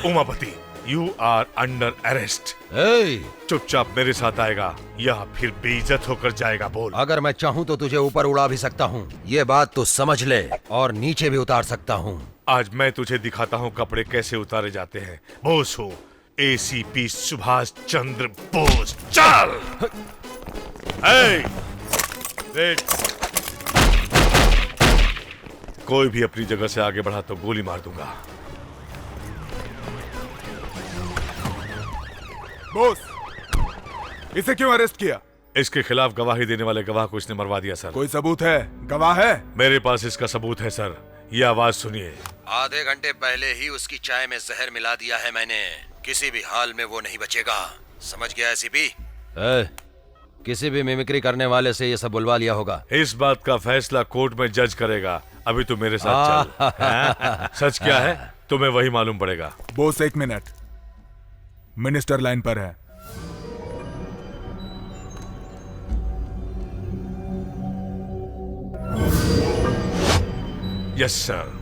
Umapati, you are under arrest. चुपचाप मेरे साथ आएगा या फिर बेइज्जत होकर जाएगा। बोल। अगर मैं चाहूँ तो तुझे ऊपर उड़ा भी सकता हूँ, ये बात तो समझ ले, और नीचे भी उतार सकता हूँ। आज मैं तुझे दिखाता हूँ कपड़े कैसे उतारे जाते हैं। बोस हो, एसीपी सुभाष चंद्र बोस। चल। वेट। कोई भी अपनी जगह से आगे बढ़ा तो गोली मार दूंगा। बॉस, इसे क्यों अरेस्ट किया? इसके खिलाफ गवाही देने वाले गवाह को इसने मरवा दिया सर। कोई सबूत है? गवाह है? मेरे पास इसका सबूत है सर। ये आवाज सुनिए। आधे घंटे पहले ही उसकी चाय में जहर मिला दिया है मैंने। किसी भी हाल में वो नहीं बचेगा, समझ गया एसीपी? किसी भी मिमिक्री करने वाले से ये सब बुलवा लिया होगा। इस बात का फैसला कोर्ट में जज करेगा। अभी तू मेरे साथ चल। सच क्या है तुम्हें वही मालूम पड़ेगा। Boss, 1 minute. मिनिस्टर लाइन पर है। Yes sir.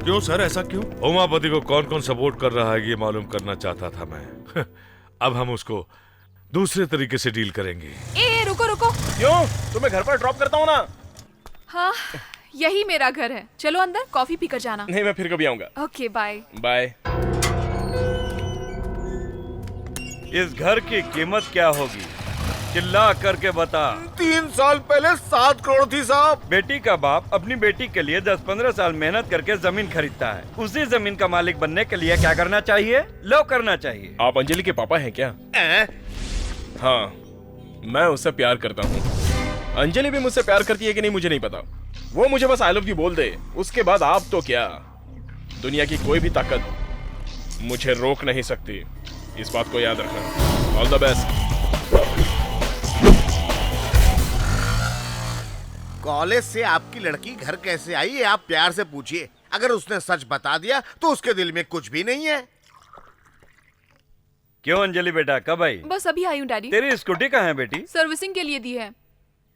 क्यों सर, ऐसा क्यों? उमापति को कौन कौन सपोर्ट कर रहा है ये मालूम करना चाहता था मैं। अब हम उसको दूसरे तरीके से डील करेंगे। रुको रुको। क्यों? तुम्हें घर पर ड्रॉप करता हूँ ना। हाँ, यही मेरा घर है। चलो अंदर कॉफी पीकर जाना। नहीं, मैं फिर कभी आऊंगा। Okay, bye bye. इस घर की कीमत क्या होगी? चिल्ला करके बता। 3 साल पहले 7 करोड़ थी साहब। बेटी का बाप अपनी बेटी के लिए 10-15 साल मेहनत करके जमीन खरीदता है। उसी जमीन का मालिक बनने के लिए क्या करना चाहिए? लो करना चाहिए। आप अंजलि के पापा हैं क्या? हाँ, मैं उससे प्यार करता हूँ। अंजलि भी मुझसे प्यार करती है कि नहीं मुझे नहीं पता। वो मुझे बस आई लव यू बोल दे, उसके बाद आप तो क्या, दुनिया की कोई भी ताकत मुझे रोक नहीं सकती। इस बात को याद रखना। All the best. कॉलेज से आपकी लड़की घर कैसे आई है आप प्यार से पूछिए। अगर उसने सच बता दिया तो उसके दिल में कुछ भी नहीं है। क्यों अंजलि बेटा, कब आई? बस अभी आई हूँ डैडी। तेरी स्कूटी कहाँ है बेटी? सर्विसिंग के लिए दी है।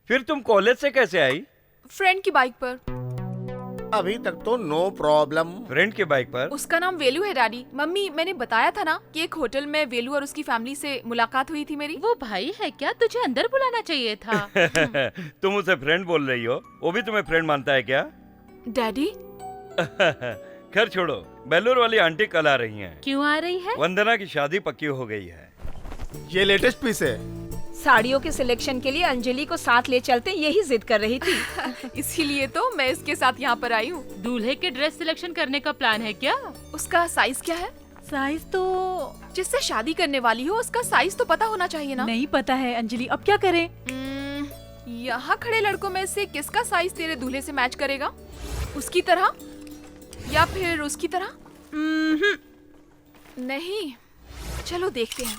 फिर तुम कॉलेज से कैसे आई? फ्रेंड की बाइक पर। अभी तक तो नो प्रॉब्लम। फ्रेंड की बाइक पर? उसका नाम वेलू है डैडी। मम्मी, मैंने बताया था ना कि एक होटल में वेलू और उसकी फैमिली से मुलाकात हुई थी मेरी। वो भाई है क्या? तुझे अंदर बुलाना चाहिए था। तुम उसे फ्रेंड बोल रही हो, वो भी तुम्हें फ्रेंड मानता है क्या? डैडी। खैर छोड़ो, बेलूर वाली आंटी कल आ रही हैं। क्यों आ रही है? वंदना की शादी पक्की हो गई है। ये लेटेस्ट पीस है। साड़ियों के सिलेक्शन के लिए अंजलि को साथ ले चलते यही जिद कर रही थी। इसीलिए तो मैं इसके साथ यहाँ पर आई हूँ। दूल्हे के ड्रेस सिलेक्शन करने का प्लान है क्या? उसका साइज क्या है? साइज तो जिससे शादी करने वाली हो उसका साइज तो पता होना चाहिए ना। नहीं पता है अंजलि, अब क्या करें? यहाँ खड़े लड़कों में से किसका साइज तेरे दूल्हे से मैच करेगा? उसकी तरह या फिर उसकी तरह? नहीं, चलो देखते हैं।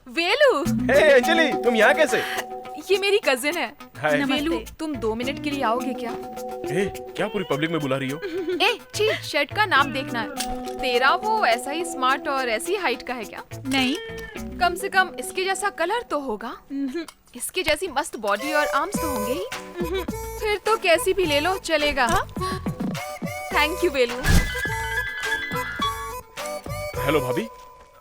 वेलू। अंजलि, तुम यहाँ कैसे? ये मेरी कजिन है। हाय। वेलू, तुम 2 मिनट के लिए आओगे क्या? क्या पूरी पब्लिक में बुला रही हो? छी, शर्ट का नाम देखना है। तेरा वो ऐसा ही स्मार्ट और ऐसी हाइट का है क्या? नहीं। कम से कम इसके जैसा कलर तो होगा। इसकी जैसी मस्त बॉडी और आर्म्स तो होंगे ही। फिर तो कैसी भी ले लो चलेगा। Thank you Velu. हेलो भाभी।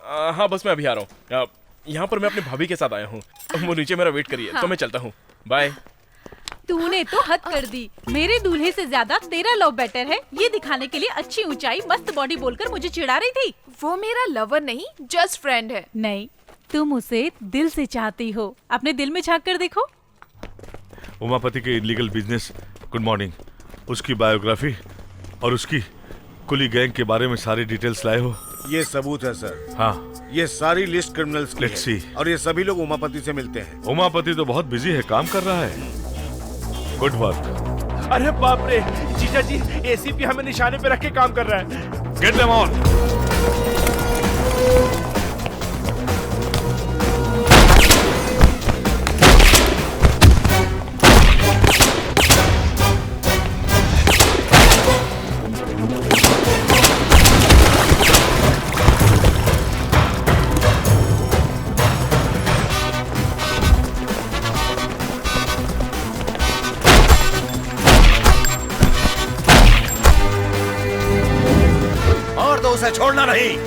हाँ, बस मैं अभी आ रहा हूँ। यहाँ पर मैं अपनी भाभी के साथ आया हूँ। वो नीचे मेरा वेट करिए। तो मैं चलता हूँ। बाय। तूने तो हद कर दी। मेरे दूल्हे से ज्यादा तेरा लव बेटर है, ये दिखाने के लिए अच्छी ऊंचाई मस्त बॉडी बोलकर मुझे चिढ़ा रही थी। वो मेरा लवर नहीं, जस्ट फ्रेंड है। नहीं, तुम उसे दिल से चाहती हो। अपने दिल में झांक कर देखो। उमापति के इलीगल बिजनेस, गुड मॉर्निंग, उसकी बायोग्राफी और उसकी कुली गैंग के बारे में सारी डिटेल्स लाए हो? ये सबूत है सर। हाँ, ये सारी लिस्ट क्रिमिनल्स की Let's है। see। और ये सभी लोग उमापति से मिलते हैं। उमापति तो बहुत बिजी है, काम कर रहा है। Good work. अरे बाप रे, जीजा जी, एसीपी हमें निशाने पे रख के काम कर रहा है। Get them on. नहीं।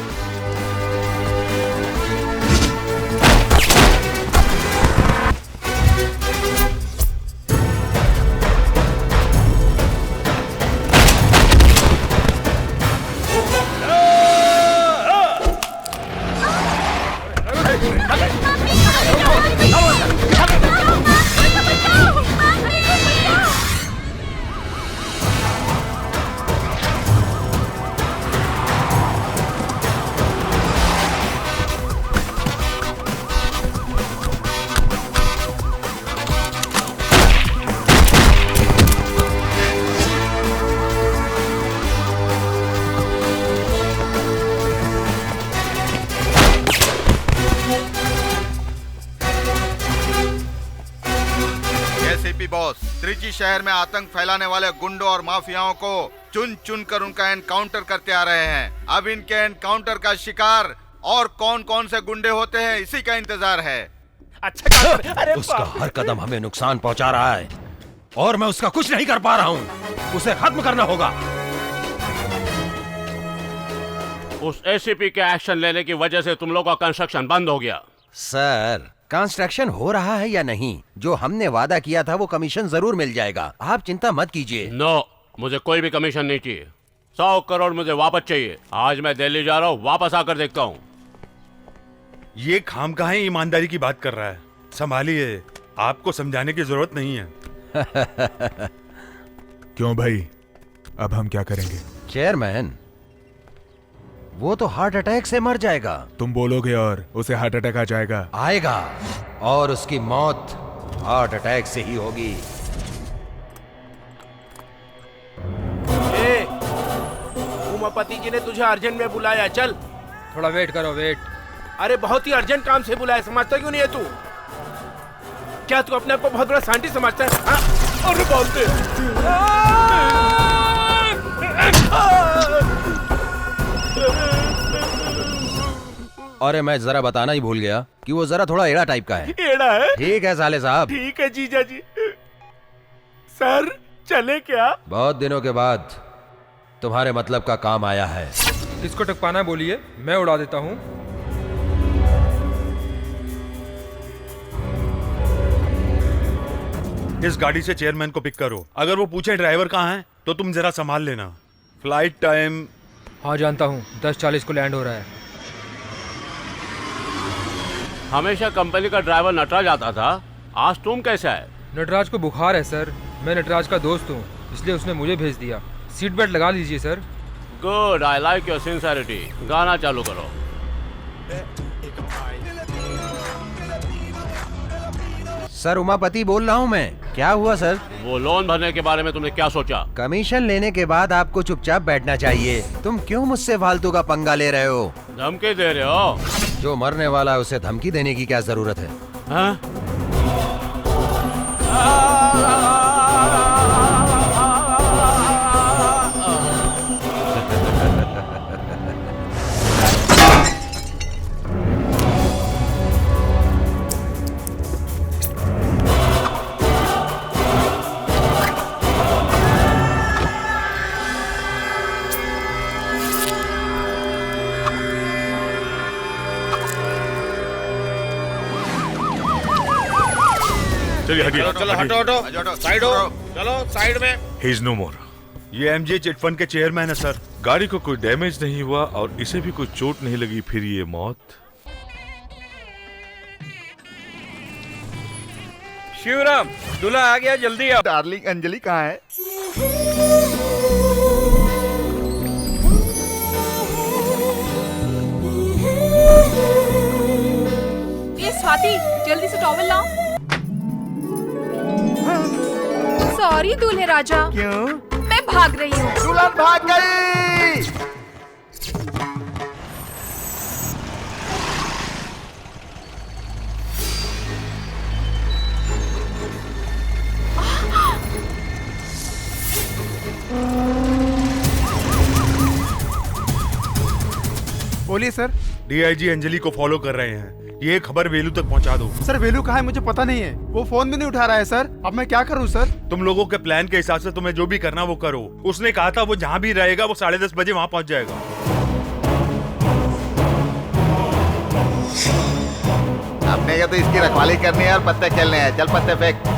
एसीपी बॉस, त्रिची शहर में आतंक फैलाने वाले गुंडों और माफियाओं को चुन चुन कर उनका एनकाउंटर करते आ रहे हैं। अब इनके एनकाउंटर का शिकार और कौन कौन से गुंडे होते हैं, इसी का इंतजार है। अच्छा अरे उसका हर कदम हमें नुकसान पहुंचा रहा है और मैं उसका कुछ नहीं कर पा रहा हूं। उसे खत्म करना होगा। उस एसीपी के एक्शन लेने की वजह से तुम लोग का कंस्ट्रक्शन बंद हो गया। सर, कंस्ट्रक्शन हो रहा है या नहीं, जो हमने वादा किया था वो कमीशन जरूर मिल जाएगा, आप चिंता मत कीजिए। नो, मुझे कोई भी कमीशन नहीं चाहिए। 100 करोड़ मुझे वापस चाहिए। आज मैं दिल्ली जा रहा हूँ, वापस आकर देखता हूँ। ये खामखा ईमानदारी की बात कर रहा है। संभालिए, आपको समझाने की जरूरत नहीं है। क्यों भाई, अब हम क्या करेंगे? चेयरमैन, वो तो हार्ट अटैक से मर जाएगा। तुम बोलोगे और उसे हार्ट अटैक आ जाएगा? आएगा, और उसकी मौत हार्ट अटैक से ही होगी। उमापति जी ने तुझे अर्जेंट में बुलाया, चल। थोड़ा वेट करो, वेट। अरे बहुत ही अर्जेंट काम से बुलाया, समझता क्यों नहीं है तू? क्या तू अपने आप को बहुत बड़ा साइंटिस्ट समझता है? हाँ? अरे बोलते अरे मैं जरा बताना ही भूल गया कि वो जरा थोड़ा एड़ा टाइप का है। एड़ा है? ठीक है साले साहब। ठीक है जीजा जी। सर चले क्या? बहुत दिनों के बाद तुम्हारे मतलब का काम आया है। किसको टकपाना बोलिए, मैं उड़ा देता हूँ। इस गाड़ी से चेयरमैन को पिक करो। अगर वो पूछे ड्राइवर कहाँ है तो तुम जरा संभाल लेना। Flight time? हाँ जानता हूँ, 10:40 को लैंड हो रहा है। हमेशा कंपनी का ड्राइवर नटराज आता था, आज तुम कैसे आए? नटराज को बुखार है सर, मैं नटराज का दोस्त हूँ, इसलिए उसने मुझे भेज दिया। सीट बेल्ट लगा लीजिए sir. Good, I like your sincerity. गाना चालू करो। सर उमापति बोल रहा हूँ मैं। क्या हुआ सर? वो लोन भरने के बारे में तुमने क्या सोचा? कमीशन लेने के बाद आपको चुपचाप बैठना चाहिए। तुम क्यों मुझसे फालतू का पंगा ले रहे हो? धमकी दे रहे हो? जो मरने वाला है उसे धमकी देने की क्या जरूरत है? हाँ? चलिए हटिए। चलो हटो हटो, साइड हो, चलो साइड में। ही इज नो मोर। ये एमजे चिटफंड के चेयरमैन है सर। गाड़ी को कोई डैमेज नहीं हुआ और इसे भी कोई चोट नहीं लगी, फिर ये मौत? शिवराम, दूल्हा आ गया, जल्दी आओ। डार्लिंग अंजलि कहाँ है? ये स्वाति, जल्दी से टॉवल लाओ। सॉरी दूल्हे राजा। क्यों? मैं भाग रही हूँ। दुल्हन भाग गई। बोलिए सर। डीआईजी अंजलि को फॉलो कर रहे हैं। ये खबर वेलू तक पहुंचा दो। सर वेलू कहाँ है मुझे पता नहीं है, वो फोन भी नहीं उठा रहा है सर। अब मैं क्या करूं सर? तुम लोगों के प्लान के हिसाब से तुम्हें जो भी करना वो करो। उसने कहा था वो जहाँ भी रहेगा वो 10:30 बजे वहाँ पहुँच जाएगा। भैया तो इसकी रखवाली करनी है और पत्ते खेलने हैं। चल पत्ते फेंक।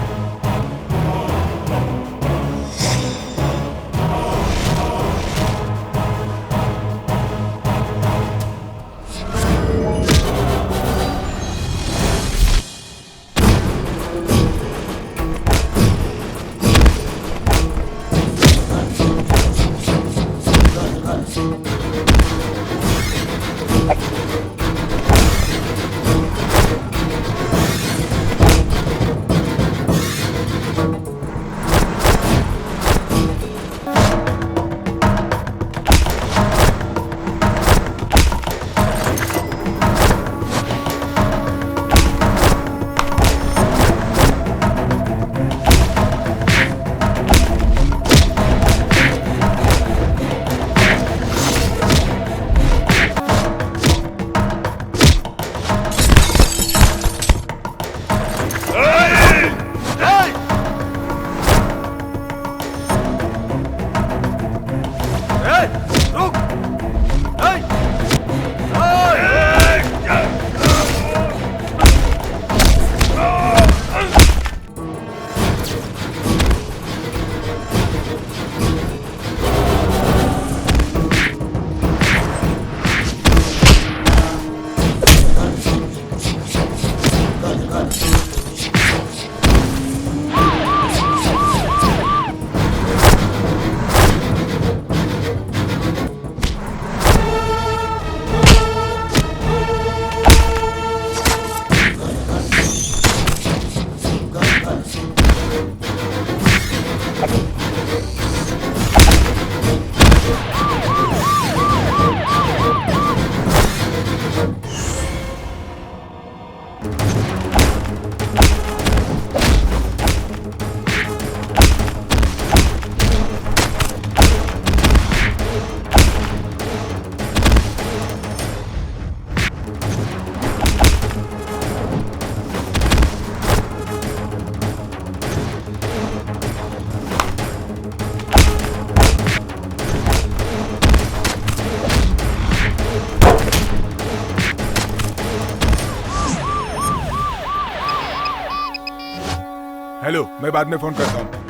हेलो, मैं बाद में फोन करता हूँ।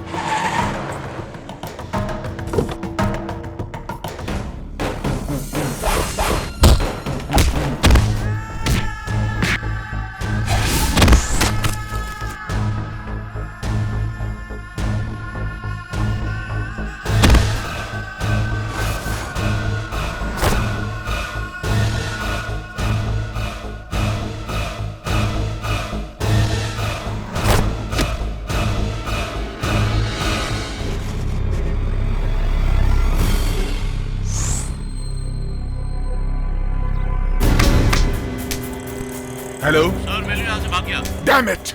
हेलो सर, मैं यहाँ से भाग गया। Damn it.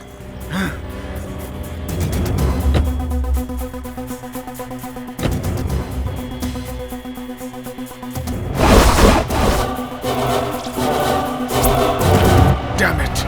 Damn it.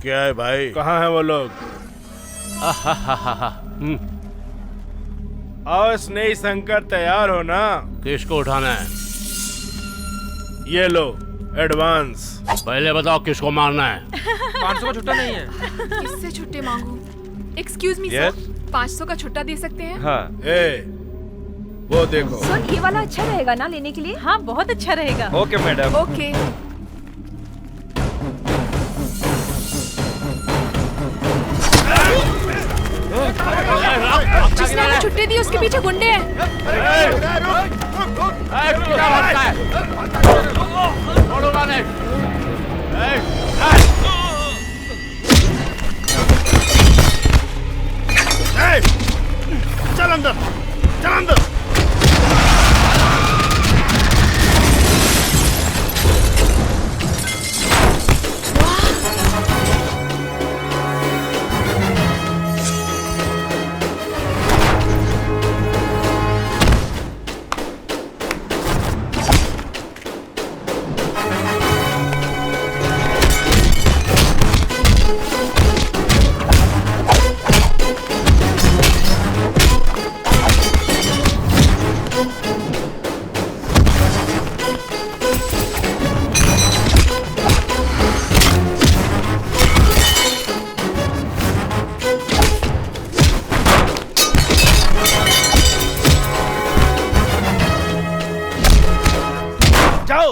क्या है भाई? कहाँ है वो लोग? आओ स्नेही शंकर, तैयार हो ना? किसको उठाना है? ये लो एडवांस। पहले बताओ किसको मारना है? 500 का छुट्टा नहीं है। किससे छुट्टे मांगू? Excuse me Yes? सर, 500 का छुट्टा दे सकते हैं? हाँ। ए, वो देखो। सुन, ये वाला अच्छा रहेगा ना लेने के लिए? हाँ बहुत अच्छा रहेगा। Okay madam. ओके। जिसने हमें छुट्टी दी उसके पीछे गुंडे हैं। चल अंदर, चल अंदर।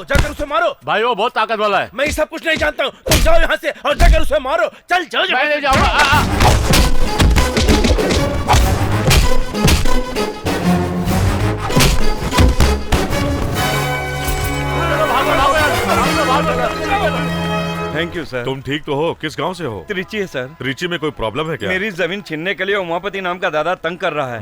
जाकर उसे मारो। भाई वो बहुत ताकत वाला है। मैं ये सब कुछ नहीं जानता हूँ, तुम जाओ यहाँ से और जाकर उसे मारो। चल जाओ। मैं नहीं जाऊंगा। Thank you sir. तुम ठीक तो हो? किस गांव से हो? त्रिची है सर। त्रिची में कोई प्रॉब्लम है क्या? मेरी जमीन छीनने के लिए उमापति नाम का दादा तंग कर रहा है।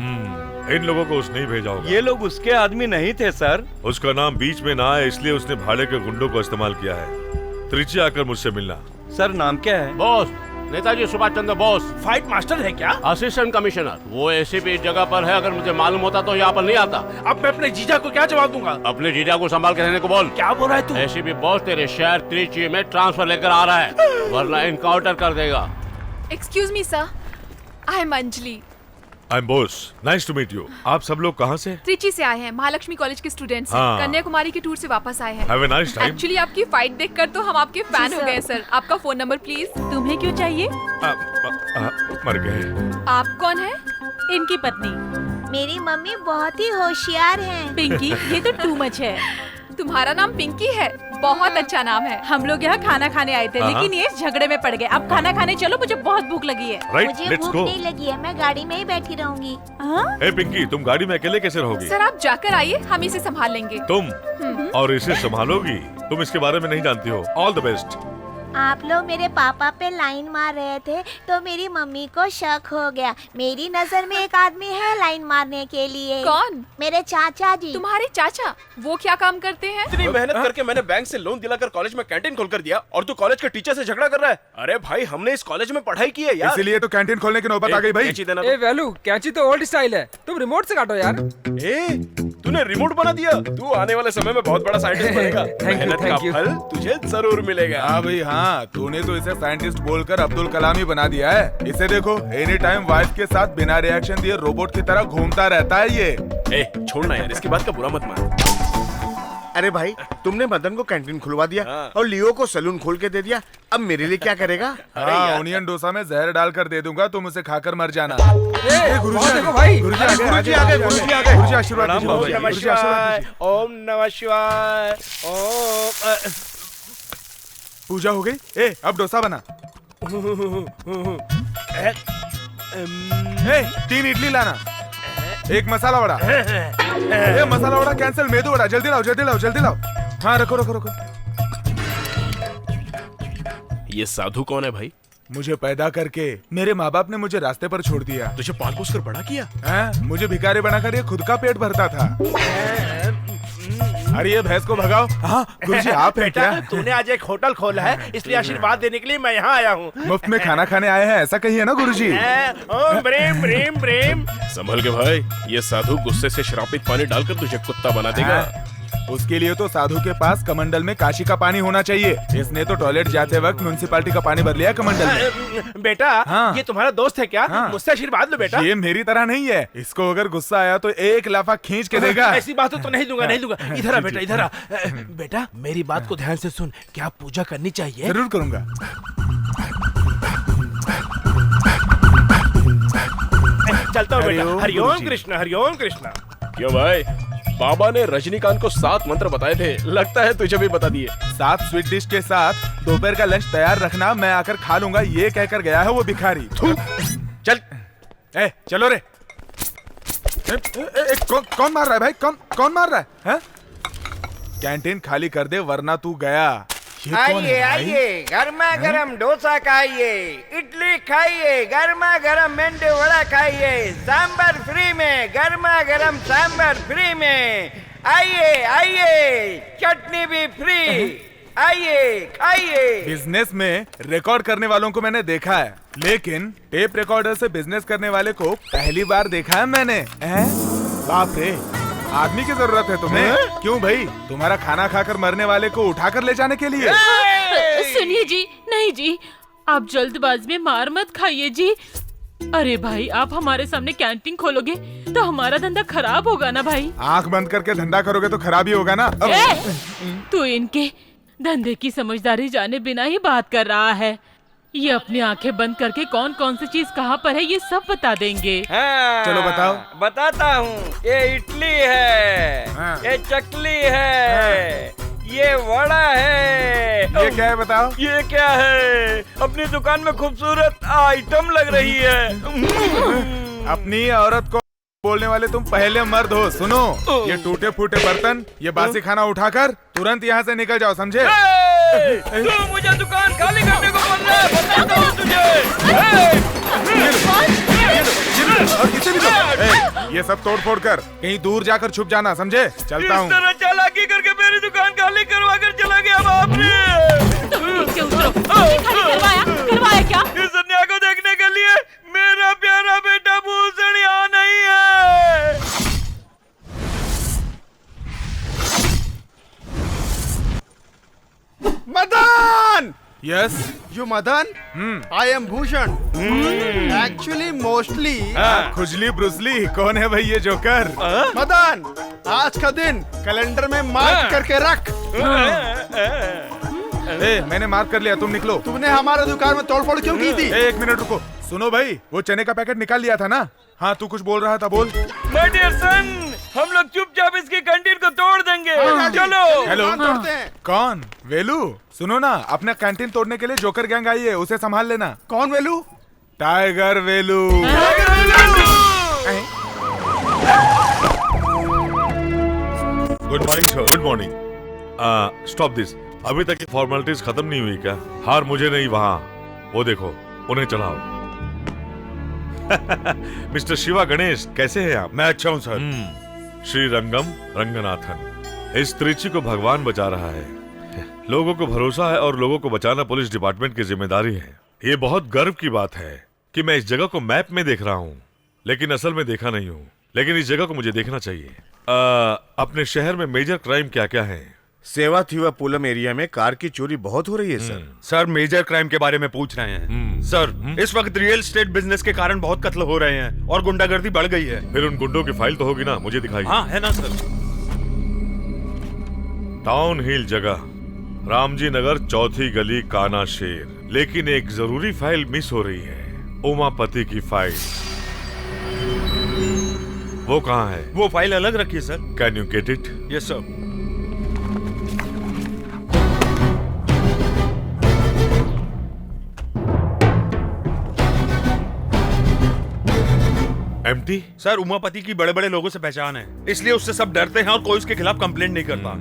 इन लोगों को उसने ही भेजा होगा। ये लोग उसके आदमी नहीं थे सर। उसका नाम बीच में ना आए इसलिए उसने भाड़े के गुंडों को इस्तेमाल किया है। त्रिची आकर मुझसे मिलना। सर नाम क्या है? Boss, Netaji Subhash Chandra Bose. Fight master है क्या? Assistant commissioner. वो एसीपी इस जगह पर है, अगर मुझे मालूम होता तो यहाँ पर नहीं आता। अब मैं अपने जीजा को क्या जवाब दूंगा? अपने जीजा को संभाल के रहने को बोल। क्या बोल रहा है तू? एसीपी बॉस तेरे शहर त्रिची में ट्रांसफर लेकर आ रहा है, वरना इनकाउंटर कर देगा। Excuse me sir, I am Anjali. I am Bose, nice to meet you. आप सब लोग कहाँ से? त्रिची से आए हैं, महालक्ष्मी कॉलेज के स्टूडेंट्स हैं। हाँ। कन्याकुमारी के टूर से वापस आए हैं। Have a nice time. Actually आपकी फाइट देखकर तो हम आपके फैन हो गए सर। आपका फोन नंबर प्लीज। तुम्हें क्यों चाहिए? मर गए। आप कौन है? इनकी पत्नी। मेरी मम्मी बहुत ही होशियार हैं। पिंकी, ये तो टू मच है। तुम्हारा नाम पिंकी है? बहुत अच्छा नाम है। हम लोग यहाँ खाना खाने आए थे, लेकिन ये झगड़े में पड़ गए। अब खाना खाने चलो, मुझे बहुत भूख लगी है। मुझे भूख नहीं लगी है, मैं गाड़ी में ही बैठी रहूंगी। ए पिंकी, तुम गाड़ी में अकेले कैसे रहोगी? सर आप जाकर आइए, हम इसे संभाल लेंगे। तुम और इसे संभालोगी? तुम इसके बारे में नहीं जानती हो। All the best. आप लोग मेरे पापा पे लाइन मार रहे थे तो मेरी मम्मी को शक हो गया। मेरी नजर में एक आदमी है लाइन मारने के लिए। कौन? मेरे चाचा जी। तुम्हारे चाचा? वो क्या काम करते हैं? इतनी मेहनत करके मैंने बैंक से लोन दिलाकर कॉलेज में कैंटीन खोल कर दिया और तू कॉलेज के टीचर से झगड़ा कर रहा है। अरे भाई, हमने इस कॉलेज में पढ़ाई की है यार। इसीलिए तो कैंटीन खोलने की नौबत आ गई भाई। ए वैलू, कैंची तो ओल्ड स्टाइल है, तुम रिमोट से काटो यार। ए, तूने रिमोट बना दिया। तू आने वाले समय में बहुत बड़ा साइंटिस्ट बनेगा। मेहनत का फल तुझे जरूर मिलेगा। हाँ भाई हाँ, तूने तो इसे साइंटिस्ट बोलकर अब्दुल कलाम ही बना दिया है। इसे देखो, एनी टाइम वाइफ के साथ बिना रिएक्शन दिए रोबोट की तरह घूमता रहता है ये। ए, छोड़ना यार, इसकी बात का बुरा मत मान। अरे भाई, तुमने मदन को कैंटीन खुलवा दिया और लियो को सैलून खोल के दे दिया। अब मेरे लिए क्या करेगा? हाँ, ओनियन डोसा में जहर डालकर दे दूंगा, तुम उसे खाकर मर जाना। गुरुजी देखो भाई, गुरुजी आ गए, गुरुजी आशीर्वाद दीजिए। गुरुजी आशीर्वाद दीजिए। ओम नमः शिवाय। ओम। पूजा हो गई? ए, अब डोसा बना। ए, 3 इडली लाना, 1 मसाला वड़ा। ये मसाला वड़ा कैंसिल, मेदू वड़ा। जल्दी लाओ, जल्दी लाओ, जल्दी लाओ। हाँ, रखो रखो रखो। ये साधु कौन है भाई? मुझे पैदा करके मेरे माँ बाप ने मुझे रास्ते पर छोड़ दिया। तुझे पाल पोस कर बड़ा किया? मुझे भिखारी बनाकर ये खुद का पेट भरता था। अरे ये भैंस को भगाओ। हाँ गुरुजी, आप हैं क्या? तूने आज एक होटल खोला है, इसलिए आशीर्वाद देने के लिए मैं यहाँ आया हूँ। मुफ्त में खाना खाने आए हैं, ऐसा कहिए ना गुरुजी। ओम ब्रेम ब्रेम ब्रेम। संभल के भाई, ये साधु गुस्से से श्रापित पानी डालकर तुझे कुत्ता बना देगा। उसके लिए तो साधु के पास कमंडल में काशी का पानी होना चाहिए। इसने तो टॉयलेट जाते वक्त म्युनिसिपालिटी का पानी भर लिया कमंडल में। बेटा, ये तुम्हारा दोस्त है क्या? मुझसे आशीर्वाद लो बेटा। ये मेरी तरह नहीं है, इसको अगर गुस्सा आया तो 1 लाफा खींच के देगा। ऐसी बात तो नहीं दूंगा, नहीं दूंगा। इधर आ बेटा, इधर आ। बेटा, मेरी बात को ध्यान से सुन। क्या पूजा करनी चाहिए? जरूर करूंगा। चलता हूँ बेटा। हरिओम कृष्ण, हरिओम कृष्ण। क्यों भाई, बाबा ने रजनीकांत को 7 मंत्र बताए थे, लगता है तुझे भी बता दिए। 7 स्वीट डिश के साथ दोपहर का लंच तैयार रखना, मैं आकर खा लूंगा, ये कहकर गया है वो भिखारी। चल चलो रे। कौन मार रहा है भाई? कौन मार रहा है? कैंटीन खाली कर दे वरना तू गया। आइए आइए, गर्मा गर्म डोसा खाइए, इडली खाइए, गर्मा गर्म मेंदू वड़ा खाइए, सांबर फ्री में, गर्मा गर्म सांबर फ्री में। आइए आइए, चटनी भी फ्री, आइए खाइए। बिजनेस में रिकॉर्ड करने वालों को मैंने देखा है, लेकिन टेप रिकॉर्डर से बिजनेस करने वाले को पहली बार देखा है मैंने। बाप रे, आदमी की जरूरत है तुम्हें? क्यों भाई, तुम्हारा खाना खाकर मरने वाले को उठाकर ले जाने के लिए? सुनिए जी, नहीं जी, आप जल्दबाजी में मार मत खाइए जी। अरे भाई, आप हमारे सामने कैंटीन खोलोगे तो हमारा धंधा खराब होगा ना भाई। आंख बंद करके धंधा करोगे तो खराब ही होगा ना। तू इनके धंधे की समझदारी जाने बिना ही बात कर रहा है। ये अपनी आंखें बंद करके कौन कौन सी चीज कहाँ पर है ये सब बता देंगे। चलो बताओ। बताता हूँ, ये इडली है, ये चकली है, ये वड़ा है। ये क्या है बताओ? ये क्या है? अपनी दुकान में खूबसूरत आइटम लग रही है। अपनी औरत को बोलने वाले तुम पहले मर्द हो। सुनो, ये टूटे फूटे बर्तन, ये बासी खाना उठाकर तुरंत यहाँ से निकल जाओ, समझे? तू मुझे दुकान खाली करने को बोल रहा है, बताता हूँ तुझे। और इसे भी दो। ये सब तोड़ फोड़ कर कहीं दूर जाकर छुप जाना, समझे? चलता हूँ। इस तरह चालाकी करके मेरी दुकान खाली करवा कर चला गया बाप रे। करवाया क्या? इस अन्याय को देखने के लिए मेरा प्यारा बेटा भूषण यहाँ नहीं है। Madan! Yes, you Madan? I am Bhushan. Actually mostly खुजली ब्रुसली। कौन है भाई ये जोकर? मदन, आज का दिन कैलेंडर में मार्क करके रख। मैंने मार्क कर लिया, तुम निकलो। तुमने हमारे दुकान में तोड़फोड़ क्यों की थी? एक मिनट रुको। सुनो भाई, वो चने का पैकेट निकाल लिया था ना? हाँ, तू कुछ बोल रहा था, बोल। माय डियर सन, हम लोग चुपचाप इसकी कैंटीन को तोड़ देंगे। चलो। हेलो, कौन? वेलू? सुनो ना, अपना कैंटीन तोड़ने के लिए जोकर गैंग आई है, उसे संभाल लेना। कौन Velu? Tiger Velu. Good morning sir. Good morning. Stop this. अभी तक की फॉर्मेलिटीज खत्म नहीं हुई क्या? हार मुझे नहीं, वहाँ वो देखो, उन्हें चढ़ाओ। मिस्टर शिवा गणेश, कैसे हैं आप? मैं अच्छा हूँ सर। श्री रंगम रंगनाथन, इस त्रिची को भगवान बचा रहा है। लोगों को भरोसा है और लोगों को बचाना पुलिस डिपार्टमेंट की जिम्मेदारी है। ये बहुत गर्व की बात है कि मैं इस जगह को मैप में देख रहा हूँ, लेकिन असल में देखा नहीं हूँ। लेकिन इस जगह को मुझे देखना चाहिए। अपने शहर में मेजर क्राइम क्या क्या है? सेवाथिवापुलम एरिया में कार की चोरी बहुत हो रही है सर। सर, मेजर क्राइम के बारे में पूछ रहे हैं। सर, इस वक्त रियल एस्टेट बिजनेस के कारण बहुत कत्ल हो रहे हैं और गुंडागर्दी बढ़ गई है। फिर उन गुंडों की फाइल तो होगी ना, मुझे दिखाइए। हाँ, है ना सर। टाउन हिल जगह, रामजी नगर, चौथी गली, काना शेर। लेकिन एक जरूरी फाइल मिस हो रही है, उमापति की फाइल। वो कहाँ है? वो फाइल अलग रखिए sir. Can you get it? Yes sir. Empty? Sir, Umapati की बड़े बड़े लोगों से पहचान है, इसलिए उससे सब डरते हैं और कोई उसके खिलाफ कंप्लेंट नहीं करता।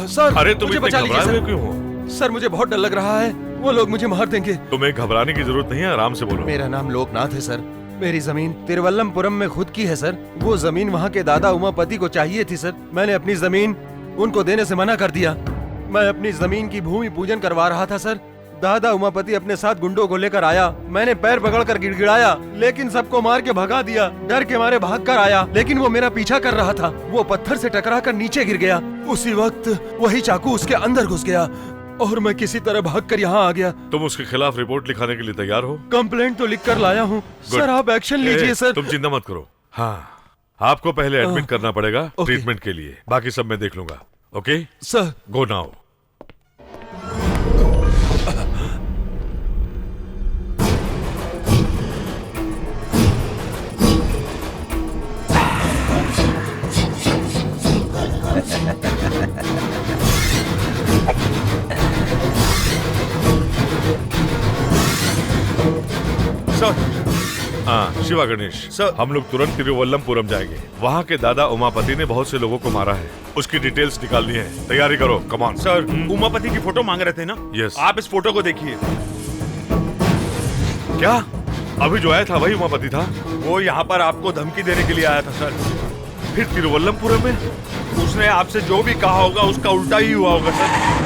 सर, अरे तुम मुझे इतने बचा लीजिए घबराए हुए सर। क्यों हो? सर, मुझे बहुत डर लग रहा है, वो लोग मुझे मार देंगे। तुम्हें घबराने की जरूरत नहीं है, आराम से बोलो। मेरा नाम लोकनाथ है सर। मेरी जमीन तिरुवल्लमपुरम में खुद की है सर। वो जमीन वहाँ के दादा उमापति को चाहिए थी सर। मैंने अपनी जमीन उनको देने से मना कर दिया। मैं अपनी जमीन की भूमि पूजन करवा रहा था सर। दादा उमापति अपने साथ गुंडों को लेकर आया। मैंने पैर पकड़कर गिड़गिड़ाया, लेकिन सबको मार के भगा दिया। डर के मारे भाग कर आया, लेकिन वो मेरा पीछा कर रहा था। वो पत्थर से टकराकर नीचे गिर गया। उसी वक्त वही चाकू उसके अंदर घुस गया और मैं किसी तरह भागकर यहाँ आ गया। तुम उसके खिलाफ रिपोर्ट लिखाने के लिए तैयार हो? कंप्लेंट तो लिख कर लाया हूँ सर, आप एक्शन लीजिए सर। तुम चिंता मत करो। हाँ, आपको पहले एडमिट करना पड़ेगा ट्रीटमेंट के लिए, बाकी सब मैं देख लूंगा। Okay sir, go now. हाँ शिवा गणेश सर, हम लोग तुरंत तिरुवल्लमपुरम जाएंगे। वहाँ के दादा उमापति ने बहुत से लोगों को मारा है, उसकी डिटेल्स निकालनी है। तैयारी करो, कम ऑन। सर, उमापति की फोटो मांग रहे थे ना? यस। आप इस फोटो को देखिए। क्या अभी जो आया था वही उमापति था? वो यहाँ पर आपको धमकी देने के लिए आया था सर। फिर तिरुवल्लमपुरम में उसने आपसे जो भी कहा होगा उसका उल्टा ही हुआ होगा सर।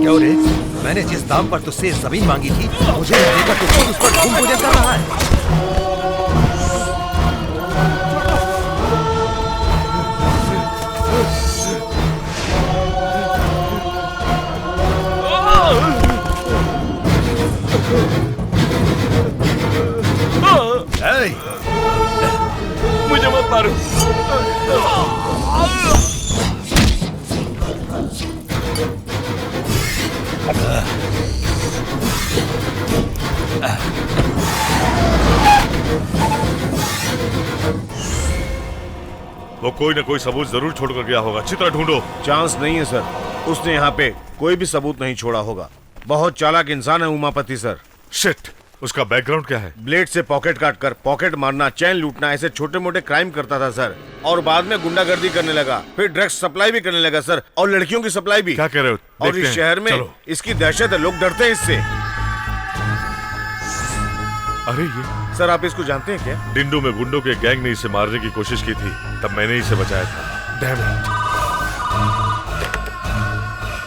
क्यों रे? मैंने जिस दाम पर तुझसे जमीन मांगी थी, मुझे देकर तू खुद उस पर घूम गुजर कर रहा है। मुझे मत मारो। वो कोई न कोई सबूत जरूर छोड़कर गया होगा। चित्र ढूंढो। चांस नहीं है सर, उसने यहाँ पे कोई भी सबूत नहीं छोड़ा होगा। बहुत चालाक इंसान है उमापति सर। शिट, उसका बैकग्राउंड क्या है? ब्लेड से पॉकेट काट कर पॉकेट मारना, चैन लूटना, ऐसे छोटे मोटे क्राइम करता था सर। और बाद में गुंडागर्दी करने लगा, फिर ड्रग्स सप्लाई भी करने लगा सर, और लड़कियों की सप्लाई भी। क्या कह रहे हो? और इस शहर में इसकी दहशत है, लोग डरते हैं इससे। अरे ये सर, आप इसको जानते हैं क्या? डिंडू में गुंडों के गैंग ने इसे मारने की कोशिश की थी, तब मैंने इसे बचाया था। Damn it.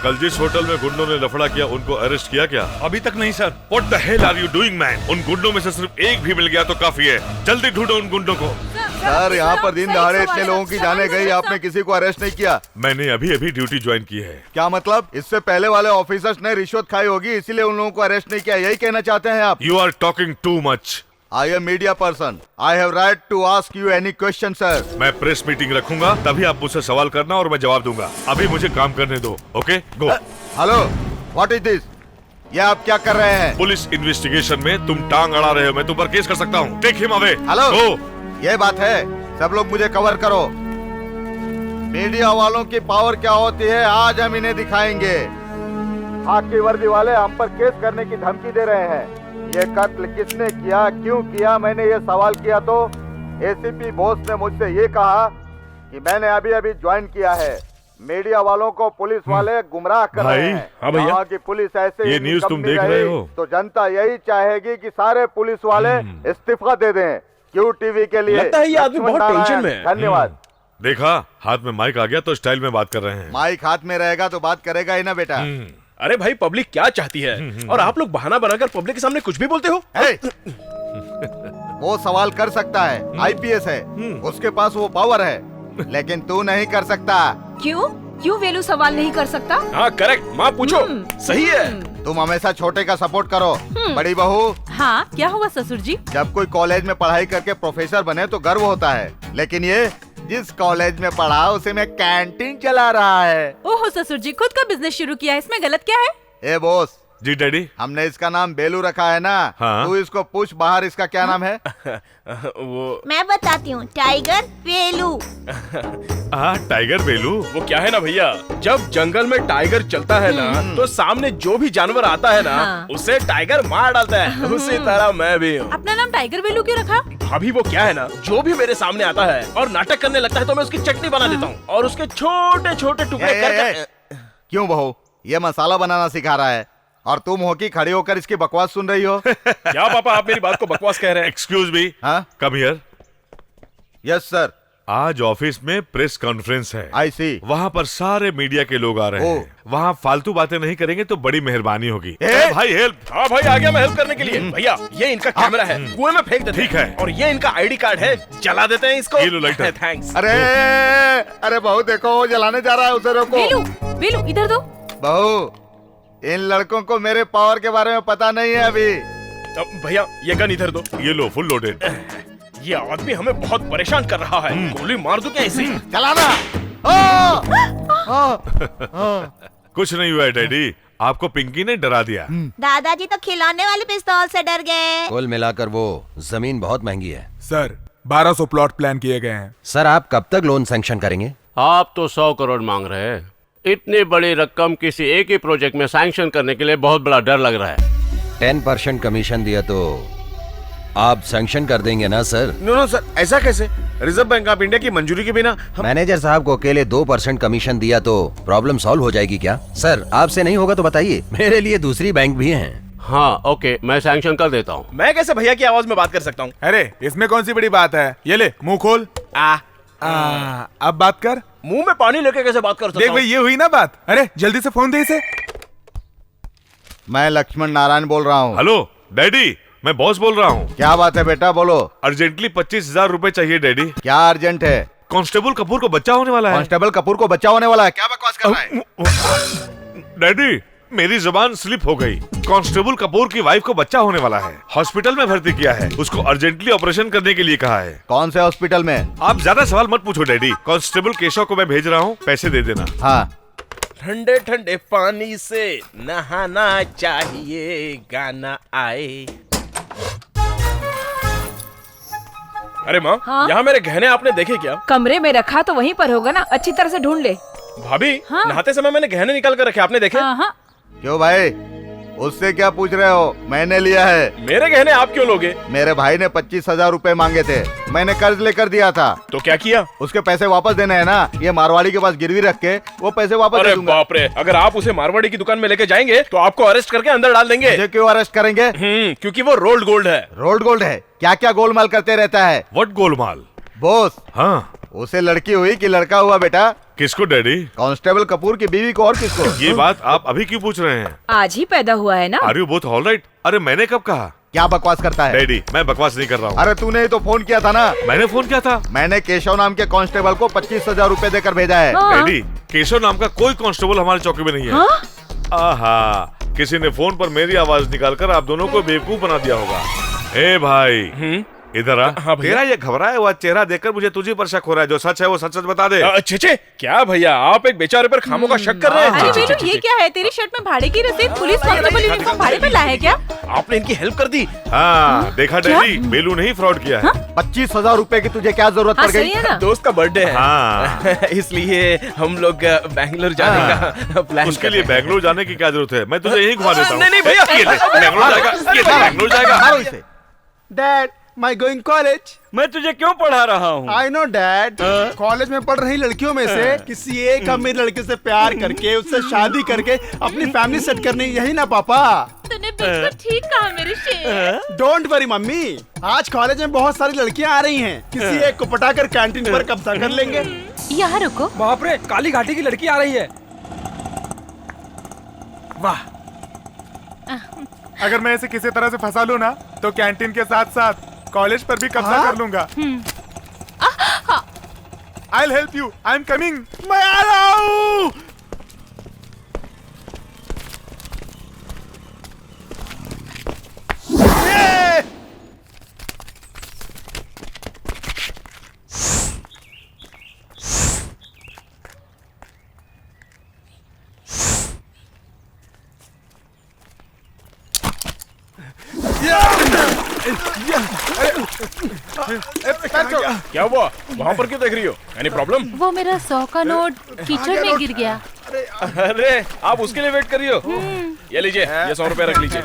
कल जिस होटल में गुंडों ने लफड़ा किया, उनको अरेस्ट किया क्या? अभी तक नहीं sir. What the hell are you doing, man? उन गुंडों में से सिर्फ एक भी मिल गया तो काफी है। जल्दी ढूंढो उन गुंडों को। सर, यहाँ पर दिन दहाड़े इतने लोगों की जाने गई, आपने किसी को अरेस्ट नहीं किया? मैंने अभी अभी ड्यूटी ज्वाइन की है। क्या मतलब? इससे पहले वाले ऑफिसर्स ने रिश्वत खाई होगी, इसीलिए उन लोगों को अरेस्ट नहीं किया, यही कहना चाहते हैं आप? You are talking too much. I am media person. I have right to ask you any question, sir. मैं प्रेस मीटिंग रखूंगा, तभी आप मुझसे सवाल करना और मैं जवाब दूंगा। अभी मुझे काम करने दो, okay? Go. Hello, what is this? ये आप क्या कर रहे हैं? पुलिस इन्वेस्टिगेशन में तुम टांग अड़ा रहे हो, मैं तुम पर केस कर सकता हूँ। Take him away. Hello, go. ये बात है, सब लोग मुझे कवर करो। मीडिया वालों की पावर क्या होती है, आज हम इन्हें दिखाएंगे। आग की वर्दी वाले हम पर केस करने की धमकी दे रहे हैं। ये कत्ल किसने किया, क्यों किया? मैंने ये सवाल किया तो एसीपी बोस ने मुझसे ये कहा कि मैंने अभी अभी ज्वाइन किया है। मीडिया वालों को पुलिस वाले गुमराह कर रहे हैं। हाँ भैया, कहा कि पुलिस ऐसे ये न्यूज़ तुम देख रहे हो तो जनता यही चाहेगी कि सारे पुलिस वाले इस्तीफा दे दें। क्यू टीवी के लिए लगता है ये आदमी बहुत टेंशन में है। धन्यवाद। देखा, हाथ में माइक आ गया तो स्टाइल में बात कर रहे हैं। माइक हाथ में रहेगा तो बात करेगा ही ना बेटा। अरे भाई, पब्लिक क्या चाहती है और आप लोग बहाना बनाकर पब्लिक के सामने कुछ भी बोलते हो। वो सवाल कर सकता है, आईपीएस है, उसके पास वो पावर है, लेकिन तू नहीं कर सकता। क्यों? क्यों वेलू सवाल नहीं कर सकता? हाँ करेक्ट, माँ पूछो। सही है। तुम हमेशा छोटे का सपोर्ट करो। बड़ी बहू। हाँ, क्या हुआ ससुर जी? जब कोई कॉलेज में पढ़ाई करके प्रोफेसर बने तो गर्व होता है, लेकिन ये जिस कॉलेज में पढ़ा उसे में कैंटीन चला रहा है। ओहो ससुर जी, खुद का बिजनेस शुरू किया है, इसमें गलत क्या है? ए बॉस। जी डैडी। हमने इसका नाम बेलू रखा है ना। हाँ? तू इसको पूछ बाहर इसका क्या नाम है? वो मैं बताती हूँ, टाइगर बेलू। हाँ, टाइगर बेलू। वो क्या है ना भैया, जब जंगल में टाइगर चलता है ना तो सामने जो भी जानवर आता है ना उसे टाइगर मार डालता है। उसी तरह मैं भी हूँ। अपना नाम टाइगर बेलू क्यों रखा? अभी वो क्या है ना, जो भी मेरे सामने आता है और नाटक करने लगता है तो मैं उसकी चटनी बना देता हूँ और उसके छोटे छोटे टुकड़े कर। क्यों बहू, ये मसाला बनाना सिखा रहा है और तुम हो कि खड़ी होकर इसकी बकवास सुन रही हो? क्या पापा, आप मेरी बात को बकवास कह रहे हैं? Excuse me. हाँ? Come here. Yes sir. आज ऑफिस में प्रेस कॉन्फ्रेंस है। आई सी। वहाँ पर सारे मीडिया के लोग आ रहे हैं। वहाँ फालतू बातें नहीं करेंगे तो बड़ी मेहरबानी होगी। भाई हेल्प। हाँ भाई, आ गया मैं हेल्प करने के लिए। भैया, ये इनका कैमरा है, कुएं में फेंक देते हैं। ठीक है। और ये इनका आईडी कार्ड है, जला देते हैं इसको। ये लो लाइटर। थैंक्स। अरे बहू देखो, वो जलाने जा रहा है, उसे रोको। बेलू, बेलू इधर दो। बहू, इन लड़कों को मेरे पावर के बारे में पता नहीं है अभी। भैया, ये गन इधर दो। ये लो, फुल लोडेड। ये आदमी हमें बहुत परेशान कर रहा है। गोली मार दो क्या इसे? चलाना। कुछ नहीं हुआ है डैडी, आपको पिंकी ने डरा दिया। दादाजी तो खिलौने वाली पिस्तौल से डर गए। कुल मिलाकर वो जमीन बहुत महंगी है। सर, 1200 प्लॉट प्लान किए गए हैं। सर आप कब तक लोन सैंक्शन करेंगे? आप तो 100 करोड़ मांग रहे हैं। इतनी बड़ी रकम किसी एक ही प्रोजेक्ट में सैंक्शन करने के लिए बहुत बड़ा डर लग रहा है। 10% कमीशन दिया तो आप सैंक्शन कर देंगे ना सर? नो सर, ऐसा कैसे? रिजर्व बैंक ऑफ इंडिया की मंजूरी के बिना मैनेजर साहब को अकेले 2% कमीशन दिया तो प्रॉब्लम सॉल्व हो जाएगी क्या? सर आपसे नहीं होगा तो बताइए, मेरे लिए दूसरी बैंक भी हैं। हाँ ओके, मैं सैंक्शन कर देता हूँ। मैं कैसे भैया की आवाज में बात कर सकता हूँ? अरे इसमें कौन सी बड़ी बात है? ये ले मुंह खोल। अब बात कर। मुंह में पानी लेके कैसे बात कर सकता देख भाई, ये हुई ना बात। अरे जल्दी से फोन दे इसे। मैं लक्ष्मण नारायण बोल रहा हूँ। हेलो डैडी, मैं बॉस बोल रहा हूँ। क्या बात है बेटा, बोलो। अर्जेंटली 25,000 रुपए चाहिए डैडी। क्या अर्जेंट है? कांस्टेबल कपूर को बच्चा होने वाला है। कांस्टेबल कपूर को बच्चा होने वाला है? क्या बकवास कर रहा है? डैडी मेरी जुबान स्लिप हो गई। कांस्टेबल कपूर की वाइफ को बच्चा होने वाला है, हॉस्पिटल में भर्ती किया है, उसको अर्जेंटली ऑपरेशन करने के लिए कहा है। कौन से हॉस्पिटल में? आप ज्यादा सवाल मत पूछो डैडी। कांस्टेबल केशव को मैं भेज रहा हूँ, पैसे दे देना। हाँ। ठंडे ठंडे पानी से नहाना चाहिए, गाना आए। अरे माँ, हाँ? यहाँ मेरे गहने आपने देखे क्या? कमरे में रखा तो वहीं पर होगा ना, अच्छी तरह से ढूंढ ले। भाभी, हाँ? नहाते समय मैंने गहने निकाल कर रखे, आपने देखे? हाँ। क्यों भाई, उससे क्या पूछ रहे हो? मैंने लिया है। मेरे गहने आप क्यों लोगे? मेरे भाई ने 25,000 रुपए मांगे थे, मैंने कर्ज लेकर दिया था। तो क्या किया? उसके पैसे वापस देने हैं ना, ये मारवाड़ी के पास गिरवी रख के वो पैसे वापस दे दूंगा। बाप रे, अगर आप उसे मारवाड़ी की दुकान में लेके जाएंगे तो आपको अरेस्ट करके अंदर डाल देंगे। मुझे क्यों अरेस्ट करेंगे? क्योंकि वो रोल्ड गोल्ड है। रोल्ड गोल्ड है? क्या क्या गोलमाल करते रहता है? व्हाट गोलमाल? बॉस, हाँ उसे लड़की हुई कि लड़का हुआ बेटा? किसको डैडी? कांस्टेबल कपूर की बीवी को, और किसको? ये बात आप अभी क्यों पूछ रहे हैं? आज ही पैदा हुआ है ना। Are you both alright? अरे मैंने कब कहा? क्या बकवास करता है? डैडी मैं बकवास नहीं कर रहा हूँ। अरे तूने ही तो फोन किया था ना। मैंने फोन किया था। मैंने केशव नाम के कांस्टेबल को 25,000 रुपए देकर भेजा है। डैडी केशव नाम का कोई कांस्टेबल हमारे चौकी में नहीं है। आहा, किसी ने फोन पर मेरी आवाज निकालकर आप दोनों को बेवकूफ बना दिया होगा। ए भाई इधर आ। हाँ भैया। तेरा ये घबराया हुआ चेहरा देखकर मुझे तुझे पर शक हो रहा है। जो सच है वो सच सच बता दे। अच्छे क्या भैया, आप एक बेचारे पर खामों का शक कर रहे हैं? अरे बेलू, ये क्या है? तेरी शर्ट में भाड़े की रसीद, पुलिस कांस्टेबल यूनिफॉर्म भाड़े पे लाया है क्या? आपने इनकी हेल्प कर दी। हाँ देखा डैडी, बेलू नहीं फ्रॉड किया है। 25,000 रुपए की तुझे क्या जरूरत पड़ गई? दोस्त का बर्थडे है। हाँ। इसलिए हम लोग बैंगलोर जाने का प्लान। उसके लिए बैंगलोर जाने की क्या जरूरत है? मैं तुझे यहीं घुमा देता हूँ। नहीं भैया, बैंगलोर जाएगा, बैंगलोर जाएगा। डैड, माई गोइंग कॉलेज। मैं तुझे क्यों पढ़ा रहा हूँ? I know dad. कॉलेज में पढ़ रही लड़कियों में से किसी एक अमीर लड़के से प्यार करके उससे शादी करके अपनी फैमिली सेट करनी, यही ना पापा? तूने बिल्कुल ठीक कहा मेरे शेर। डोंट वरी मम्मी, आज कॉलेज में बहुत सारी लड़कियाँ आ रही हैं। किसी एक को पटाकर कैंटीन पर कब्जा कर लेंगे। यहाँ रुको। बाप रे, काली घाटी की लड़की आ रही है। वाह, अगर मैं इसे किसी तरह से फंसा लूं ना तो कैंटीन के साथ साथ कॉलेज पर भी कब्जा कर लूंगा। I'll help you. I'm coming. मैं आ रहा हूँ। क्या हुआ? वहाँ पर क्यों देख रही हो? Any problem? वो मेरा 100 का नोट कीचड़ में गिर गया। अरे आप उसके लिए वेट कर रही हो? ये लीजिए, ये 100 रुपए रख लीजिए।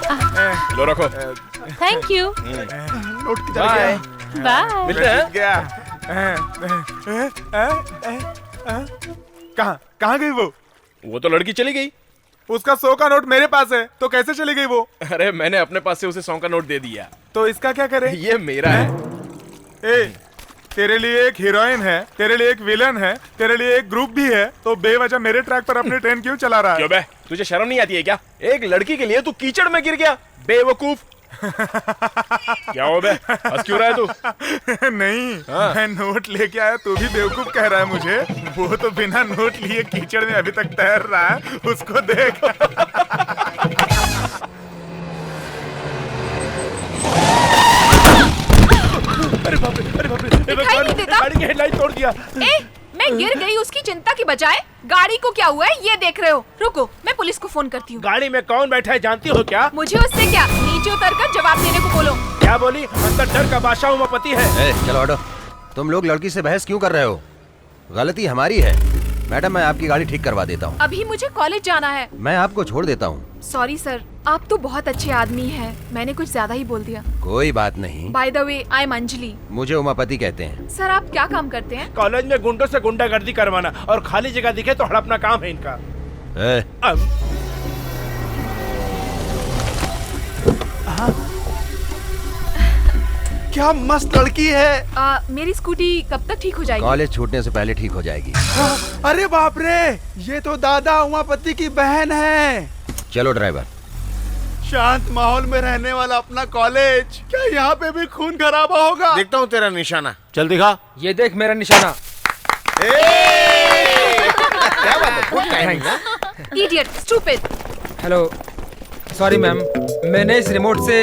लो रखो। Thank you. नोट की बाय। बाय। मिलते हैं। कहाँ गई वो? वो तो लड़की चली गई। उसका 100 का नोट मेरे पास है, तो कैसे चली गई वो? अरे मैंने अपने पास से उसे 100 का नोट दे दिया। तो इसका क्या करे? ये मेरा है। ए, तेरे लिए एक हीरोइन है, तेरे लिए एक विलन है, तेरे लिए एक ग्रुप भी है, तो बेवजह मेरे ट्रैक पर अपनी ट्रेन क्यों चला रहा है? क्यों बे, तुझे शर्म नहीं आती है क्या? एक लड़की के लिए तू कीचड़ में गिर गया, बेवकूफ। क्या हो बे, हंस क्यों रहा है तू? नहीं, मैं नोट लेके आया, तू भी बेवकूफ कह रहा है मुझे? वो तो बिना नोट लिए कीचड़ में अभी तक तैर रहा है, उसको देख। अरे बाप रे, अरे बाप रे, दिखाई नहीं देता? गाड़ी की हेडलाइट तोड़ दिया। मैं गिर गई उसकी चिंता की बजाय गाड़ी को क्या हुआ है ये देख रहे हो। रुको, मैं पुलिस को फोन करती हूँ। गाड़ी में कौन बैठा है जानती हो क्या? मुझे उससे क्या, नीचे उतर कर जवाब देने को बोलो। क्या क्या बोली? अंदर डर का बादशाह उमापति है। चलो हटो। तुम लोग लड़की से बहस क्यों कर रहे हो? गलती हमारी है। मैडम, मैं आपकी गाड़ी ठीक करवा देता हूँ। अभी मुझे कॉलेज जाना है। मैं आपको छोड़ देता हूँ। सॉरी सर, आप तो बहुत अच्छे आदमी हैं। मैंने कुछ ज्यादा ही बोल दिया। कोई बात नहीं। By the way, I am Anjali. मुझे उमापति कहते हैं। सर, आप क्या काम करते हैं? कॉलेज में गुंडों से गुंडागर्दी करवाना और खाली जगह दिखे तो हड़पना काम है इनका। क्या मस्त लड़की है। मेरी स्कूटी कब तक ठीक हो जाएगी? कॉलेज छूटने से पहले ठीक हो जाएगी। अरे बाप रे, ये तो दादा उमापति की बहन है। चलो ड्राइवर। शांत माहौल में रहने वाला अपना कॉलेज, क्या यहाँ पे भी खून खराबा होगा? देखता हूँ तेरा निशाना। चल दिखा। ये देख मेरा निशाना। क्या बात है? Idiot, stupid. Hello, sorry ma'am, मैंने इस रिमोट से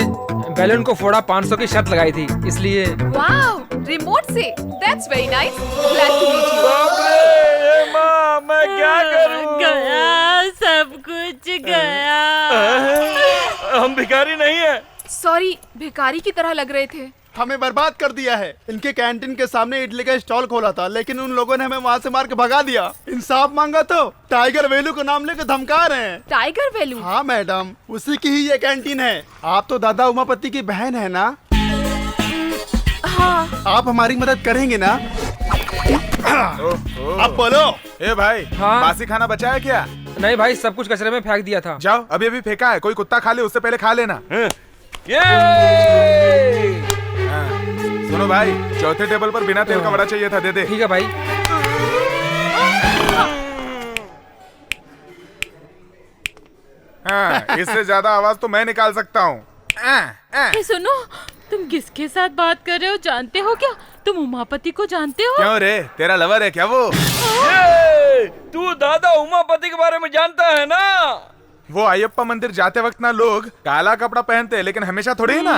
बैलून को फोड़ा 500 की शर्त लगाई थी, इसलिए। वाओ, रिमोट से? That's very nice. Glad to meet you. बाप रे, माँ, मैं क्या करूँ? गया, सब कुछ गया। हम भिखारी नहीं है। सॉरी, भिखारी की तरह लग रहे थे। हमें बर्बाद कर दिया है। इनके कैंटीन के सामने इडली का स्टॉल खोला था, लेकिन उन लोगों ने हमें वहाँ से मार के भगा दिया। इंसाफ मांगा तो टाइगर वैल्यू को नाम लेकर धमका रहे हैं। Tiger value? हाँ मैडम, उसी की ही ये कैंटीन है। आप तो दादा उमापति की बहन है ना? हाँ। आप हमारी मदद करेंगे ना? अब बोलो। ए भाई, हाँ? बासी खाना बचा है क्या? नहीं भाई, सब कुछ कचरे में फेंक दिया था। जाओ, अभी अभी फेंका है। कोई कुत्ता खा ले, उससे पहले खा लेना। सुनो भाई, चौथे टेबल पर बिना तेल का वड़ा चाहिए था, दे दे। ठीक है भाई। हाँ, इससे ज्यादा आवाज तो मैं निकाल सकता हूँ। सुनो, तुम किसके साथ बात कर रहे हो जानते हो क्या? तुम उमापति को जानते हो? क्यों रे, तेरा लवर है क्या वो? तू दादा उमापति के बारे में जानता है ना? वो अयप्पा मंदिर जाते वक्त ना लोग काला कपड़ा पहनते हैं, लेकिन हमेशा थोड़ी ना।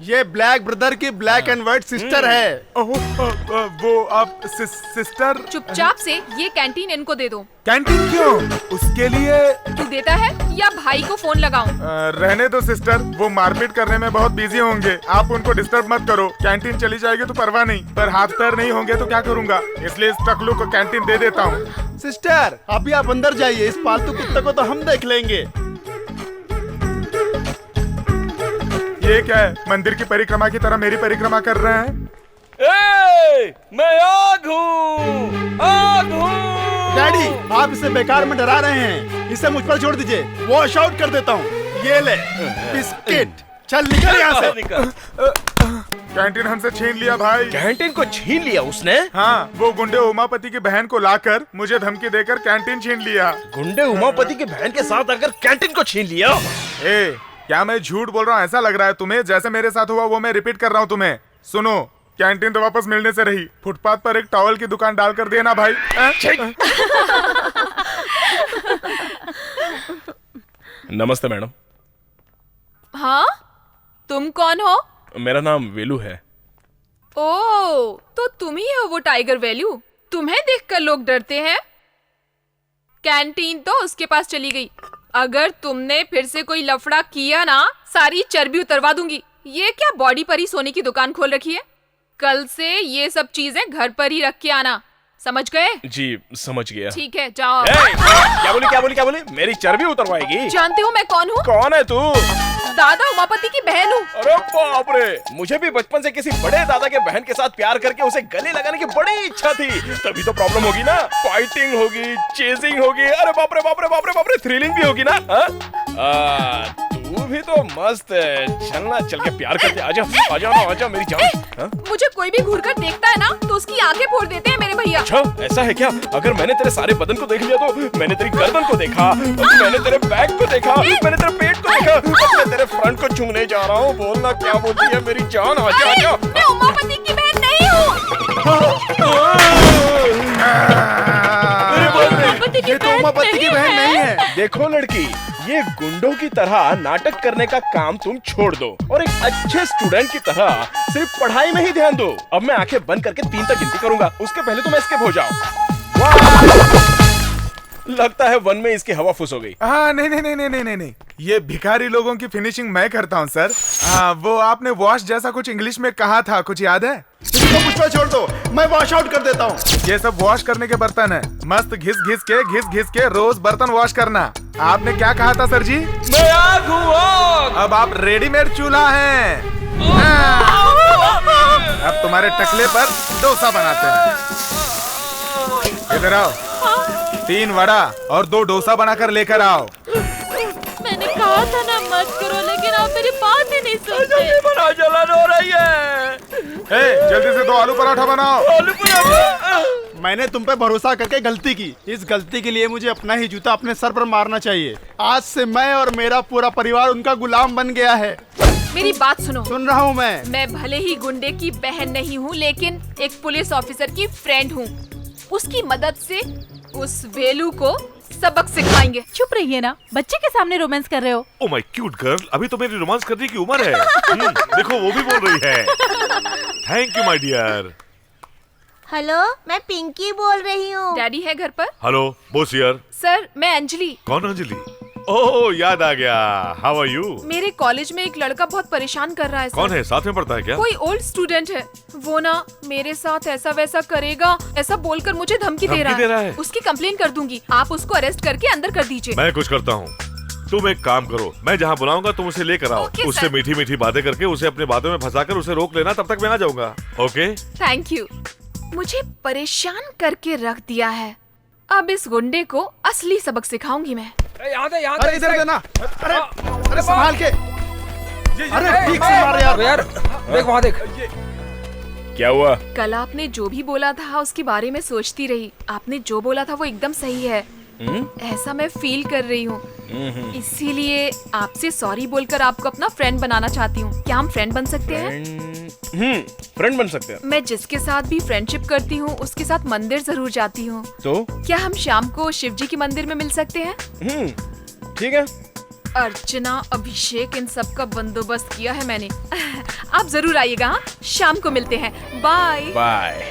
ये ब्लैक ब्रदर की ब्लैक एंड व्हाइट सिस्टर है। वो आप सिस्टर? चुपचाप से ये कैंटीन इनको दे दो। कैंटीन क्यों? उसके लिए तू देता है या भाई को फोन लगाऊं? रहने दो सिस्टर, वो मारपीट करने में बहुत बिजी होंगे। आप उनको डिस्टर्ब मत करो। कैंटीन चली जाएगी तो परवाह नहीं, पर हाथ पैर नहीं होंगे तो क्या करूँगा, इसलिए इस टकलू को कैंटीन दे देता हूँ। सिस्टर, अभी आप अंदर जाइए, इस पालतू कुत्ते को तो हम देख लेंगे। ये क्या है? मंदिर की परिक्रमा की तरह मेरी परिक्रमा कर रहे हैं। मैं आग हूँ, आग हूँ। डैडी, आप इसे बेकार में डरा रहे हैं। इसे मुझ पर छोड़ दीजिए, वॉश आउट कर देता हूँ। ये ले बिस्किट, चल निकल यहाँ से। कैंटीन हमसे छीन लिया भाई। कैंटीन को छीन लिया उसने? हाँ, वो गुंडे उमापति की बहन को लाकर मुझे धमकी देकर कैंटीन छीन लिया। गुंडे उमापति की बहन के साथ आकर कैंटीन को छीन लिया? क्या मैं झूठ बोल रहा हूँ? ऐसा लग रहा है तुम्हें? जैसे मेरे साथ हुआ वो मैं रिपीट कर रहा हूँ तुम्हें। सुनो, कैंटीन तो वापस मिलने से रही, फुटपाथ पर एक टॉवल की दुकान डाल कर देना भाई। नमस्ते मैडम। हाँ, तुम कौन हो? मेरा नाम वेलू है। ओ, तो तुम ही हो वो टाइगर वैल्यू। तुम्हें देखकर लोग डरते हैं। कैंटीन तो उसके पास चली गई। अगर तुमने फिर से कोई लफड़ा किया ना, सारी चर्बी उतरवा दूंगी। ये क्या बॉडी पर ही सोने की दुकान खोल रखी है? कल से ये सब चीजें घर पर ही रख के आना, समझ गए? जी समझ गया। ठीक है, जाओ। क्या बोली? मेरी चर्बी उतरवाएगी? जानते हो मैं कौन हूँ? कौन है तू? दादा उमापति की बहन हूँ। अरे बाप रे, मुझे भी बचपन से किसी बड़े दादा के बहन के साथ प्यार करके उसे गले लगाने की बड़ी इच्छा थी। तभी तो प्रॉब्लम होगी ना, फाइटिंग होगी, चेजिंग होगी। अरे बाप रे, थ्रिलिंग भी होगी ना। तू भी तो मस्त है। चलना, चल के प्यार करते। आजा मेरी जान। मुझे कोई भी घूर कर देखता है ना तो उसकी आंखें फोड़ देते हैं मेरे भैया। अच्छा, ऐसा है क्या? अगर मैंने तेरे सारे बदन को देख लिया तो मैंने तेरी गर्दन को देखा, मैंने तेरे बैक को देखा, मैंने तेरे पेट को देखा, मैं तेरे फ्रंट को छूने जा रहा हूँ। बोलना क्या बोलती है मेरी जान? आजा। मैं उमापति की बहन नहीं हूँ। ये तो उमापति की बहन नहीं है। देखो लड़की, ये गुंडों की तरह नाटक करने का काम तुम छोड़ दो और एक अच्छे स्टूडेंट की तरह सिर्फ पढ़ाई में ही ध्यान दो। अब मैं आंखें बंद करके 3 तक गिनती करूंगा, उसके पहले तुम एस्केप हो जाओ। लगता है 1 में इसकी हवा फुस हो गई। हाँ, नहीं, ये भिखारी लोगों की फिनिशिंग मैं करता हूँ सर। वो आपने वॉश जैसा कुछ इंग्लिश में कहा था, कुछ याद है? इसको मुझ पर छोड़ दो, मैं वॉश आउट कर देता हूँ। ये सब वॉश करने के बर्तन है, मस्त घिस घिस के रोज बर्तन वॉश करना। आपने क्या कहा था सर जी? मैं आग हूँ। अब आप रेडीमेड चूल्हा हैं। अब तुम्हारे टकले पर डोसा बनाते हैं। इधर आओ, 3 वड़ा और 2 डोसा बनाकर लेकर आओ। मैंने कहा था ना मत करो, लेकिन आप मेरी बात ही नहीं सुनते। बड़ा जलन हो रही है। जल्दी से 2 आलू पराठा बनाओ। आलू पराठा। मैंने तुम पे भरोसा करके गलती की। इस गलती के लिए मुझे अपना ही जूता अपने सर पर मारना चाहिए। आज से मैं और मेरा पूरा परिवार उनका गुलाम बन गया है। मेरी बात सुनो। सुन रहा हूँ मैं। मैं भले ही गुंडे की बहन नहीं हूँ, लेकिन एक पुलिस ऑफिसर की फ्रेंड हूँ। उसकी मदद से उस वेलू को सबक सिखाएंगे। चुप रहिए ना, बच्चे के सामने रोमांस कर रहे हो। ओ माय क्यूट गर्ल, अभी तो मेरी रोमांस करने की उम्र है। देखो वो भी बोल रही है। Thank you my dear. Hello, मैं पिंकी बोल रही हूँ। डैडी है घर पर? Hello Bose here. सर, मैं अंजलि। कौन अंजलि? ओह याद आ गया। How are you? मेरे कॉलेज में एक लड़का बहुत परेशान कर रहा है सर। कौन है? साथ में पढ़ता है क्या? कोई ओल्ड स्टूडेंट है। वो ना मेरे साथ ऐसा वैसा करेगा, ऐसा बोलकर मुझे धमकी दे रहा है। उसकी कंप्लेन कर दूंगी। आप उसको अरेस्ट करके अंदर कर दीजिए। मैं कुछ करता हूँ, तुम एक काम करो, मैं जहाँ बुलाऊंगा तुम उसे लेकर आओ। उससे मीठी मीठी बातें करके उसे अपने बातों में फंसाकर उसे रोक लेना, तब तक मैं आ जाऊंगा। ओके? Thank you. मुझे परेशान करके रख दिया है, अब इस गुंडे को असली सबक सिखाऊंगी मैं। अरे इधर देना। अरे संभाल के। अरे ठीक से मार यार। देख वहाँ देख। क्या हुआ? कल आपने जो भी बोला था उसके बारे में सोचती रही। आपने जो बोला था वो एकदम सही है। ऐसा मैं फील कर रही हूँ, इसीलिए आपसे सॉरी बोलकर आपको अपना फ्रेंड बनाना चाहती हूँ। क्या हम फ्रेंड बन सकते हैं? फ्रेंड बन सकते हैं। मैं जिसके साथ भी फ्रेंडशिप करती हूँ उसके साथ मंदिर जरूर जाती हूँ। तो क्या हम शाम को शिव जी के मंदिर में मिल सकते हैं? ठीक है। अर्चना, अभिषेक, इन सब का बंदोबस्त किया है मैंने। आप जरूर आइएगा। हाँ? शाम को मिलते हैं। Bye bye.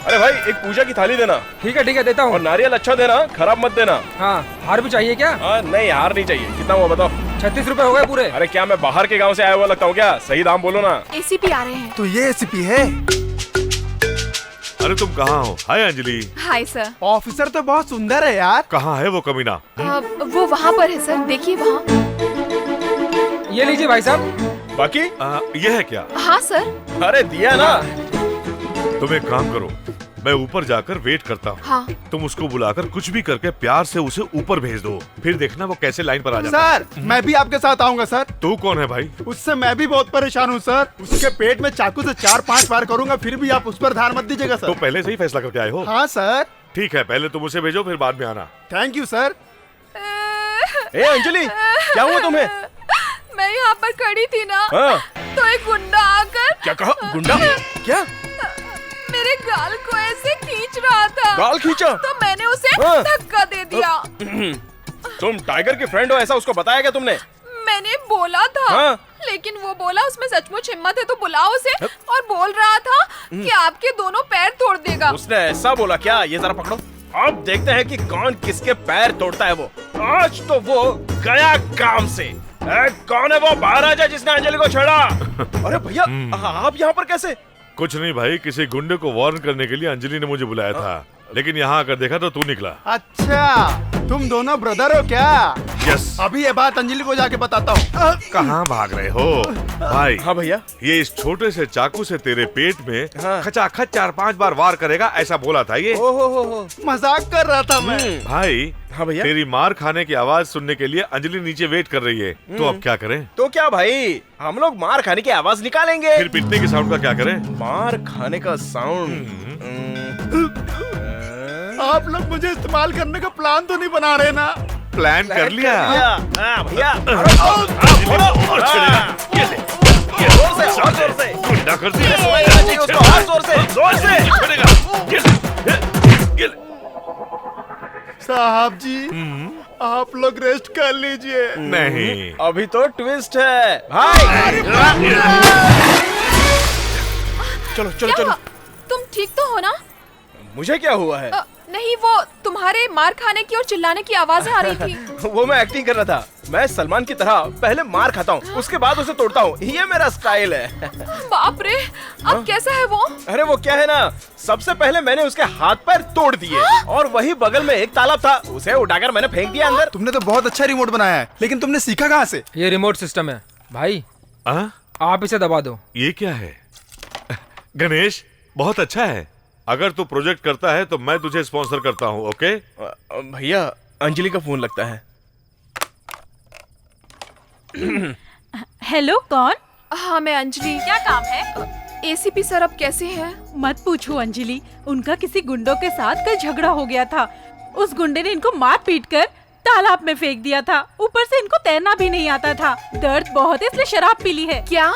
अरे भाई, एक पूजा की थाली देना। ठीक है देता हूँ। और नारियल अच्छा देना, खराब मत देना। हाँ, हार भी चाहिए क्या? नहीं, हार नहीं चाहिए। कितना हुआ बताओ? 36 रुपए हो गए पूरे। अरे क्या मैं बाहर के गांव से आया हुआ लगता हूँ क्या? सही दाम बोलो ना। एसीपी आ रहे हैं। तो ये एसीपी है? अरे तुम कहाँ हो? Hi Anjali. Hi sir. Officer तो बहुत सुंदर है यार। कहाँ है वो कमीना? वो वहाँ पर है सर, देखिए वहाँ। ये लीजिए भाई साहब। बाकी ये है क्या? हाँ सर। अरे दिया ना। तुम एक काम करो, मैं ऊपर जाकर वेट करता हूँ। हाँ। तुम उसको बुलाकर कुछ भी करके प्यार से उसे ऊपर भेज दो, फिर देखना वो कैसे लाइन पर आ जाता है। सर, मैं भी आपके साथ आऊंगा सर। तू कौन है भाई? उससे मैं भी बहुत परेशान हूँ सर। उसके पेट में चाकू से 4-5 बार करूंगा, फिर भी आप उस पर ध्यान मत दीजिएगा सर। तो पहले से ही फैसला करके आए हो? हाँ सर। ठीक है, पहले तुम उसे भेजो, फिर बाद में आना। Thank you sir. ए अंजलि, क्या हुआ तुम्हें? मैं यहाँ पर खड़ी थी ना, तो एक गुंडा आकर। क्या कहा? गुंडा? क्या? मेरे गाल को ऐसे खींच रहा था। गाल खींचा? तो मैंने उसे धक्का दे दिया। तुम टाइगर की फ्रेंड हो, ऐसा उसको बताया क्या तुमने? मैंने बोला था, लेकिन वो बोला उसमें सचमुच हिम्मत है तो बुलाओ उसे, और बोल रहा था कि आपके दोनों पैर तोड़ देगा। उसने ऐसा बोला क्या? ये जरा पकड़ो, अब देखते हैं कि कौन किसके पैर तोड़ता है। वो आज तो वो गया काम से। कौन है वो? बाहर आ जाए जिसने अंजलि को छेड़ा। अरे भैया, आप यहाँ पर कैसे? कुछ नहीं भाई, किसी गुंडे को वार्न करने के लिए अंजलि ने मुझे बुलाया था, लेकिन यहाँ आकर देखा तो तू निकला। अच्छा, तुम दोनों ब्रदर हो क्या? यस। अभी ये बात अंजलि को जाके बताता हूँ। कहाँ भाग रहे हो भाई? हाँ भैया। ये इस छोटे से चाकू से तेरे पेट में खचाखच 4-5 बार वार करेगा, ऐसा बोला था ये। ओहो, मजाक कर रहा था मैं। भाई हाँ भैया, तेरी मार खाने की आवाज सुनने के लिए अंजलि नीचे वेट कर रही है, तो अब क्या करें? तो क्या भाई, हम लोग मार खाने की आवाज निकालेंगे। फिर पिटने के साउंड का क्या करें? मार खाने का साउंड। आप लोग मुझे इस्तेमाल करने का प्लान तो नहीं बना रहे ना? प्लान कर लिया। भैया गुंडा कर साहब जी, आप लोग रेस्ट कर लीजिए। नहीं, अभी तो ट्विस्ट है भाई। चलो चलो चलो। तुम ठीक तो हो ना? मुझे क्या हुआ है? नहीं, वो तुम्हारे मार खाने की और चिल्लाने की आवाजें आ रही थी। वो मैं एक्टिंग कर रहा था। मैं सलमान की तरह पहले मार खाता हूँ, उसके बाद उसे तोड़ता हूँ। ये मेरा स्टाइल है। बाप रे, अब कैसा है वो? अरे वो क्या है ना, सबसे पहले मैंने उसके हाथ पैर तोड़ दिए और वही बगल में एक तालाब था, उसे उठाकर मैंने फेंक दिया अंदर। तुमने तो बहुत अच्छा रिमोट बनाया है, लेकिन तुमने सीखा कहाँ से? ये रिमोट सिस्टम है भाई। आप इसे दबा दो। ये क्या है? गणेश, बहुत अच्छा है। अगर तू प्रोजेक्ट करता है तो मैं तुझे स्पॉन्सर करता हूँ। ओके भैया, अंजलि का फोन लगता है। हेलो, कौन? हाँ, मैं अंजलि। क्या काम है? एसीपी सर अब कैसे हैं? मत पूछो अंजलि, उनका किसी गुंडों के साथ कल झगड़ा हो गया था। उस गुंडे ने इनको मार पीट कर तालाब में फेंक दिया था। ऊपर से इनको तैरना भी नहीं आता था। दर्द बहुत है इसलिए शराब पी ली है। क्या?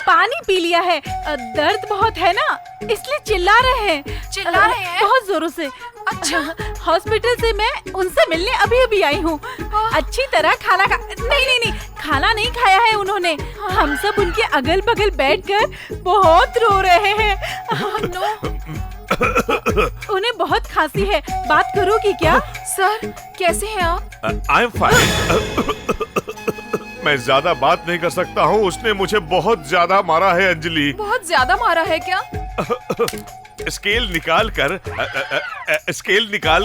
पानी पी लिया है। दर्द बहुत है ना, इसलिए चिल्ला रहे हैं। बहुत जोरों से। अच्छा, हॉस्पिटल से मैं उनसे मिलने अभी आई हूँ। अच्छी तरह खाना नहीं, खाना नहीं खाया है उन्होंने। हम सब उनके अगल बगल बैठकर बहुत रो रहे हैं। उन्हें बहुत खांसी है, बात करोगी क्या? सर, कैसे हैं आप? I am fine. मैं ज्यादा बात नहीं कर सकता हूँ। उसने मुझे बहुत ज्यादा मारा है अंजलि। बहुत ज्यादा मारा है क्या? स्केल निकाल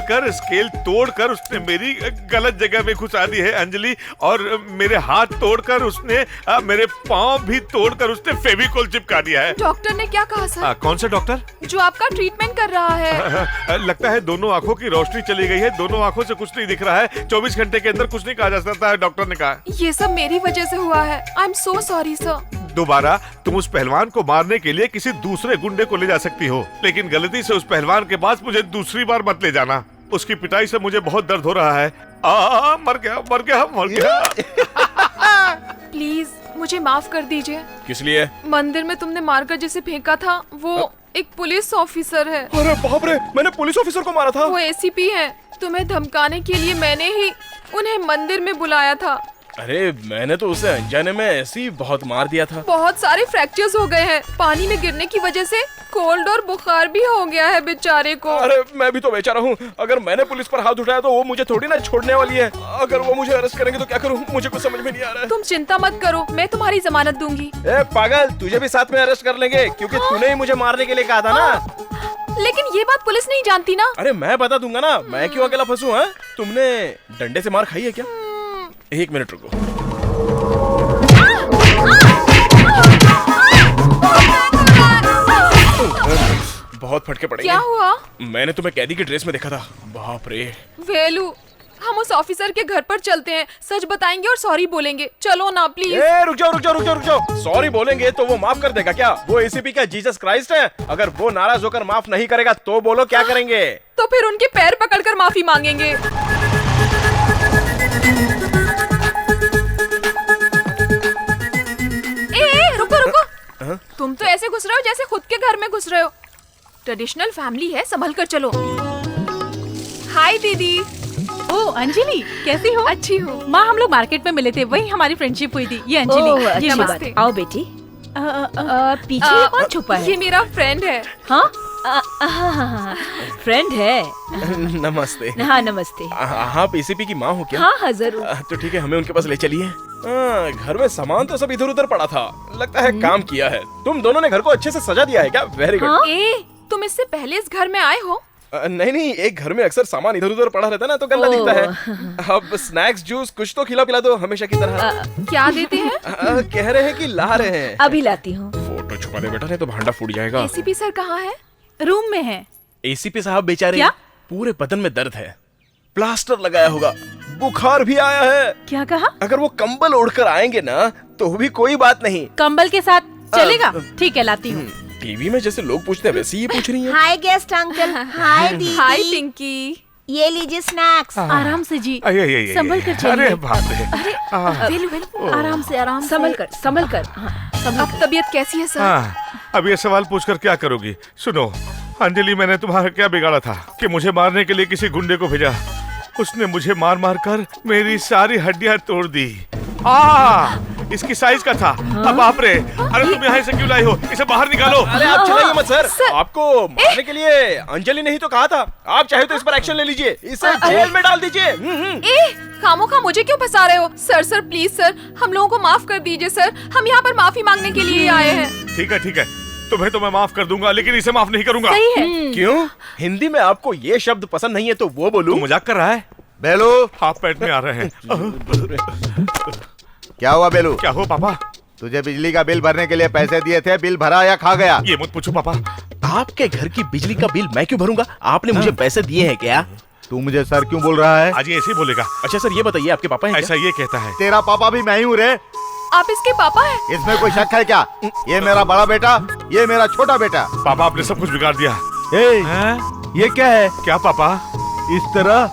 कर स्केल तोड़कर उसने मेरी गलत जगह में घुसा दी है अंजलि, और मेरे हाथ तोड़कर उसने मेरे पाँव भी तोड़कर उसने फेविकोल चिपका दिया है। डॉक्टर ने क्या कहा सर? कौन सा डॉक्टर? जो आपका ट्रीटमेंट कर रहा है। लगता है दोनों आंखों की रोशनी चली गई है, दोनों आंखों से कुछ नहीं दिख रहा है। 24 घंटे के अंदर कुछ नहीं कहा जा सकता है, डॉक्टर ने कहा। ये सब मेरी वजह से हुआ है। I am so sorry sir. दोबारा तुम उस पहलवान को मारने के लिए किसी दूसरे गुंडे को ले जा सकती हो, लेकिन गलती से उस पहलवान के पास मुझे दूसरी बार मत ले जाना। उसकी पिटाई से मुझे बहुत दर्द हो रहा है। मर गया। प्लीज मुझे माफ कर दीजिए। किस लिए? मंदिर में तुमने मारकर जिसे फेंका था वो एक पुलिस ऑफिसर है। अरे बाप रे, मैंने पुलिस ऑफिसर को मारा था। वो एसीपी है। तुम्हें धमकाने के लिए मैंने ही उन्हें मंदिर में बुलाया था। अरे मैंने तो उसे अनजाने में ऐसे ही बहुत मार दिया था। बहुत सारे फ्रैक्चर्स हो गए हैं। पानी में गिरने की वजह से कोल्ड और बुखार भी हो गया है बेचारे को। अरे मैं भी तो बेचारा हूँ। अगर मैंने पुलिस पर हाथ उठाया तो वो मुझे थोड़ी ना छोड़ने वाली है। अगर वो मुझे अरेस्ट करेंगे तो क्या करूँ, मुझे कुछ समझ में नहीं आ रहा है। तुम चिंता मत करो, मैं तुम्हारी जमानत दूंगी। ए पागल, तुझे भी साथ में अरेस्ट कर लेंगे, क्योंकि तूने ही मुझे मारने के लिए कहा था ना। लेकिन ये बात पुलिस नहीं जानती ना। अरे मैं बता दूंगा ना, मैं क्यों अकेला फंसूं? हाँ, तुमने डंडे से मार खाई है क्या? 1 मिनट रुको। बहुत फटके पड़ेंगे। क्या हुआ? मैंने तुम्हें कैदी की ड्रेस में देखा था। बाप रे। वेलू, हम उस ऑफिसर के घर पर चलते हैं, सच बताएंगे और सॉरी बोलेंगे। चलो ना प्लीज। रुक जाओ। सॉरी बोलेंगे तो वो माफ कर देगा क्या? वो एसीपी का जीसस क्राइस्ट है। अगर वो नाराज होकर माफ नहीं करेगा तो बोलो क्या करेंगे? तो फिर उनके पैर पकड़कर माफी मांगेंगे। रुको। तुम तो ऐसे घुस रहे हो जैसे खुद के घर में घुस रहे हो। ट्रेडिशनल फैमिली है, संभल कर चलो। हाय दीदी। ओ अंजलि, कैसी हो? अच्छी हूँ। माँ, हम लोग मार्केट में मिले थे, वही हमारी फ्रेंडशिप हुई थी। ये अंजलि। ये नमस्ते। आओ बेटी। पीछे कौन छुपा है? ये मेरा फ्रेंड है। हाँ, फ्रेंड है। नमस्ते। हाँ नमस्ते। आप एसीपी की माँ हो क्या? हाँ जरूर। तो ठीक है, हमें उनके पास ले चलिए। घर में सामान तो सब इधर उधर पड़ा था, लगता है काम किया है। तुम दोनों ने घर को अच्छे से सजा दिया है क्या? Very good. तुम इससे पहले इस घर में आए हो? नहीं, एक घर में अक्सर सामान इधर उधर पड़ा रहता है ना, तो गंदा दिखता है। अब स्नैक्स जूस कुछ तो खिला पिला दो हमेशा की तरह। क्या देते हैं? कह रहे हैं कि ला रहे हैं। अभी लाती हूँ। फोटो छुपा दे बेटा, नहीं तो भांडा फूट जाएगा। एसीपी सर कहाँ है? रूम में है। एसीपी साहब बेचारे क्या? पूरे बदन में दर्द है, प्लास्टर लगाया होगा, बुखार भी आया है। क्या कहा? अगर वो कंबल ओढ़कर आएंगे ना तो भी कोई बात नहीं। कंबल के साथ चलेगा? ठीक है, लाती हूँ। टीवी में जैसे लोग पूछते हैं वैसे ही पूछ रही है। हाय गेस्ट अंकल। हाय दीदी। हाय पिंकी। ये लीजिए स्नैक्स। आराम से जी, संभल कर चलिए। अरे बाप रे। अरे आराम से संभल कर। अब तबीयत कैसी है सर? अब ये सवाल पूछकर क्या करोगी? सुनो अंजलि, मैंने तुम्हारा क्या बिगाड़ा था कि मुझे मारने के लिए किसी गुंडे को भेजा? उसने मुझे मार मार कर मेरी सारी हड्डियां तोड़ दी। इसकी साइज का था। अब बाप रे, अरे तुम यहाँ से क्यों लाई हो? इसे बाहर निकालो। अरे आप चिल्लाइए मत सर, आपको मारने के लिए अंजलि नहीं तो कहा था। आप चाहे तो इस पर एक्शन ले लीजिए, इसे जेल में डाल दीजिए। खामोखा मुझे क्यों फंसा रहे हो? सर सर प्लीज सर, हम लोगों को माफ कर दीजिए सर, हम यहाँ पर माफी मांगने के लिए आए हैं। ठीक है, तुम्हें तो मैं माफ कर दूंगा, लेकिन इसे माफ नहीं करूंगा। सही है। क्यों? हिंदी में आपको ये शब्द पसंद नहीं है तो वो बोलूं? तू मजाक कर रहा है? बेलू, हाफ पैंट में आ रहे हैं। क्या हुआ बेलू? क्या हुआ पापा? तुझे बिजली का बिल भरने के लिए पैसे दिए थे, बिल भरा या खा गया? ये मत पूछो पापा। आपके घर की बिजली का बिल मैं क्यों भरूंगा? आपने मुझे पैसे दिए हैं क्या? तू मुझे सर क्यों बोल रहा है? आज ये ऐसे ही बोलेगा। अच्छा सर, ये बताइए आपके पापा हैं ऐसा ये कहता है। तेरा पापा भी मैं ही हूँ रे। आप इसके पापा हैं? इसमें कोई शक है क्या? ये मेरा बड़ा बेटा, ये मेरा छोटा बेटा। पापा आपने सब कुछ बिगाड़ दिया। ये क्या है? क्या पापा? इस तरह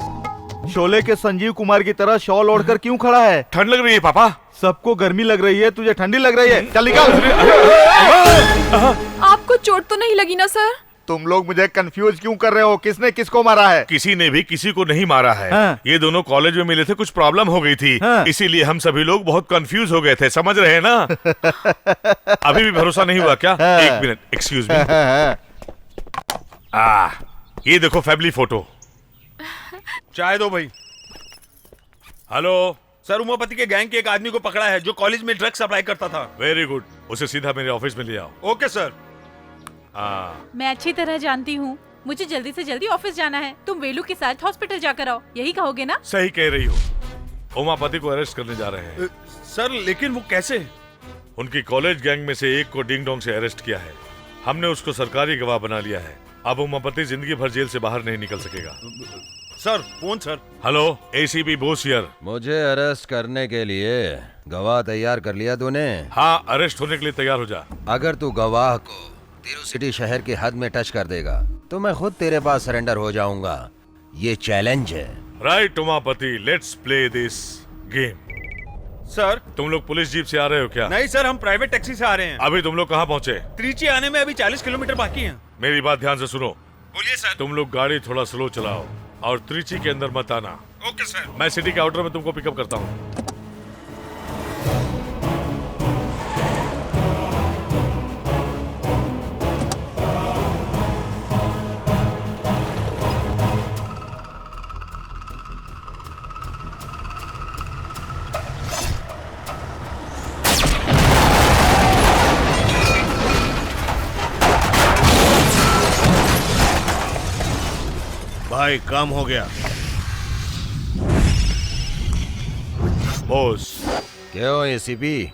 शोले के संजीव कुमार की तरह शॉल ओढ़कर क्यों खड़ा है? ठंड लग रही है पापा। सबको गर्मी लग रही है, तुझे ठंडी लग रही है। चल निकल। आपको चोट तो नहीं लगी ना सर? तुम लोग मुझे कंफ्यूज क्यों कर रहे हो? किसने किसको मारा है? किसी ने भी किसी को नहीं मारा है। ये दोनों कॉलेज में मिले थे, कुछ प्रॉब्लम हो गई थी, इसीलिए हम सभी लोग बहुत कंफ्यूज हो गए थे, समझ रहे हैं ना? अभी भी भरोसा नहीं हुआ क्या? एक मिनट, एक्सक्यूज मी। ये देखो फैमिली फोटो। चाय दो भाई। हेलो सर, उमापति के गैंग के एक आदमी को पकड़ा है जो कॉलेज में ड्रग्स सप्लाई करता था। वेरी गुड, उसे सीधा मेरे ऑफिस में ले आओ। Okay sir. मैं अच्छी तरह जानती हूँ, मुझे जल्दी से जल्दी ऑफिस जाना है। तुम वेलू के साथ हॉस्पिटल जाकर आओ, यही कहोगे ना? सही कह रही हो। उमापति को अरेस्ट करने जा रहे हैं। सर लेकिन वो कैसे? उनकी कॉलेज गैंग में से एक को डिंग डोंग से अरेस्ट किया है। हमने उसको सरकारी गवाह बना लिया है। अब उमापति जिंदगी भर जेल से बाहर नहीं निकल सकेगा। Sir phone sir. Hello, ACP Bose here. मुझे अरेस्ट करने के लिए गवाह तैयार कर लिया तूने? हाँ, अरेस्ट होने के लिए तैयार हो जा। अगर तू गवाह को तिरुसिटी शहर की हद में टच कर देगा तो मैं खुद तेरे पास सरेंडर हो जाऊंगा। ये चैलेंज है। Right Umapati, let's play this game. Sir, तुम लोग पुलिस जीप से आ रहे हो क्या? नहीं सर, हम प्राइवेट टैक्सी से आ रहे हैं। अभी तुम लोग कहाँ पहुँचे? त्रिची आने में अभी 40 किलोमीटर बाकी है। मेरी बात ध्यान से सुनो। बोलिए सर। तुम लोग गाड़ी थोड़ा स्लो चलाओ और त्रिची के अंदर मत आना। Okay sir. मैं सिटी के आउटर में तुमको पिकअप करता हूँ। भाई काम हो गया। बॉस। क्यों एसीपी,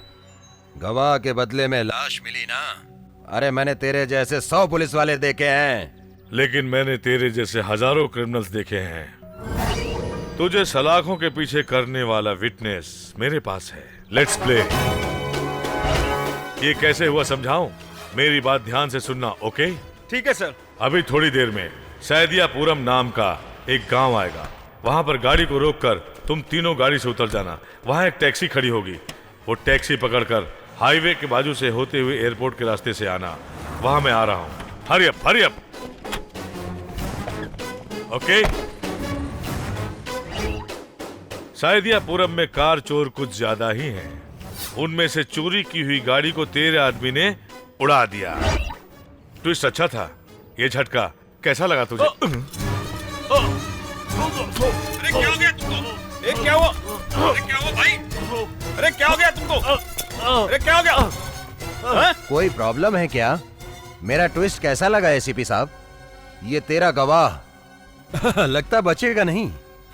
गवाह के बदले में लाश मिली ना? अरे मैंने तेरे जैसे 100 पुलिस वाले देखे हैं, लेकिन मैंने तेरे जैसे हजारों क्रिमिनल्स देखे हैं। तुझे सलाखों के पीछे करने वाला विटनेस मेरे पास है। Let's play. ये कैसे हुआ समझाऊं? मेरी बात ध्यान से सुनना, ओके? ठीक है सर। अभी थोड़ी देर में सैदियापुरम नाम का एक गांव आएगा। वहां पर गाड़ी को रोककर तुम तीनों गाड़ी से उतर जाना। वहां एक टैक्सी खड़ी होगी, वो टैक्सी पकड़कर हाईवे के बाजू से होते हुए एयरपोर्ट के रास्ते से आना। वहां मैं आ रहा हूं। Hurry up, hurry up. Okay? Saidiyapuram में कार चोर कुछ ज्यादा ही हैं। उनमें से चोरी की हुई गाड़ी को तेरे आदमी ने उड़ा दिया। ट्विस्ट अच्छा था। ये झटका कैसा लगा तुझे? अरे क्या हो गया तुमको? अरे क्या हुआ? अरे क्या हुआ भाई? अरे क्या हो गया तुमको? अरे क्या हो गया? कोई प्रॉब्लम है क्या? मेरा ट्विस्ट कैसा लगा एसीपी साहब? ये तेरा गवाह लगता बचेगा नहीं।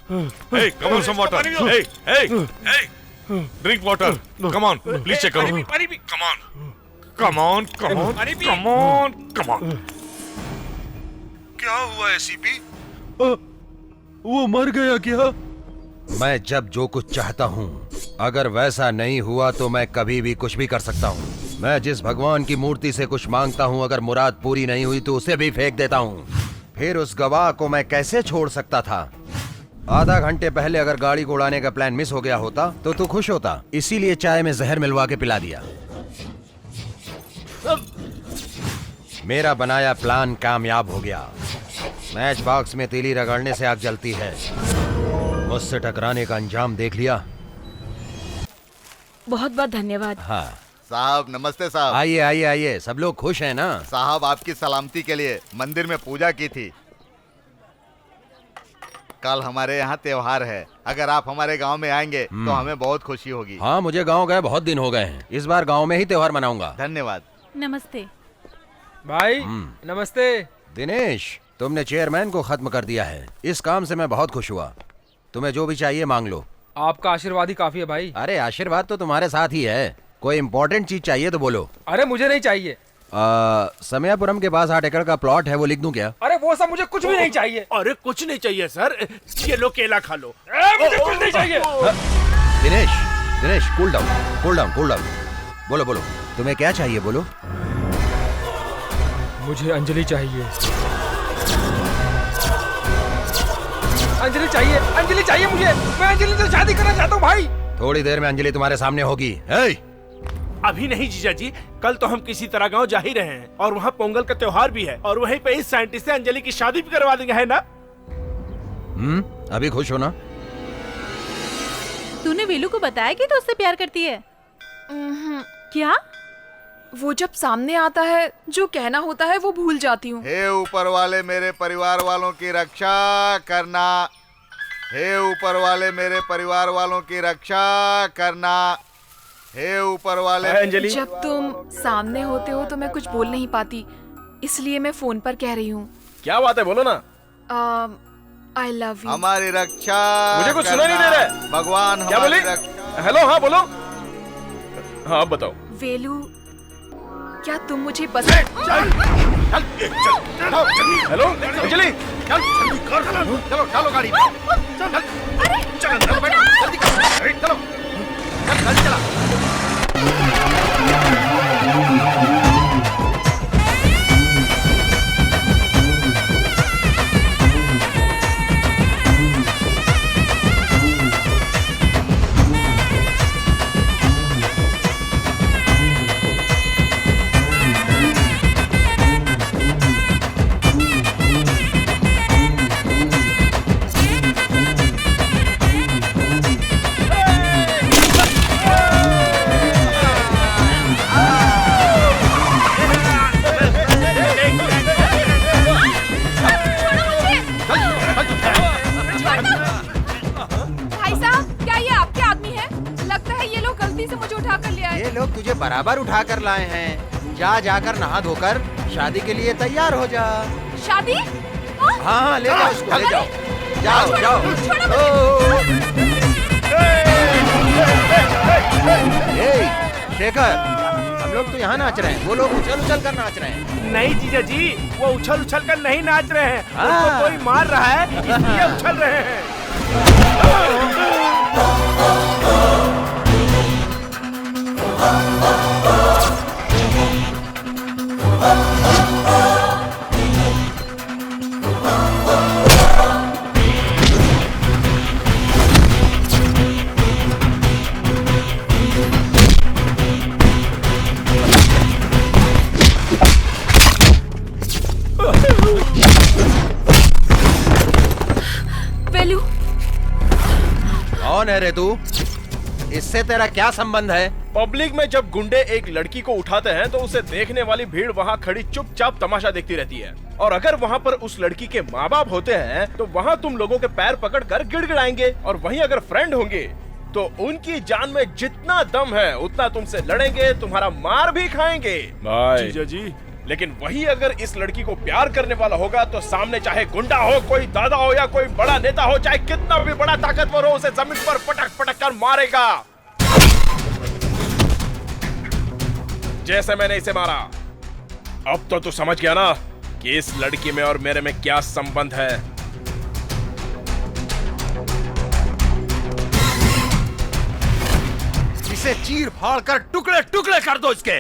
Hey, come on, some water. Hey, drink water. Come on, please check करो. Come on. क्या हुआ एसीपी? वो मर गया क्या? मैं जब जो कुछ चाहता हूँ, अगर वैसा नहीं हुआ तो मैं कभी भी कुछ भी कर सकता हूँ। मैं जिस भगवान की मूर्ति से कुछ मांगता हूँ, अगर मुराद पूरी नहीं हुई तो उसे भी फेंक देता हूँ। फिर उस गवाह को मैं कैसे छोड़ सकता था? आधा घंटे पहले अगर गाड़ी को उड़ाने का प्लान मिस हो गया होता तो तू खुश होता, इसीलिए चाय में जहर मिलवा के पिला दिया। मेरा बनाया प्लान कामयाब हो गया। मैच बॉक्स में तीली रगड़ने से आग जलती है। मुझसे टकराने का अंजाम देख लिया। बहुत बहुत धन्यवाद। हाँ साहब नमस्ते साहब। आइए आइए आइए, सब लोग खुश हैं ना? साहब आपकी सलामती के लिए मंदिर में पूजा की थी। कल हमारे यहाँ त्योहार है, अगर आप हमारे गांव में आएंगे तो हमें बहुत खुशी होगी। हाँ, मुझे गांव गए बहुत दिन हो गए हैं, इस बार गांव में ही त्योहार मनाऊंगा। धन्यवाद। नमस्ते भाई नमस्ते। दिनेश, तुमने चेयरमैन को खत्म कर दिया है, इस काम से मैं बहुत खुश हुआ। तुम्हें जो भी चाहिए मांग लो। आपका आशीर्वाद ही काफी है भाई। अरे आशीर्वाद तो तुम्हारे साथ ही है, कोई इम्पोर्टेंट चीज चाहिए तो बोलो। अरे मुझे नहीं चाहिए। समयापुरम के पास 8 एकड़ का प्लॉट है, वो लिख दूं क्या? अरे वो सब मुझे कुछ भी नहीं चाहिए। अरे कुछ नहीं चाहिए सर, ये लो केला खा लो। मुझे कुछ नहीं चाहिए। Dinesh, Dinesh cool down, cool down, cool down. बोलो बोलो, तुम्हें क्या चाहिए बोलो। मुझे अंजलि चाहिए। अंजलि चाहिए, अंजलि चाहिए मुझे। मैं अंजलि से शादी करना चाहता हूँ भाई। थोड़ी देर में अंजलि तुम्हारे सामने होगी। अभी नहीं जीजा जी, कल तो हम किसी तरह गांव जा ही रहे हैं और वहाँ पोंगल का त्योहार भी है और वहीं पे इस साइंटिस्ट से अंजलि की शादी भी करवा देंगे, है ना? अभी खुश हो ना? तूने वेलू को बताया कि तू उससे प्यार करती है? क्या? वो जब सामने आता है जो कहना होता है वो भूल जाती हूँ। हे ऊपर वाले मेरे परिवार वालों की रक्षा करना, हे ऊपर वाले मेरे परिवार वालों की रक्षा करना, हे ऊपर वाले। अंजलि, जब तुम सामने होते हो तो मैं कुछ बोल नहीं पाती, इसलिए मैं फोन पर कह रही हूँ। क्या बात है, बोलो ना। I love you. हमारी रक्षा। मुझे कुछ सुना नहीं दे रहा है। भगवान क्या बोली? हेलो, हाँ बोलो। हाँ बताओ। वेलू, क्या तुम मुझे पसंद? हेलो अंजलि, चलो चलो गाड़ी में। चल अंदर बैठो, जल्दी करो, चलो गाड़ी चला। तुझे बराबर उठा कर लाए हैं, जा जाकर नहा धोकर शादी के लिए तैयार हो जा। शादी? हाँ हाँ, ले जाओ उसको, ले जाओ, जाओ जाओ। शेखर, हम लोग तो यहाँ नाच रहे हैं, वो लोग उछल उछल कर नाच रहे हैं। नहीं जीजा जी, वो उछल उछल कर नहीं नाच रहे हैं, उनको कोई मार रहा है इसलिए उछल रहे हैं। वेलू, कौन है रे तू? इससे तेरा क्या संबंध है? पब्लिक में जब गुंडे एक लड़की को उठाते हैं तो उसे देखने वाली भीड़ वहाँ खड़ी चुपचाप तमाशा देखती रहती है, और अगर वहाँ पर उस लड़की के माँ बाप होते हैं तो वहाँ तुम लोगों के पैर पकड़कर गिड़गिड़ाएंगे, और वहीं अगर फ्रेंड होंगे तो उनकी जान में जितना दम है उतना तुमसे लड़ेंगे, तुम्हारा मार भी खाएंगे। जीजा जी, लेकिन वही अगर इस लड़की को प्यार करने वाला होगा तो सामने चाहे गुंडा हो, कोई दादा हो या कोई बड़ा नेता हो, चाहे कितना भी बड़ा ताकतवर हो, उसे जमीन पर पटक पटक कर मारेगा, जैसे मैंने इसे मारा। अब तो तू समझ गया ना कि इस लड़की में और मेरे में क्या संबंध है। इसे चीर फाड़ कर टुकड़े टुकड़े कर दो इसके।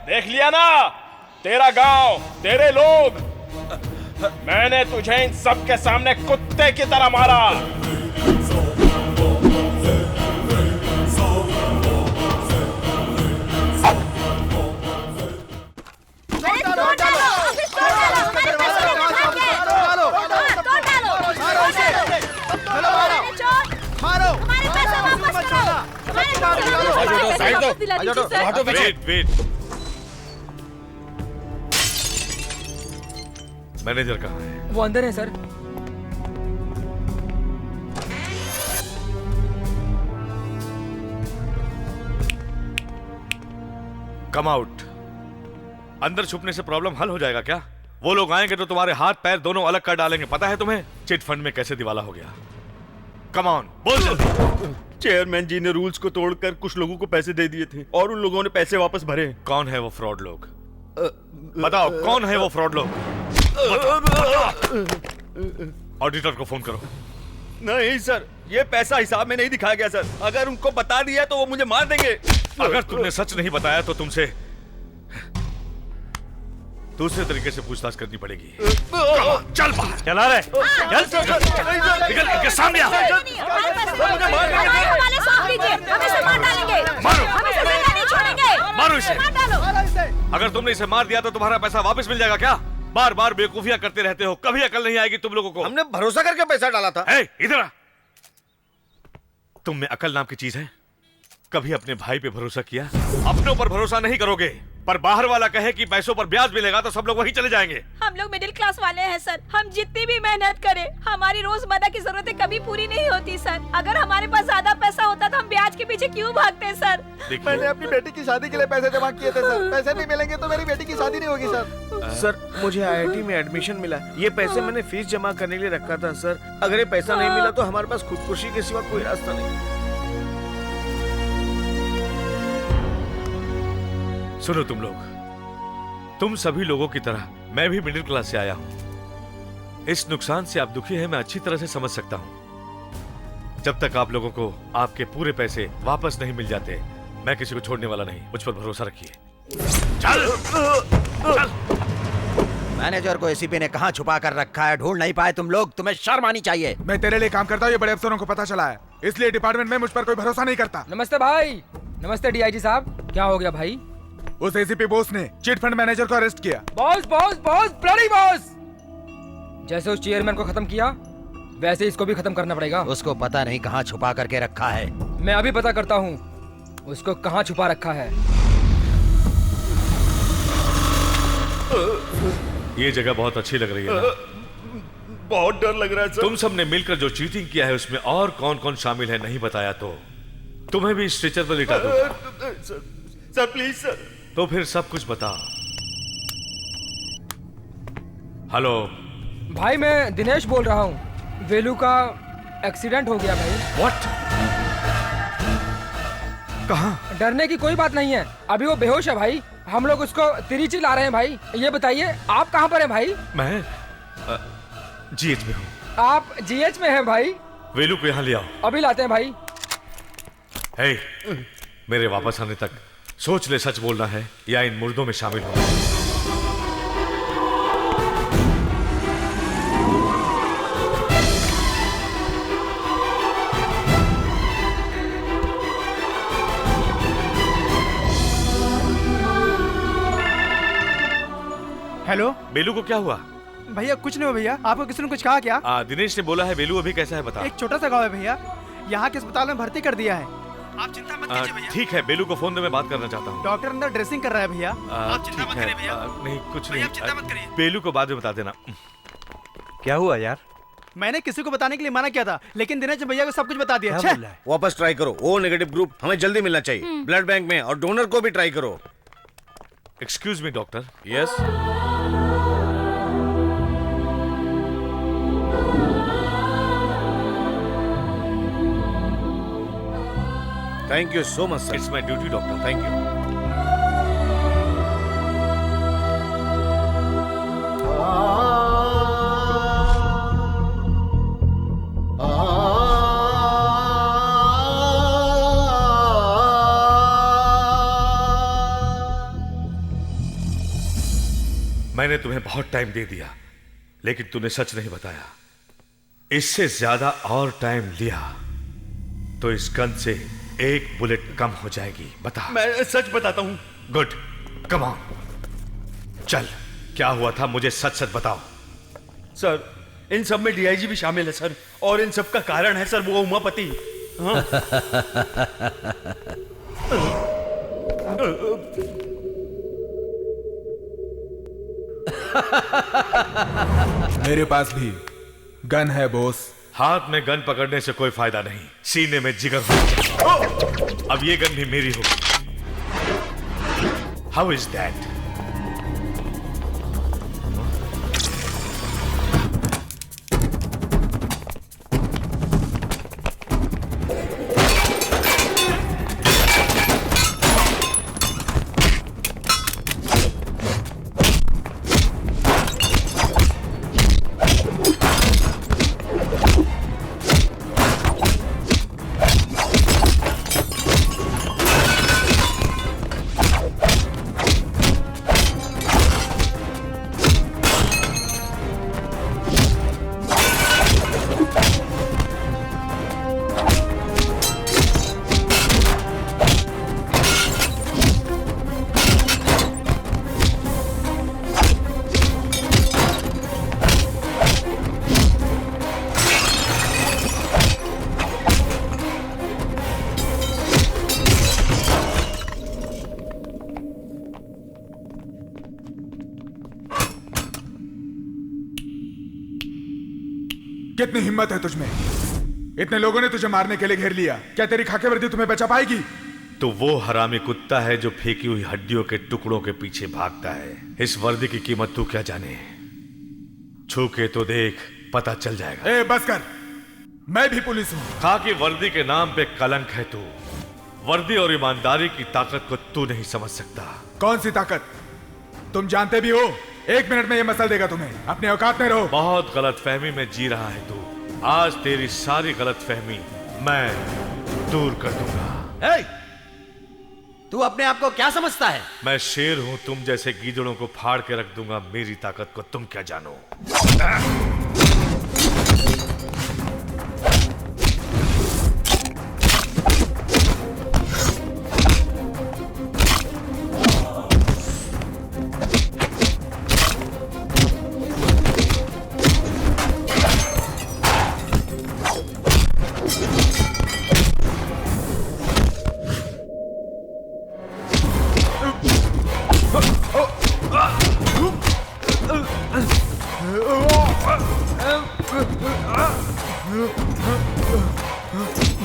देख लिया ना, तेरा गांव, तेरे लोग, मैंने तुझे इन सब के सामने कुत्ते की तरह मारा। वेट, मैनेजर कहाँ है? वो अंदर है सर। Come out. अंदर छुपने से प्रॉब्लम हल हो जाएगा क्या? वो लोग आएंगे तो तुम्हारे हाथ पैर दोनों अलग कर डालेंगे। पता है तुम्हें चिट फंड में कैसे दिवाला हो गया? कम ऑन, बोल जल्दी। चेयरमैन जी ने रूल्स को तोड़कर कुछ लोगों को पैसे दे दिए थे और उन लोगों ने पैसे वापस भरे। कौन है वो फ्रॉड लोग? बताओ कौन है वो फ्रॉड लोग? ऑडिटर को फोन करो। नहीं सर, ये पैसा हिसाब में नहीं दिखाया गया सर। अगर उनको बता दिया तो वो मुझे मार देंगे। अगर तुमने सच नहीं बताया तो तुमसे दूसरे तरीके से पूछताछ करनी पड़ेगी। चल बाहर। चला रहे चल निकल इनके सामने आ। मारो इसे। अगर तुमने इसे मार दिया तो तुम्हारा पैसा वापस मिल जाएगा क्या? बार बार बेवकूफियां करते रहते हो, कभी अकल नहीं आएगी तुम लोगों को। हमने भरोसा करके पैसा डाला था। इधर आ। तुम में अकल नाम की चीज है? कभी अपने भाई पे भरोसा किया? अपनों पर भरोसा नहीं करोगे, पर बाहर वाला कहे कि पैसों पर ब्याज मिलेगा तो सब लोग वहीं चले जाएंगे। हम लोग मिडिल क्लास वाले हैं सर। हम जितनी भी मेहनत करें, हमारी रोजमर्रा की जरूरतें कभी पूरी नहीं होती सर। अगर हमारे पास ज्यादा पैसा होता तो हम ब्याज के पीछे क्यों भागते सर? मैंने अपनी बेटी की शादी के लिए पैसे जमा किए थे सर। पैसे नहीं मिलेंगे तो मेरी बेटी की शादी नहीं होगी सर। सर मुझे IIT में एडमिशन मिला। ये पैसे मैंने फीस जमा करने के लिए रखा था सर। अगर ये पैसा नहीं मिला तो हमारे पास खुदकुशी के सिवा कोई रास्ता नहीं। सुनो तुम लोग, तुम सभी लोगों की तरह मैं भी मिडिल क्लास से आया हूं। इस नुकसान से आप दुखी हैं, मैं अच्छी तरह से समझ सकता हूं। जब तक आप लोगों को आपके पूरे पैसे वापस नहीं मिल जाते, मैं किसी को छोड़ने वाला नहीं। मुझ पर भरोसा रखिए। चल, चल। मैनेजर को एसीपी ने कहां छुपा कर रखा है? ढूंढ नहीं पाए तुम लोग? तुम्हें शर्म आनी चाहिए। मैं तेरे लिए काम करता हूँ, ये बड़े अफसरों को पता चला है, इसलिए डिपार्टमेंट में मुझ पर कोई भरोसा नहीं करता। नमस्ते भाई। नमस्ते DIG साहब। क्या हो गया भाई? उस एसीपी बॉस ने चिट फंड मैनेजर को अरेस्ट किया। Boss boss boss, bloody boss. जैसे उस चेयरमैन को खत्म किया वैसे इसको भी खत्म करना पड़ेगा। उसको पता नहीं कहाँ छुपा करके रखा है। मैं अभी पता करता हूँ उसको कहाँ छुपा रखा है। ये जगह बहुत अच्छी लग रही है ना? बहुत डर लग रहा है सर। तुम सबने मिलकर जो चीटिंग किया है उसमें और कौन कौन शामिल है नहीं बताया तो तुम्हें भी स्ट्रेचर पर लिटा दूंगा। Sir please sir. तो फिर सब कुछ बता। हेलो भाई, मैं दिनेश बोल रहा हूँ। वेलू का एक्सीडेंट हो गया भाई। व्हाट? कहाँ? डरने की कोई बात नहीं है, अभी वो बेहोश है भाई। हम लोग उसको तिरुचि ला रहे हैं भाई। ये बताइए आप कहाँ पर हैं भाई? मैं GH में हूँ। आप GH में हैं भाई? वेलू को यहाँ ले आओ। अभी लाते हैं भाई। हे, मेरे वापस आने तक सोच ले सच बोलना है या इन मुर्दों में शामिल होना है। हेलो, बेलू को क्या हुआ? भैया कुछ नहीं हुआ भैया। आपको किसी ने कुछ कहा क्या? दिनेश ने बोला है। बेलू अभी कैसा है बता। एक छोटा सा गाँव है भैया, यहाँ के अस्पताल में भर्ती कर दिया है। आप चिंता मत कीजिए भैया। ठीक है, बेलू को फोन दे, मैं बात करना चाहता हूँ। डॉक्टर अंदर ड्रेसिंग कर रहा है भैया। आप चिंता मत करिए भैया। नहीं कुछ नहीं, चिंता मत करिए। बेलू को बाद में बता देना। क्या हुआ यार? मैंने किसी को बताने के लिए मना किया था, लेकिन दिनेश भैया को सब कुछ बता दिया। अच्छा वापस ट्राई करो। O नेगेटिव ग्रुप हमें जल्दी मिलना चाहिए ब्लड बैंक में, और डोनर को भी ट्राई करो। Excuse me doctor. Yes. Thank you so much sir. It's my duty doctor. Thank you. मैंने तुम्हें बहुत टाइम दे दिया, लेकिन तूने सच नहीं बताया। इससे ज्यादा और टाइम लिया तो इस गन से एक बुलेट कम हो जाएगी। बता। मैं सच बताता हूँ। गुड, कम ऑन, चल। क्या हुआ था, मुझे सच सच बताओ। सर, इन सब में डीआईजी भी शामिल है सर, और इन सब का कारण है सर वो उमापति। हाँ? मेरे पास भी गन है बॉस। हाथ में गन पकड़ने से कोई फायदा नहीं, सीने में जिगर हो। अब ये गन भी मेरी होगी। How is that? कितनी हिम्मत है तुझमें? इतने लोगों ने तुझे मारने के लिए घेर लिया, क्या तेरी खाकी वर्दी तुम्हें बचा पाएगी? तो वो हरामी कुत्ता है जो फेंकी हुई हड्डियों के टुकड़ों के पीछे भागता है। इस वर्दी की कीमत तू क्या जाने, छू के तो देख, पता चल जाएगा। ए बस कर, मैं भी पुलिस हूँ। खाकी वर्दी के नाम पे कलंक है तू। वर्दी और ईमानदारी की ताकत को तू नहीं समझ सकता। कौन सी ताकत? तुम जानते भी हो, 1 मिनट में ये मसल देगा तुम्हें। अपने औकात में रहो। बहुत गलत फहमी में जी रहा है तू। आज तेरी सारी गलत फहमी मैं दूर कर दूंगा। तू अपने आप को क्या समझता है? मैं शेर हूं, तुम जैसे गीदड़ों को फाड़ के रख दूंगा। मेरी ताकत को तुम क्या जानो।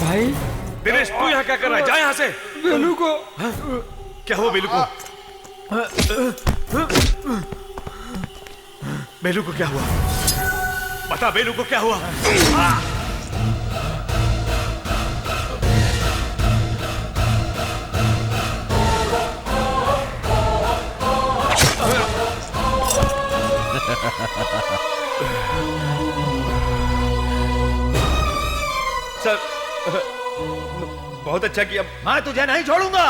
भाई दिनेश, तू यहाँ क्या कर रहा है? जा यहाँ से। बेलू को। हाँ? क्या हुआ बेलू को? बेलू को क्या हुआ? बता, बेलू को क्या हुआ? सर, बहुत अच्छा किया। मैं तुझे नहीं छोड़ूंगा।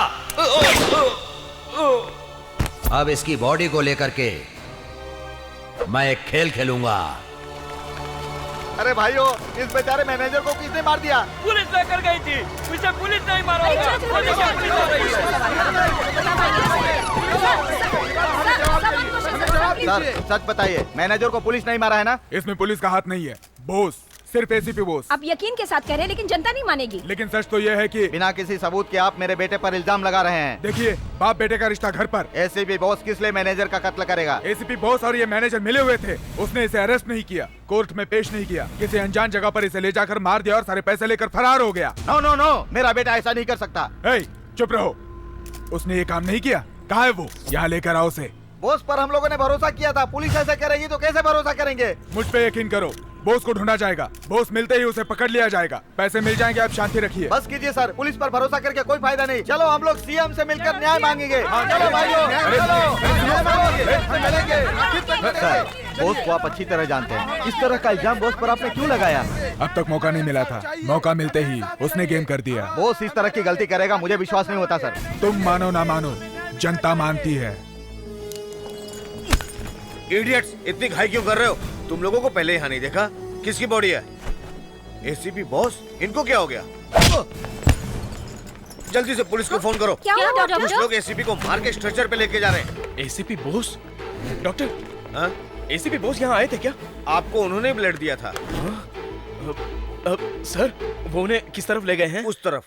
अब इसकी बॉडी को लेकर के मैं एक खेल खेलूंगा। अरे भाइयों, इस बेचारे मैनेजर को किसने मार दिया? पुलिस लेकर गई थी, मुझे पुलिस नहीं मारा होगा। सर, सच बताइए, मैनेजर को पुलिस नहीं मारा है ना? इसमें पुलिस का हाथ नहीं है बॉस, सिर्फ एसीपी बॉस। आप यकीन के साथ कह रहे हैं, लेकिन जनता नहीं मानेगी। लेकिन सच तो यह है कि बिना किसी सबूत के आप मेरे बेटे पर इल्जाम लगा रहे हैं। देखिए, बाप बेटे का रिश्ता घर पर। एसीपी बॉस किस लिए मैनेजर का कत्ल करेगा? एसीपी बॉस और ये मैनेजर मिले हुए थे। उसने इसे अरेस्ट नहीं किया, कोर्ट में पेश नहीं किया, किसी अनजान जगह पर इसे ले जाकर मार दिया और सारे पैसे लेकर फरार हो गया। नो नो नो, मेरा बेटा ऐसा नहीं कर सकता। चुप रहो, उसने ये काम नहीं किया। कहाँ है वो? यहाँ लेकर आओ उसे। बॉस पर हम लोगों ने भरोसा किया था, पुलिस ऐसा करेगी तो कैसे भरोसा करेंगे? मुझ पे यकीन करो, बॉस को ढूंढा जाएगा। बॉस मिलते ही उसे पकड़ लिया जाएगा, पैसे मिल जाएंगे। आप शांति रखिए। बस कीजिए सर, पुलिस पर भरोसा करके कोई फायदा नहीं। चलो हम लोग सीएम से मिलकर न्याय मांगेंगे। चलो भाइयों, सर, बॉस को आप अच्छी तरह जानते हैं, इस तरह का इल्जाम बॉस पर आपने क्यों लगाया? अब तक मौका नहीं मिला था, मौका मिलते ही उसने गेम कर दिया। बॉस इस तरह की गलती करेगा मुझे विश्वास नहीं होता सर। तुम मानो ना मानो, जनता मानती है। इडियट्स, इतनी घाई क्यों कर रहे हो? तुम लोगों को पहले यहाँ नहीं देखा? किसकी बॉडी है? एसीपी बॉस, इनको क्या हो गया? जल्दी से पुलिस को फोन करो। क्या हुआ, डॉक्टर? कुछ लोग एसीपी को मार के स्ट्रेचर पे लेके जा रहे हैं। एसीपी बोस? डॉक्टर, हाँ? एसीपी बोस यहाँ आए थे क्या? आपको उन्होंने ब्लड दिया था। सर, वो उन्हें किस तरफ ले गए हैं? उस तरफ।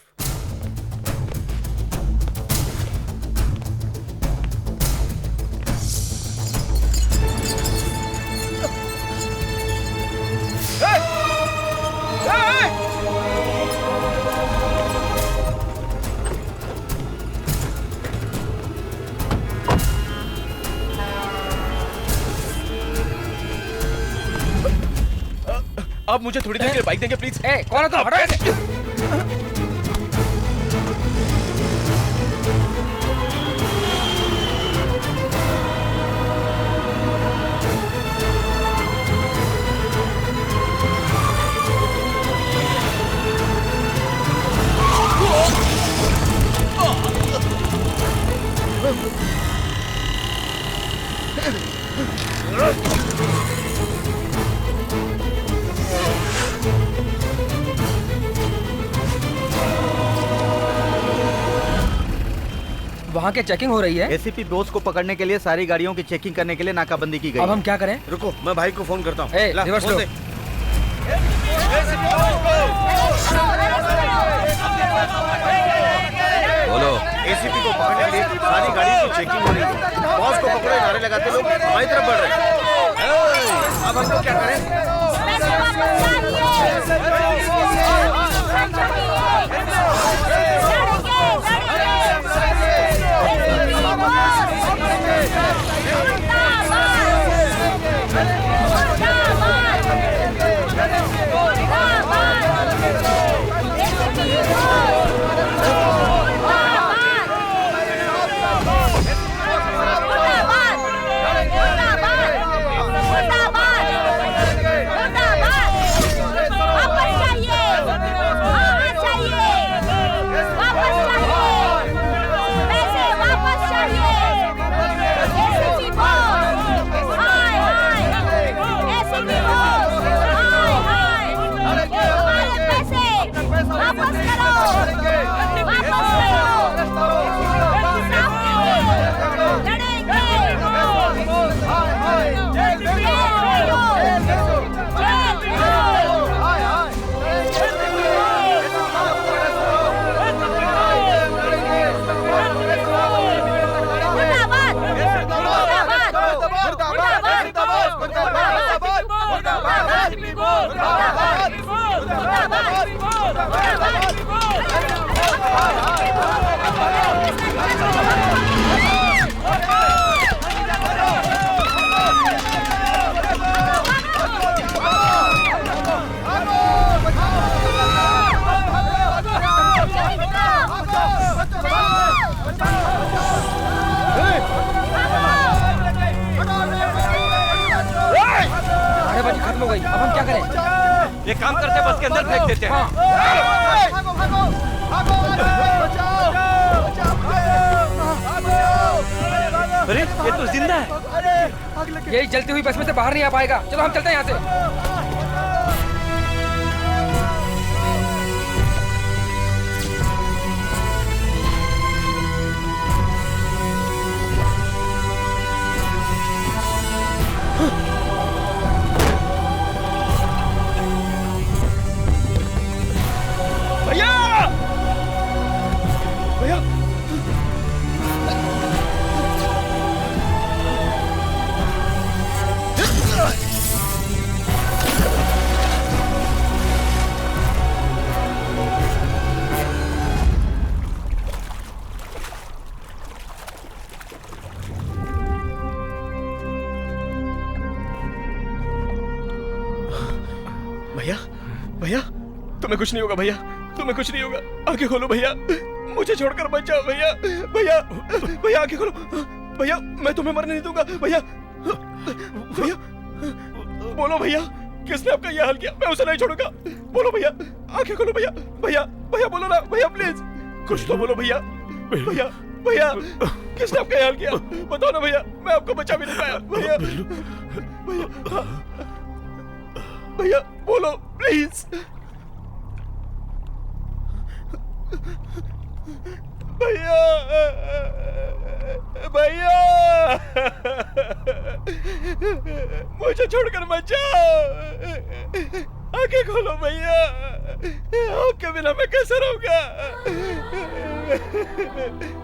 आप मुझे थोड़ी देर के लिए बाइक देंगे प्लीज? कौन है तुम? हटो ऐसे। वहाँ के चेकिंग हो रही है। एसीपी बोस को पकड़ने के लिए सारी गाड़ियों की चेकिंग करने के लिए नाकाबंदी की गई। अब हम क्या करें? रुको, मैं भाई को फोन करता हूँ। रिवर्स लो। बोलो। एसीपी को पकड़ने के लिए सारी गाड़ियों की चेकिंग हो रही है। बॉस को पकड़ो, नारे लगाते लोग हमारी तरफ बढ़ रहे हैं। अब हम लोग क्या करें? खत्म हो गई। अब हम क्या करें? एक काम करते, बस के अंदर फेंक देते हैं। अरे ये तो जिंदा है। यही जलती हुई बस में से बाहर नहीं आ पाएगा। चलो हम चलते हैं यहाँ से। भैया, तुम्हें कुछ नहीं होगा भैया, तुम्हें कुछ नहीं होगा। आंखें खोलो भैया, मुझे छोड़कर मत जाओ भैया। भैया, भैया आंखें खोलो भैया, मैं तुम्हें मरने नहीं दूंगा भैया। भैया बोलो भैया, किसने आपका यह हाल किया? मैं उसे नहीं छोड़ूंगा। बोलो भैया, आंखें खोलो भैया। भैया, भैया बोलो ना भैया, प्लीज कुछ तो बोलो भैया। भैया भैया किसने आपका ख्याल किया? बताओ ना भैया, मैं आपको बचा भी नहीं पाया। भैया भैया भैया बोलो प्लीज। भैया भैया मुझे छोड़कर मत जाओ। आंखें खोलो भैया, आपके बिना मैं कैसे रहूंगा?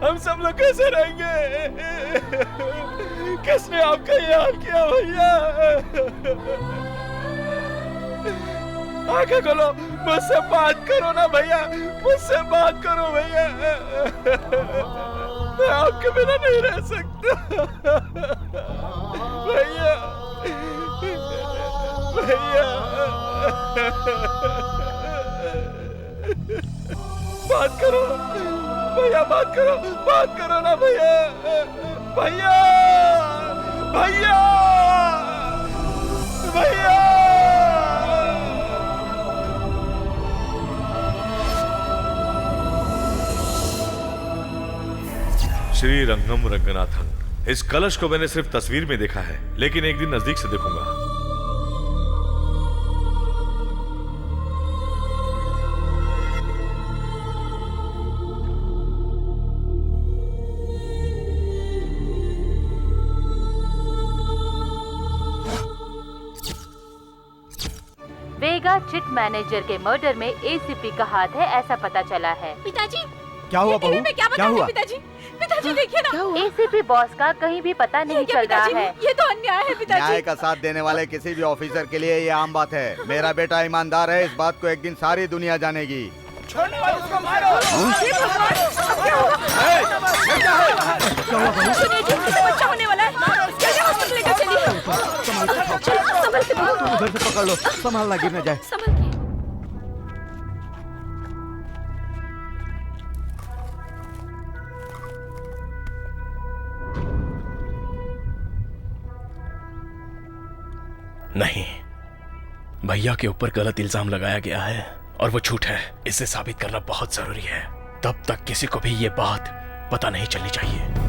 हम सब लोग कैसे रहेंगे? किसने आपका ये हाल किया भैया? आंखें खोलो, मुझसे बात करो ना भैया, मुझसे बात करो भैया। मैं आपके बिना नहीं रह सकता भैया भैया। बात करो भैया, बात करो ना भैया। भैया भैया भैया। श्री रंगम रंगनाथन, इस कलश को मैंने सिर्फ तस्वीर में देखा है, लेकिन एक दिन नजदीक से देखूंगा। वेगा चिट मैनेजर के मर्डर में एसीपी का हाथ है, ऐसा पता चला है। पिताजी क्या हुआ बहू? क्या हुआ? पिताजी पिताजी देखिए ना, एसीपी बॉस का कहीं भी पता नहीं चल रहा है। ये तो अन्याय है पिताजी। न्याय का साथ देने वाले किसी भी ऑफिसर के लिए ये आम बात है। मेरा बेटा ईमानदार है, इस बात को एक दिन सारी दुनिया जानेगी। छोड़ने वाले उसको मारो। सुनिए जी, इसे बच्चा होने वाला है, जल्दी हॉस्पिटल लेकर चलिए। संभल के उधर से पकड़ लो, संभालना गिर न जाए। संभल के। नहीं, भैया के ऊपर गलत इल्जाम लगाया गया है और वो झूठ है। इसे साबित करना बहुत जरूरी है। तब तक किसी को भी ये बात पता नहीं चलनी चाहिए।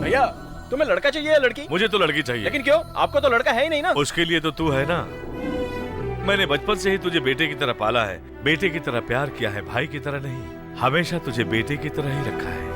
भैया तुम्हें लड़का चाहिए या लड़की? मुझे तो लड़की चाहिए। लेकिन क्यों? आपको तो लड़का है ही नहीं ना। उसके लिए तो तू है ना। मैंने बचपन से ही तुझे बेटे की तरह पाला है, बेटे की तरह प्यार किया है, भाई की तरह नहीं। हमेशा तुझे बेटे की तरह ही रखा है।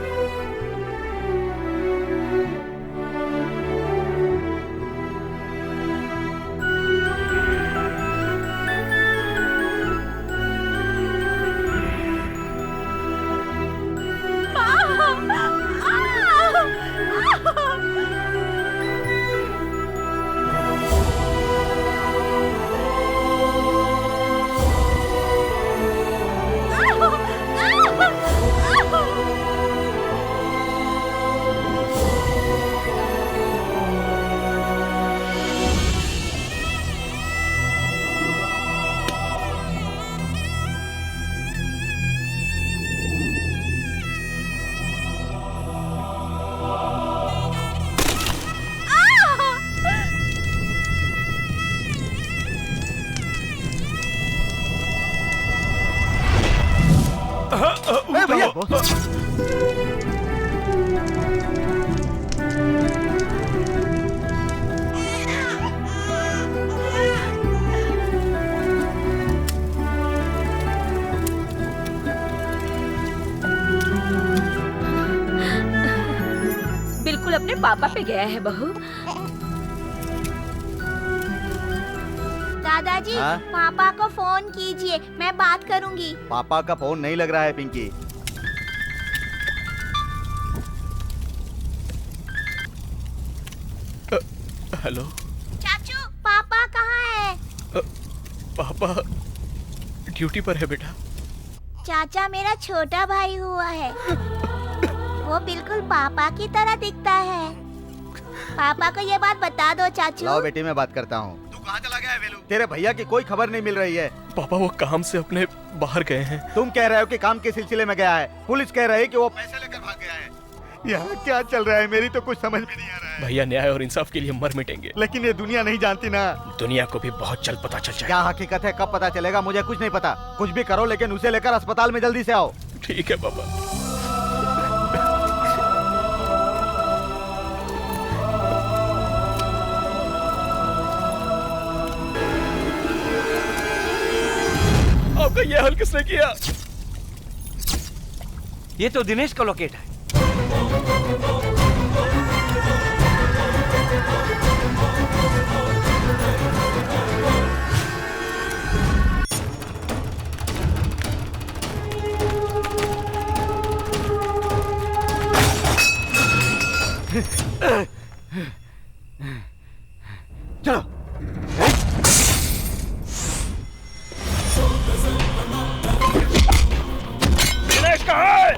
बिल्कुल अपने पापा पे गया है बहू। दादाजी, हाँ? पापा को फोन कीजिए, मैं बात करूंगी। पापा का फोन नहीं लग रहा है पिंकी। हेलो चाचू, पापा कहाँ है? पापा ड्यूटी पर है बेटा। चाचा मेरा छोटा भाई हुआ है, वो बिल्कुल पापा की तरह दिखता है। पापा को ये बात बता दो चाचू। लाओ बेटी, मैं बात करता हूँ। कहाँ चला गया है वेलू? तेरे भैया की कोई खबर नहीं मिल रही है। पापा वो काम से अपने बाहर गए हैं। तुम कह रहे हो कि काम के सिलसिले में गया है, पुलिस कह रही है कि वो पैसे लेकर भाग गया है। यहाँ क्या चल रहा है मेरी तो कुछ समझ में नहीं आ रहा है। भैया न्याय और इंसाफ के लिए मर मिटेंगे। लेकिन ये दुनिया नहीं जानती ना। दुनिया को भी बहुत जल्द पता चल जाएगा। क्या हकीकत है कब पता चलेगा मुझे कुछ नहीं पता। कुछ भी करो लेकिन उसे लेकर अस्पताल में जल्दी से आओ। ठीक है पापा। आपका ये हाल किसने किया? ये तो दिनेश का लोकेट है। चलो। दिनेश कहाँ है?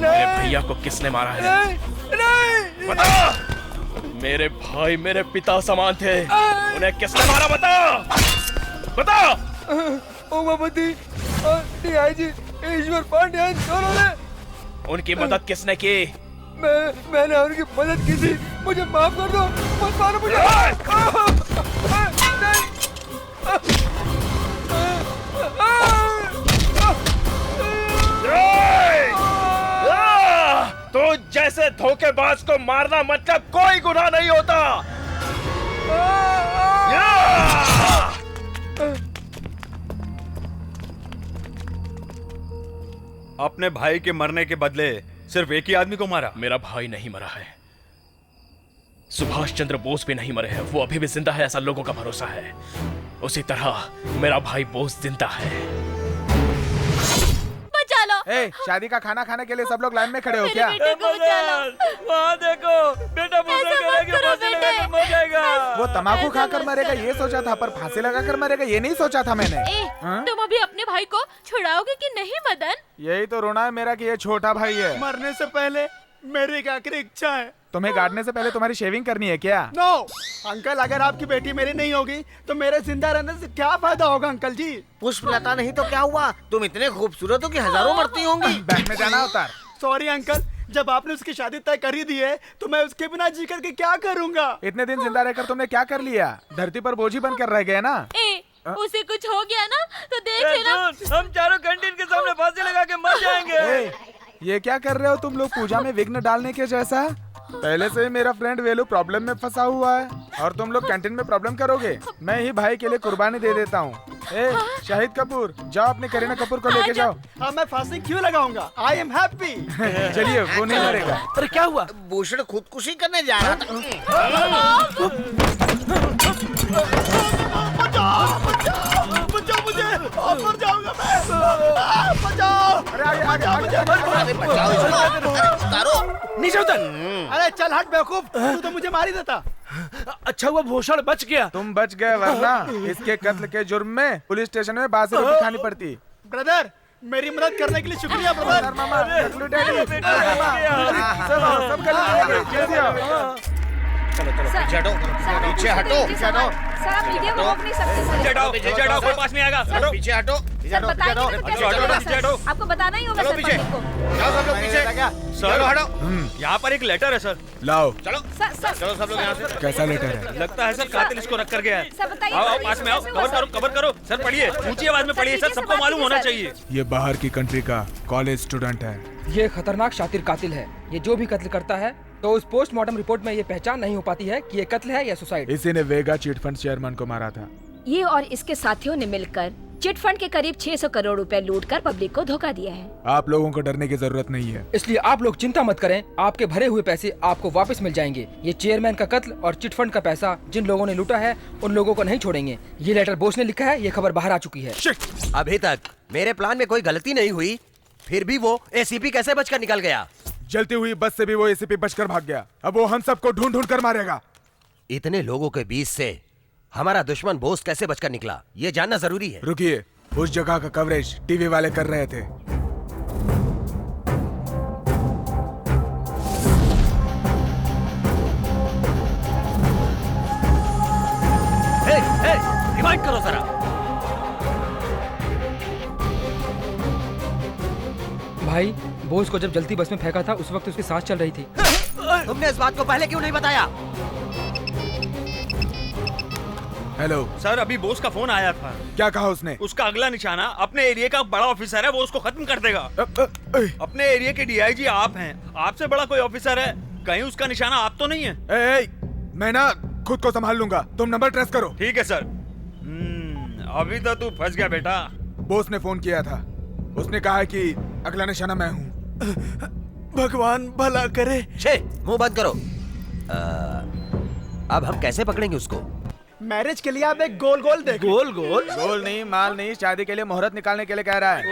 मेरे भैया को किसने मारा है? नहीं। बता। मेरे भाई मेरे पिता समान थे, उन्हें किसने मारा? बता बता। उमापति और डीआईजी ईश्वर पांड्यन दोनों ने। उनकी मदद किसने की? मैंने उनकी मदद की थी, मुझे माफ कर दो, मत मारो मुझे। तो जैसे धोखेबाज को मारना मतलब कोई गुनाह नहीं होता। अपने भाई के मरने के बदले सिर्फ एक ही आदमी को मारा। मेरा भाई नहीं मरा है, सुभाष चंद्र बोस भी नहीं मरे हैं, वो अभी भी जिंदा है ऐसा लोगों का भरोसा है। उसी तरह मेरा भाई बोस जिंदा है। बचा लो। ए, शादी का खाना खाने के लिए सब लोग लाइन में खड़े हो क्या? बेटे को बचा लो। वहाँ देखो, बेटा मर जाएगा। वो तम्बाकू खाकर मरेगा ये सोचा था, पर फांसी लगाकर मरेगा ये नहीं सोचा था मैंने। तुम अभी अपने भाई को छुड़ाओगे कि नहीं मदन? यही तो रोना है मेरा कि ये छोटा भाई है। मरने से पहले मेरी एक आखिरी इच्छा है। तुम्हें गाड़ने से पहले तुम्हारी शेविंग करनी है क्या? नो अंकल, अगर आपकी बेटी मेरी नहीं होगी तो मेरे जिंदा रहने से क्या फायदा होगा अंकल जी? पुष्पलता नहीं तो क्या हुआ? तुम इतने खूबसूरत हो कि हजारों मरती होंगी। बैंक में जाना होता। सॉरी अंकल, जब आपने उसकी शादी तय कर ही दी है तो मैं उसके बिना जी करके क्या करूँगा? इतने दिन जिंदा रहकर तुमने क्या कर लिया? धरती पर बोझ ही बनकर रह गए ना। उसे कुछ हो गया ना तो देख लेना। हम चारों कैंटीन के सामने फांसी लगा के मर जाएंगे। ये क्या कर रहे हो तुम लोग पूजा में विघ्न डालने के जैसा? पहले से ही मेरा फ्रेंड वेलू प्रॉब्लम में फंसा हुआ है और तुम लोग कैंटीन में प्रॉब्लम करोगे। मैं ही भाई के लिए कुर्बानी दे देता हूँ। शाहिद कपूर, जाओ अपने करीना कपूर को लेके जाओ। हाँ, मैं फांसी क्यों लगाऊंगा? I am happy. चलिए, वो नहीं मरेगा। अरे क्या हुआ? भूषण खुदकुशी करने जा रहा था। बचाओ मुझे, मर जाऊंगा मैं। बचाओ। नीचे उतर। अरे चल हट बेवकूफ, तू तो मुझे मार ही देता। अच्छा हुआ भूषण बच गया। तुम बच गए, वरना इसके कत्ल के जुर्म में पुलिस स्टेशन में बासी रोटी खानी पड़ती। ब्रदर, मेरी मदद करने के लिए शुक्रिया ब्रदर। मामा, चलो पीछे हटो, पीछे हटो, पीछे हटो। सर आप वीडियो को रोक नहीं सकते। पीछे हटो, कोई पास नहीं आएगा। पीछे हटो, सर बताइए तो कैसे चलेगा? आपको बताना ही होगा सर पब्लिक को। जाओ सब लोग पीछे। सर हटो, यहाँ पर एक लेटर है सर। लाओ। चलो चलो सब लोग यहाँ से। कैसा लेटर है? लगता है सर कातिल इसको रख कर गया है। सर बताइए। आओ पास में आओ, कवर करो सर, पढ़िए ऊंची आवाज में पढ़िए सर, सबको मालूम होना चाहिए। ये बाहर की कंट्री का कॉलेज स्टूडेंट है। ये खतरनाक शातिर कातिल है। ये जो भी कत्ल करता है तो उस पोस्टमार्टम रिपोर्ट में ये पहचान नहीं हो पाती है कि ये कत्ल है या सुसाइड। इसी ने वेगा चिट फंड चेयरमैन को मारा था। ये और इसके साथियों ने मिलकर चिट फंड के करीब 600 करोड़ रुपए लूटकर पब्लिक को धोखा दिया है। आप लोगों को डरने की जरूरत नहीं है। इसलिए आप लोग चिंता मत करें, आपके भरे हुए पैसे आपको वापस मिल जाएंगे। ये चेयरमैन का कत्ल और चिट फंड का पैसा जिन लोगों ने लूटा है उन लोगों को नहीं छोड़ेंगे। ये लेटर बोस ने लिखा है, ये खबर बाहर आ चुकी है। अभी तक मेरे प्लान में कोई गलती नहीं हुई फिर भी वो एसीपी कैसे बचकर निकल गया? जलती हुई बस से भी वो एसीपी बचकर भाग गया। अब वो हम सबको ढूंढ ढूंढ कर मारेगा। इतने लोगों के बीच से हमारा दुश्मन बोस कैसे बचकर निकला, ये जानना जरूरी है। रुकिए, उस जगह का कवरेज टीवी वाले कर रहे थे। रिवाइंड करो जरा। भाई, बोस को जब जल्दी बस में फेंका था उस वक्त उसकी सांस चल रही थी। तुमने इस बात को पहले क्यों नहीं बताया? हेलो सर, अभी बोस का फोन आया था। क्या कहा उसने? उसका अगला निशाना अपने एरिया का बड़ा ऑफिसर है, वो उसको खत्म कर देगा। अपने एरिया के डीआईजी आप हैं, आपसे बड़ा कोई ऑफिसर है, कहीं उसका निशाना आप तो नहीं है? मैं ना खुद को संभाल लूंगा, तुम नंबर ट्रेस करो। ठीक है सर। अभी तो तू फंस गया बेटा। बोस ने फोन किया था, उसने कहा कि अगला निशाना मैं हूँ। भगवान भला करे। छे, मुंह बंद करो। अब हम कैसे पकड़ेंगे उसको? मैरिज के लिए आप एक गोल गोल देखो। गोल गोल? गोल नहीं, माल नहीं, शादी के लिए मुहूर्त निकालने के लिए कह रहा है।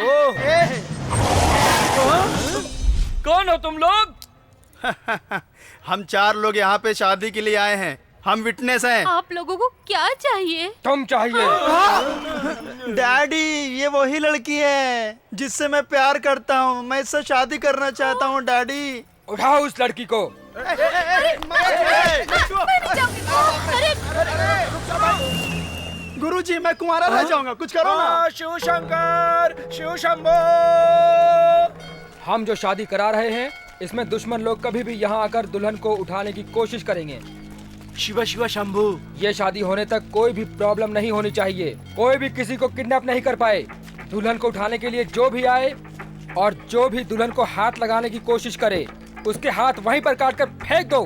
कौन हो तुम लोग? हम 4 लोग यहाँ पे शादी के लिए आए हैं, हम विटनेस हैं। आप लोगों को क्या चाहिए? तुम चाहिए। डैडी, ये वही लड़की है जिससे मैं प्यार करता हूँ, मैं इससे शादी करना चाहता हूँ। डैडी, उठाओ उस लड़की को। गुरुजी, मैं कुंवारा रह जाऊंगा, कुछ करो ना। शिव शंकर, शिव शंभो। हम जो शादी करा रहे हैं इसमें दुश्मन लोग कभी भी यहाँ आकर दुल्हन को उठाने की कोशिश करेंगे। शिवा शिवा शंभू। ये शादी होने तक कोई भी प्रॉब्लम नहीं होनी चाहिए। कोई भी किसी को किडनैप नहीं कर पाए। दुल्हन को उठाने के लिए जो भी आए और जो भी दुल्हन को हाथ लगाने की कोशिश करे उसके हाथ वहीं पर काट कर फेंक दो।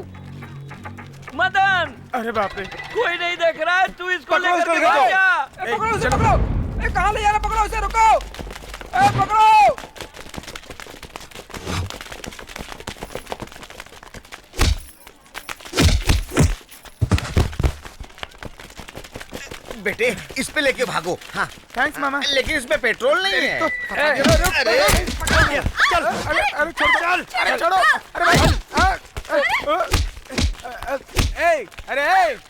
मदन, अरे बाप रे, कोई नहीं देख रहा है, तू इसको लेकर पकड़ो, पकड़ो उसे, पकड़ो। कहाँ ले जा रहा? पकड़ो उसे, रुको। पकड़ो। बेटे, इस पे लेके भागो। हाँ, थैंक्स मामा। लेकिन इसमें पेट्रोल नहीं है। अरे चल, अरे छोड़ो, अरे छोड़ो, अरे भाई।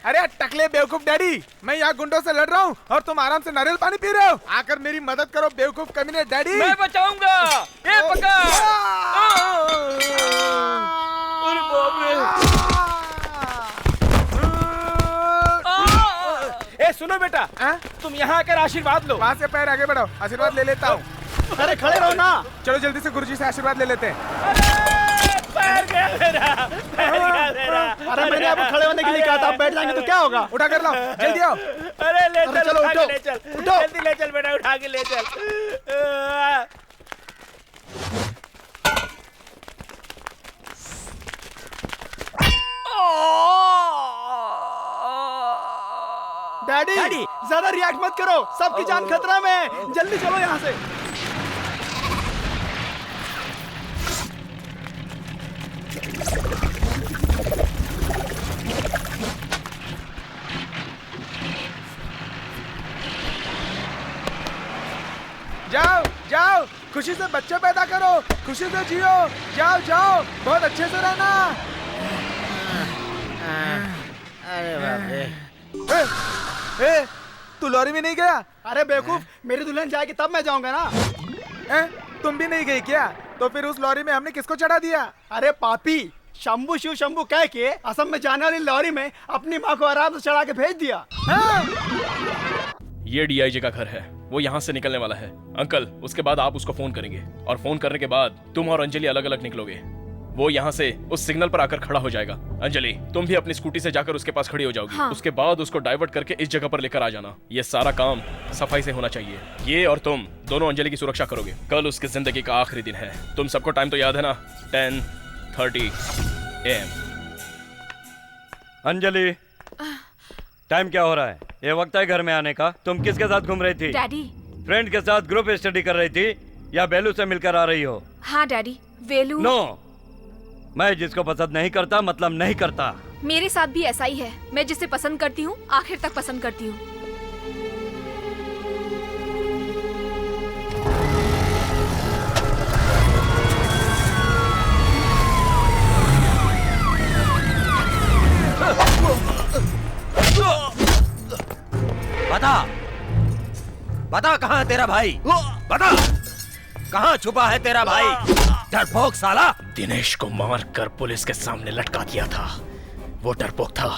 अरे टकले बेवकूफ डैडी, मैं यहाँ गुंडों से लड़ रहा हूँ और तुम आराम से नारियल पानी पी रहे हो। आकर मेरी मदद करो बेवकूफ कमीने डैडी। मैं बचाऊंगा। ये पकड़। अरे बाप रे। सुनो बेटा, तुम यहाँ आकर आशीर्वाद लो। वहाँ से पैर आगे बढ़ाओ, आशीर्वाद ले लेता हूँ। अरे खड़े रहो ना। चलो जल्दी से गुरुजी से आशीर्वाद ले लेते हैं। पैर गया मेरा, पैर गया मेरा। अरे मैंने आपको खड़े होने के लिए कहा था, आप बैठ जाएंगे तो क्या होगा? उठा कर लाओ, जल्दी आओ। अरे ले चल, चलो उठो, ले चल, उठो। जल्दी ले चल बेटा, उठा के ले चल। डैडी, ज्यादा रिएक्ट मत करो, सबकी जान खतरा में है, जल्दी चलो यहाँ से। जाओ जाओ, खुशी से बच्चे पैदा करो, खुशी से जियो। जाओ जाओ, बहुत अच्छे से रहना। अरे बाप रे। ए, तू लॉरी में नहीं गया? अरे बेवकूफ, मेरी दुल्हन जाएगी तब मैं जाऊंगा ना। तुम भी नहीं गई क्या? तो फिर उस लॉरी में हमने किसको चढ़ा दिया? अरे पापी, शंभू शिव शंभू कह के असम में जाने वाली लॉरी में अपनी माँ को आराम से चढ़ा के भेज दिया। ये डीआईजी का घर है, वो यहाँ से निकलने वाला है। अंकल, उसके बाद आप उसको फोन करेंगे और फोन करने के बाद तुम और अंजलि अलग अलग निकलोगे। वो यहाँ से उस सिग्नल पर आकर खड़ा हो जाएगा। अंजलि, तुम भी अपनी स्कूटी से जाकर उसके पास खड़ी हो जाओगी। हाँ। उसके बाद उसको डाइवर्ट करके इस जगह पर लेकर आ जाना। ये सारा काम सफाई से होना चाहिए। ये और तुम दोनों अंजलि की सुरक्षा करोगे। कल उसकी जिंदगी का आखिरी दिन है। तुम सबको टाइम तो याद है ना? 10:30 AM। अंजलि, टाइम क्या हो रहा है? ये वक्त है घर में आने का। तुम किसके साथ घूम रही थी? डैडी। फ्रेंड के साथ ग्रुप स्टडी कर रही थी या बेलू से मिलकर आ रही हो? हाँ डैडी, वेलू। नो, मैं जिसको पसंद नहीं करता मतलब नहीं करता। मेरे साथ भी ऐसा ही है। मैं जिसे पसंद करती हूँ आखिर तक पसंद करती हूँ। बता बता कहाँ है तेरा भाई? बता कहाँ छुपा है तेरा भाई? डरपोक साला। दिनेश को मार कर पुलिस के सामने लटका दिया था, वो डरपोक था।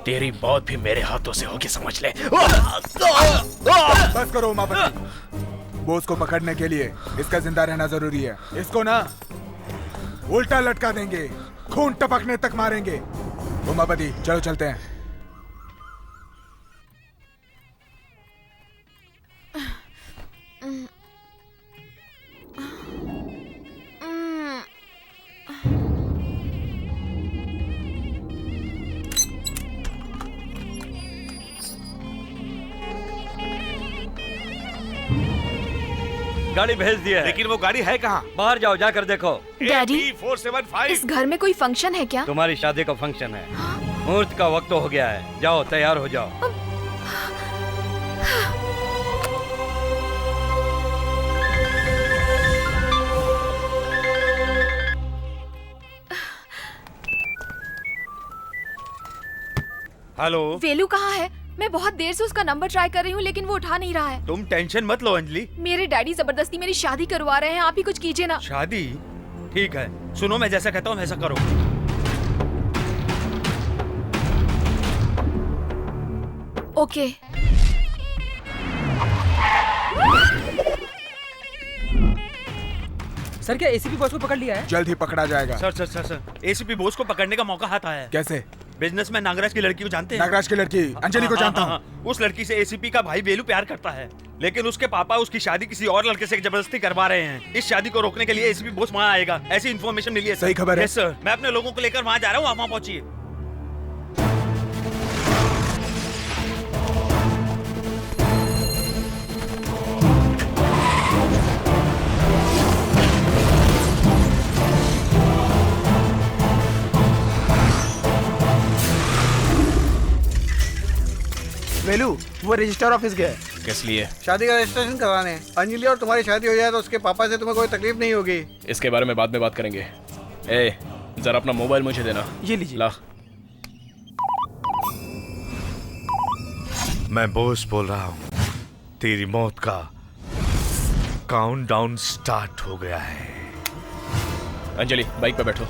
तेरी मौत भी मेरे हाथों से होगी, समझ ले। बस करो उमापति, बोस को पकड़ने के लिए इसका जिंदा रहना जरूरी है। इसको ना उल्टा लटका देंगे, खून टपकने तक मारेंगे। उमापति चलो चलते हैं। गाड़ी भेज दिया है। लेकिन वो गाड़ी है कहाँ? बाहर जाओ, जाकर देखो। डैडी, 475। इस घर में कोई फंक्शन है क्या? तुम्हारी शादी का फंक्शन है। मुहूर्त का वक्त हो गया है, जाओ तैयार हो जाओ। हेलो, वेलू कहाँ है? मैं बहुत देर से उसका नंबर ट्राई कर रही हूँ लेकिन वो उठा नहीं रहा है। तुम टेंशन मत लो अंजलि। मेरे डैडी जबरदस्ती मेरी शादी करवा रहे हैं, आप ही कुछ कीजिए ना। शादी? ठीक है, सुनो मैं जैसा कहता हूँ वैसा करो। ओके। सर क्या एसीपी बॉस को पकड़ लिया है? जल्द ही पकड़ा जाएगा। सर एसीपी बोस को पकड़ने का मौका हाथ आया है। कैसे? बिजनेसमैन नागराज की लड़की को जानते हैं? नागराज की लड़की अंजलि को जानता हूँ। उस लड़की से एसीपी का भाई वेलू प्यार करता है, लेकिन उसके पापा उसकी शादी किसी और लड़के से जबरदस्ती करवा रहे हैं। इस शादी को रोकने के लिए एसीपी बोस वहाँ आएगा, ऐसी इन्फॉर्मेशन मिली है। सही खबर है? यस सर, मैं अपने लोगों को लेकर वहाँ जा रहा हूँ, आप वहाँ पहुँचिए। वेलू वो रजिस्टर ऑफिस गया है। किस लिए? शादी का रजिस्ट्रेशन करवाने। अंजलि और तुम्हारी शादी हो जाए तो उसके पापा से तुम्हें कोई तकलीफ नहीं होगी। इसके बारे में बाद में बात करेंगे। ए, जरा अपना मोबाइल मुझे देना। ये लीजिए। ला। मैं बोस बोल रहा हूँ, तेरी मौत का काउंटडाउन स्टार्ट हो गया है। अंजलि बाइक पे बैठो।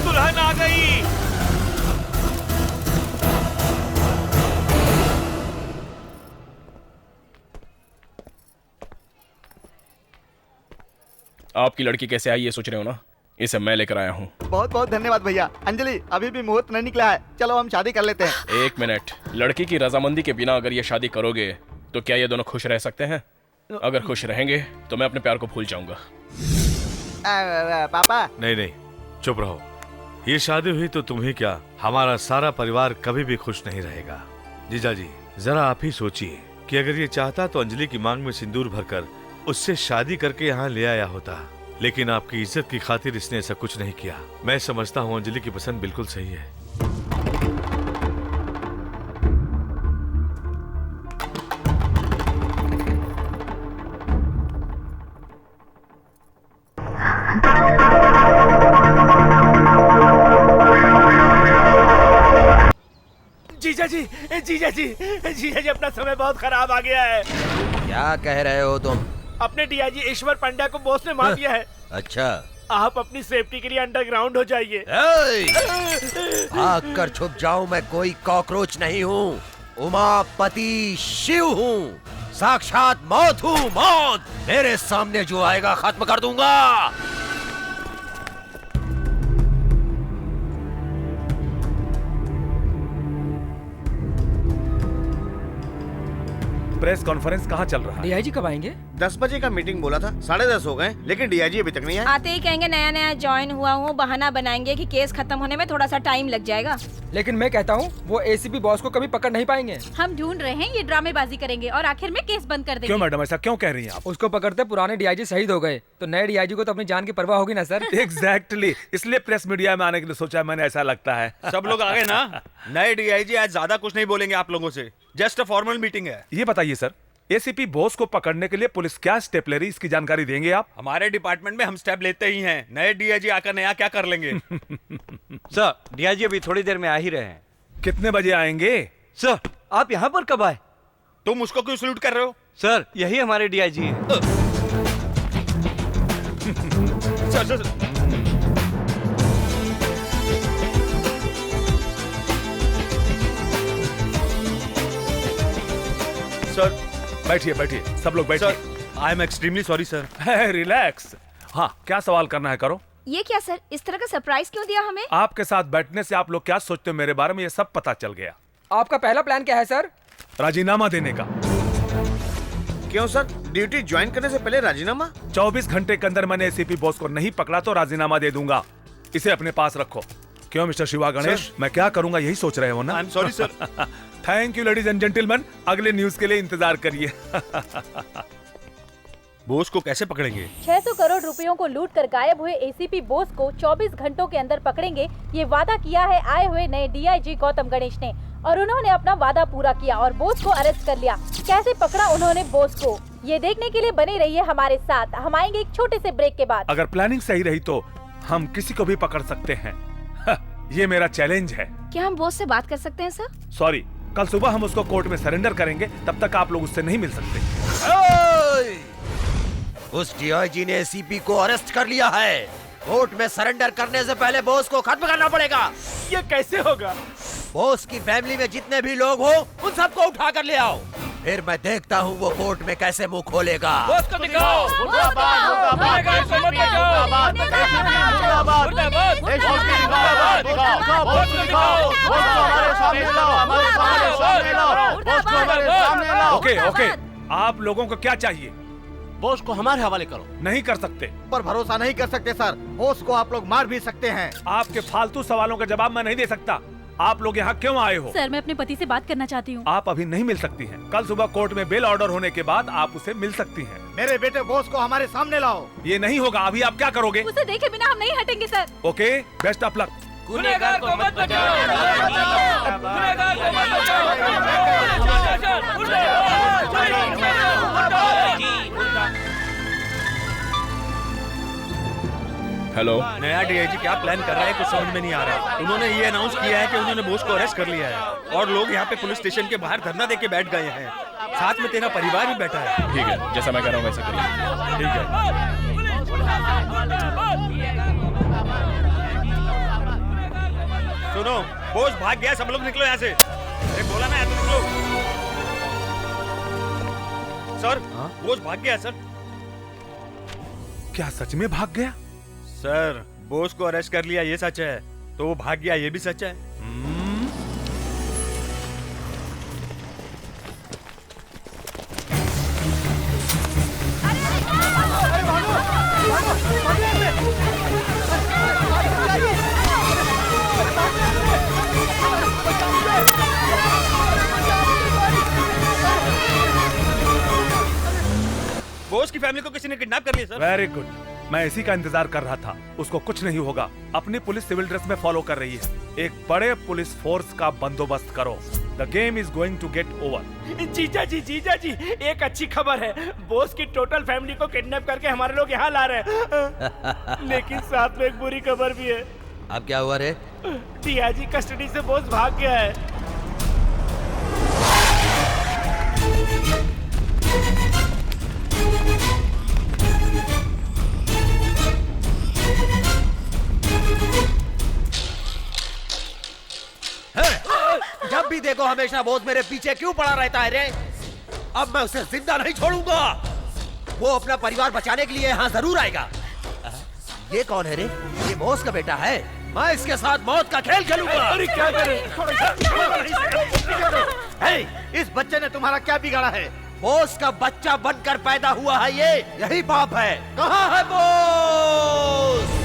दुल्हन आ गई। आपकी लड़की कैसे आई ये सोच रहे हो ना? इसे मैं लेकर आया हूँ। बहुत बहुत धन्यवाद भैया। अंजलि अभी भी मुहूर्त नहीं निकला है, चलो हम शादी कर लेते हैं। एक मिनट, लड़की की रजामंदी के बिना अगर ये शादी करोगे तो क्या ये दोनों खुश रह सकते हैं? अगर खुश रहेंगे तो मैं अपने प्यार को भूल जाऊंगा। पापा नहीं नहीं, चुप रहो। ये शादी हुई तो तुम्हें क्या, हमारा सारा परिवार कभी भी खुश नहीं रहेगा। जीजा जी जरा आप ही सोचिए कि अगर ये चाहता तो अंजलि की मांग में सिंदूर भरकर उससे शादी करके यहाँ ले आया होता, लेकिन आपकी इज्जत की खातिर इसने ऐसा कुछ नहीं किया। मैं समझता हूँ अंजलि की पसंद बिल्कुल सही है। जीजा जी अपना समय बहुत खराब आ गया है। क्या कह रहे हो तुम? अपने डीआईजी ईश्वर पंड्या को बॉस ने मार दिया है। अच्छा, आप अपनी सेफ्टी के लिए अंडरग्राउंड हो जाइए। भाग कर छुप जाऊं, मैं कोई कॉकरोच नहीं हूँ। उमापति शिव हूँ, साक्षात मौत हूँ। मौत मेरे सामने जो आएगा खत्म कर दूंगा। प्रेस कॉन्फ्रेंस कहाँ चल रहा है? डीआईजी कब आएंगे? 10 बजे का मीटिंग बोला था, 10:30 हो गए, लेकिन डीआईजी अभी तक नहीं आया। आते ही कहेंगे नया नया ज्वाइन हुआ हूँ, बहाना बनाएंगे कि केस खत्म होने में थोड़ा सा टाइम लग जाएगा। लेकिन मैं कहता हूँ वो एसीपी बॉस को कभी पकड़ नहीं पाएंगे। हम ढूंढ रहे हैं, ये ड्रामेबाजी करेंगे और आखिर में केस बंद कर देंगे। क्यों मैडम, ऐसा क्यों कह रही हैं आप? उसको पकड़ते पुराने डीआईजी शहीद हो गए तो नए डीआईजी को तो अपनी जान की परवाह होगी ना सर। एग्जैक्टली, इसलिए प्रेस मीडिया में आने के लिए सोचा मैंने, ऐसा लगता है। सब लोग आ गए ना? नए डीआईजी आज ज्यादा कुछ नहीं बोलेंगे आप लोगों से, जस्ट अ फॉर्मल मीटिंग है। ये बताइए सर, एसीपी बोस को पकड़ने के लिए पुलिस क्या स्टेप ले रही, इसकी जानकारी देंगे आप? हमारे डिपार्टमेंट में हम स्टेप लेते ही हैं, नए डीआईजी आकर नया क्या कर लेंगे? सर डीआईजी अभी थोड़ी देर में आ ही रहे हैं। कितने बजे आएंगे? सर आप यहाँ पर कब आए? तुम उसको क्यों सल्यूट कर रहे हो? सर यही हमारे डीआईजी हैं। सर सर बैठिए बैठिए, सब लोग बैठिए। I am extremely sorry sir. Relax. हाँ, क्या सवाल करना है करो। ये क्या सर, इस तरह का सरप्राइज क्यों दिया हमें? आपके साथ बैठने से आप लोग क्या सोचते हो मेरे बारे में, ये सब पता चल गया। आपका पहला प्लान क्या है सर? राजीनामा देने का। क्यों सर, ड्यूटी ज्वाइन करने से पहले राजीनामा? 24 घंटे के अंदर मैंने एसीपी बॉस को नहीं पकड़ा तो राजीनामा दे दूंगा। इसे अपने पास रखो। क्यों मिस्टर शिवा गणेश, मैं क्या करूंगा यही सोच रहे हो ना? I am sorry sir. Thank you ladies and gentleman, अगले न्यूज के लिए इंतजार करिए। बोस को कैसे पकड़ेंगे? 600 करोड़ रुपयों को लूट कर गायब हुए एसीपी बोस को 24 घंटों के अंदर पकड़ेंगे, ये वादा किया है आए हुए नए डीआईजी गौतम गणेश ने, और उन्होंने अपना वादा पूरा किया और बोस को अरेस्ट कर लिया। कैसे पकड़ा उन्होंने बोस को, ये देखने के लिए बने रहिए हमारे साथ। हम आएंगे एक छोटे से ब्रेक के बाद। अगर प्लानिंग सही रही तो हम किसी को भी पकड़ सकते हैं। ये मेरा चैलेंज है। क्या हम बॉस से बात कर सकते हैं सर? सॉरी, कल सुबह हम उसको कोर्ट में सरेंडर करेंगे, तब तक आप लोग उससे नहीं मिल सकते। उस डीआईजी ने एसीपी को अरेस्ट कर लिया है। कोर्ट में सरेंडर करने से पहले बॉस को खत्म करना पड़ेगा। ये कैसे होगा? बॉस की फैमिली में जितने भी लोग हो उन सबको उठा कर ले आओ, फिर मैं देखता हूँ वो कोर्ट में कैसे मुंह खोलेगा। बॉस को दिखाओ। ओके ओके, आप लोगों को क्या चाहिए? बॉस को हमारे हवाले करो। नहीं कर सकते। पर भरोसा नहीं कर सकते सर, बॉस को आप लोग मार भी सकते हैं। आपके फालतू सवालों का जवाब मैं नहीं दे सकता। आप लोग यहाँ क्यों आए हो? सर मैं अपने पति से बात करना चाहती हूँ। आप अभी नहीं मिल सकती हैं। कल सुबह कोर्ट में बेल ऑर्डर होने के बाद आप उसे मिल सकती हैं। मेरे बेटे बॉस को हमारे सामने लाओ। ये नहीं होगा। अभी आप क्या करोगे? उसे देखे बिना हम नहीं हटेंगे sir. Okay, best of luck. गुनहगार को मत बचाओ। गुनहगार को मत हेलो, नया डीआईजी क्या प्लान कर रहा है कुछ समझ में नहीं आ रहा है। उन्होंने ये अनाउंस किया है कि उन्होंने बोस को अरेस्ट कर लिया है और लोग यहाँ पे पुलिस स्टेशन के बाहर धरना देके बैठ गए हैं। साथ में तेरा परिवार भी बैठा है। ठीक है, जैसा मैं कह रहा हूँ वैसे करिए। ठीक है। सुनो, बोस भाग गया, सब लोग निकलो यहाँ से। अरे बोला ना, तुम निकलो। सर, बोस भाग गया सर। क्या सच में भाग गया? सर, बोस को अरेस्ट कर लिया ये सच है, तो वो भाग गया ये भी सच है। बोस की फैमिली को किसी ने किडनैप कर लिया सर। वेरी गुड, मैं इसी का इंतजार कर रहा था। उसको कुछ नहीं होगा। अपनी पुलिस सिविल ड्रेस में फॉलो कर रही है। एक बड़े पुलिस फोर्स का बंदोबस्त करो। The game is going to get over. जीजा जी, एक अच्छी खबर है। बॉस की टोटल फैमिली को किडनैप करके हमारे लोग यहाँ ला रहे हैं। लेकिन साथ में एक बुरी खबर भी है। अब क्या हुआ रे? डीआईजी कस्टडी से बॉस भाग गया है। जब भी देखो हमेशा बॉस मेरे पीछे क्यों पड़ा रहता है रे? अब मैं उसे जिंदा नहीं छोड़ूंगा। वो अपना परिवार बचाने के लिए यहाँ जरूर आएगा। ये कौन है रे? ये बॉस का बेटा है। मैं इसके साथ मौत का खेल खेलूंगा। अरे क्या करें? इस बच्चे ने तुम्हारा क्या बिगाड़ा है? बॉस का बच्चा बनकर पैदा हुआ है ये, यही पाप है। कहाँ है बॉस?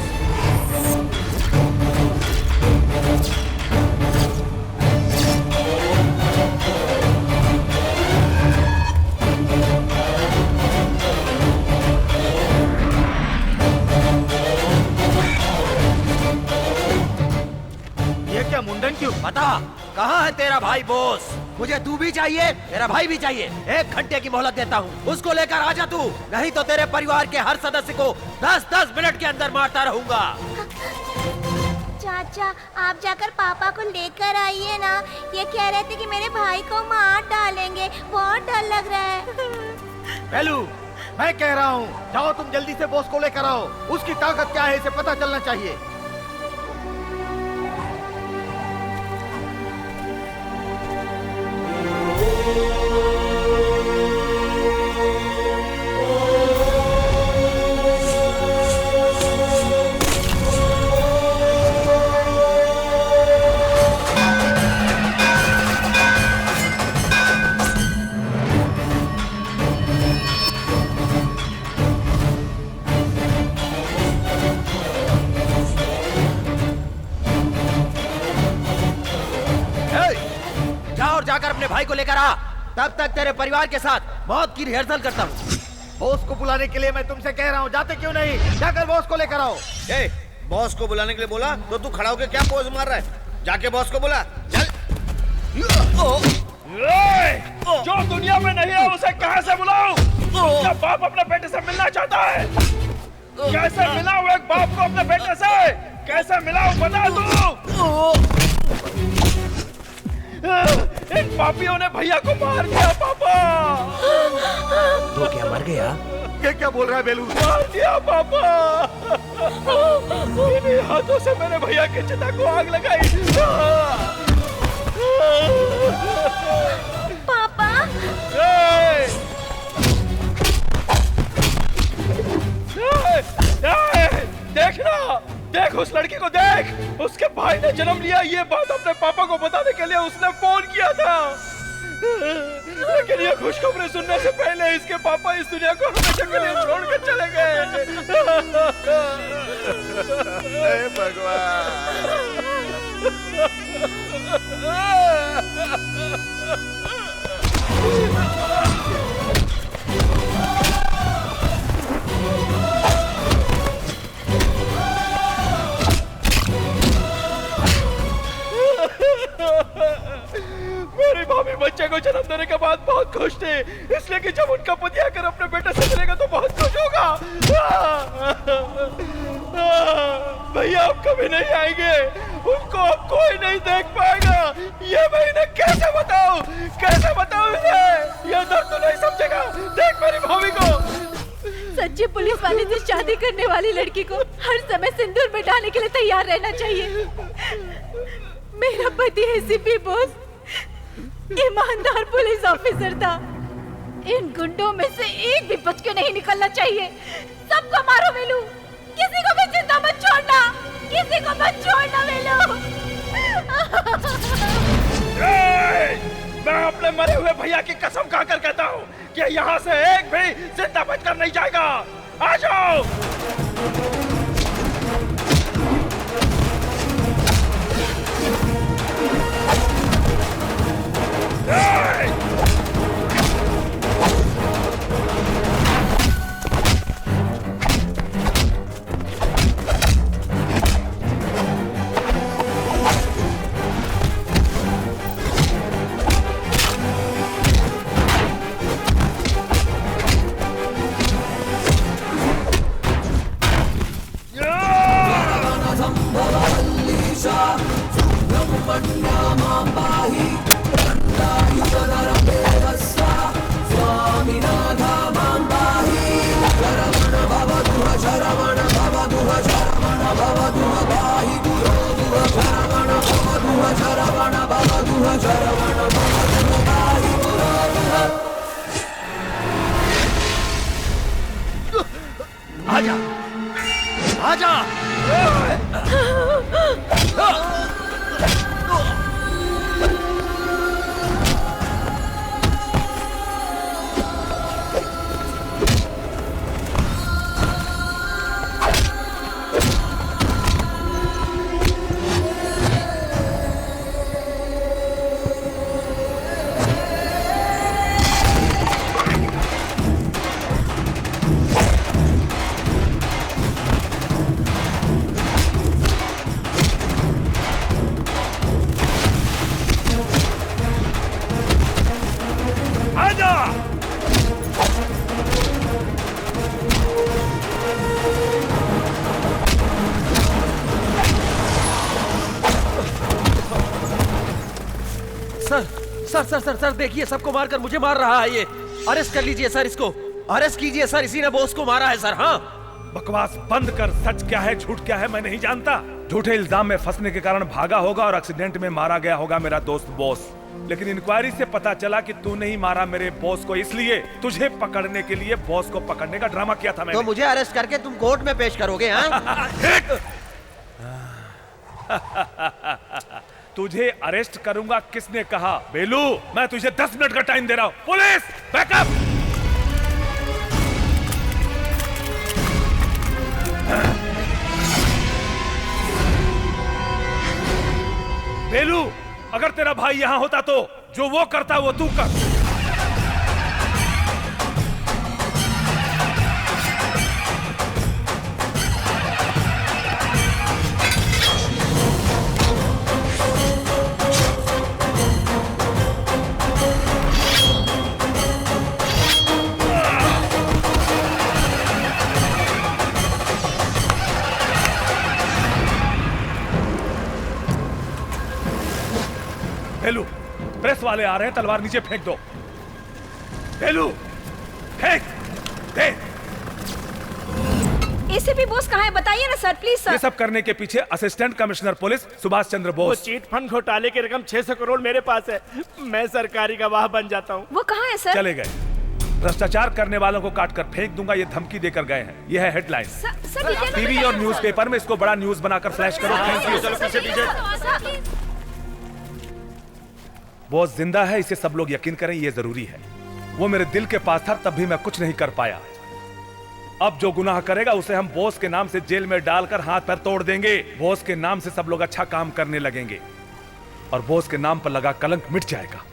ये क्या मुंडन क्यों? बता, कहाँ है तेरा भाई बॉस? मुझे तू भी चाहिए, तेरा भाई भी चाहिए। 1 घंटे की मोहलत देता हूँ, उसको लेकर आजा तू, नहीं तो तेरे परिवार के हर सदस्य को 10-10 मिनट के अंदर मारता रहूंगा। चाचा आप जाकर पापा को लेकर आइए ना। ये कह रहे थे कि मेरे भाई को मार डालेंगे, बहुत डर लग रहा है। वेलू, मैं कह रहा हूँ जाओ तुम जल्दी से बॉस को लेकर आओ। उसकी ताकत क्या है इसे पता चलना चाहिए। जाकर अपने भाई को लेकर आ, तब तक तेरे परिवार के साथ मौत की रिहर्सल करता हूँ। बॉस को बुलाने के लिए मैं तुमसे कह रहा हूँ, जाते क्यों नहीं? जाकर बॉस को लेकर आओ। बॉस को बुलाने के लिए बोला तो तू खड़ा होकर क्या पोज मार रहा है? जाके बॉस को बुला, चल। जो दुनिया में नहीं है उसे कहां से बुलाऊं? उसका बाप अपने बेटे से मिलना चाहता है। कैसे मिलाऊं एक बाप को अपने बेटे से? कैसे मिलाऊं बता तू। इन पापियों ने भैया को मार दिया पापा। तो क्या मर गया? ये क्या बोल रहा है बेलू? मार दिया पापा। इन्हीं हाथों से मैंने भैया की चिता को आग लगाई। पापा देखना, देख उस लड़की को देख। उसके भाई ने जन्म लिया, ये बात अपने पापा को बताने के लिए उसने फोन किया था। लेकिन ये खुशखबरी सुनने से पहले इसके पापा इस दुनिया को हमेशा के लिए छोड़कर चले गए। हे भगवान। मेरी भाभी बच्चे को जन्म देने के बाद बहुत खुश थी, इसलिए कि जब उनका पति आकर अपने बेटे से मिलेगा तो बहुत खुश होगा। भैया अब कभी नहीं आएंगे, उनको अब कोई नहीं देख पाएगा। ये मैं इन्हें कैसे बताऊं? कैसे बताऊं इन्हें? ये दर्द तो नहीं समझेगा। देख मेरी भाभी को। सच्ची पुलिस वाले से शादी करने वाली लड़की को हर समय सिंदूर में डालने के लिए तैयार रहना चाहिए। मेरा पति एसीपी बॉस ईमानदार पुलिस ऑफिसर था। इन गुंडों में से एक भी बच के नहीं निकलना चाहिए। सबको मारो वेलू, किसी को भी जिंदा मत छोड़ना, किसी को मत छोड़ना वेलू। मैं अपने मरे हुए भैया की कसम खाकर कहता हूँ कि यहाँ से एक भी जिंदा बचकर नहीं जाएगा। आ जाओ। आजा, आजा। सर सर सर सर देखिए, सबको मारकर मुझे मार रहा है ये। अरेस्ट कर लीजिए सर, इसको अरेस्ट कीजिए सर, इसी ने बॉस को मारा है सर। हाँ, बकवास बंद कर। सच क्या है झूठ क्या है मैं नहीं जानता। झूठे इल्जाम में फंसने के कारण भागा होगा और एक्सीडेंट में मारा गया होगा मेरा दोस्त बॉस, लेकिन इंक्वायरी से पता चला कि तू नहीं मारा मेरे बॉस को, इसलिए तुझे पकड़ने के लिए बॉस को पकड़ने का ड्रामा किया था मैंने। तो मुझे अरेस्ट करके तुम कोर्ट में पेश करोगे? हाँ? तुझे अरेस्ट करूंगा किसने कहा? बेलू, मैं तुझे 10 मिनट का टाइम दे रहा हूं। Police backup! बेलू, अगर तेरा भाई यहां होता तो जो वो करता वो तू कर। बेलू, प्रेस वाले आ रहे हैं, तलवार नीचे फेंक दो। बेलू, फेंक दे। एसीपी बॉस कहाँ है? बताइए ना सर, प्लीज सर। ये सब करने के पीछे assistant commissioner police Subhash Chandra Bose. Chit fund घोटाले की रकम 600 करोड़ मेरे पास है, मैं सरकारी गवाह बन जाता हूँ। वो कहाँ है सर? चले गए। भ्रष्टाचार करने वालों को काट कर फेंक दूंगा, ये धमकी देकर गए हैं। ये है हेडलाइन। टीवी और न्यूज़पेपर में इसको बड़ा न्यूज बनाकर फ्लैश करो। Thank you. बॉस जिंदा है, इसे सब लोग यकीन करें, ये जरूरी है। वो मेरे दिल के पास था, तब भी मैं कुछ नहीं कर पाया। अब जो गुनाह करेगा उसे हम बॉस के नाम से जेल में डालकर हाथ पैर तोड़ देंगे। बॉस के नाम से सब लोग अच्छा काम करने लगेंगे और बॉस के नाम पर लगा कलंक मिट जाएगा।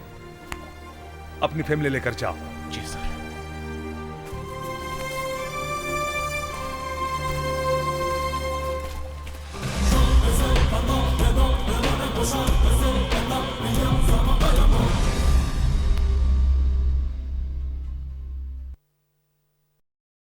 अपनी फैमिली लेकर जाओ।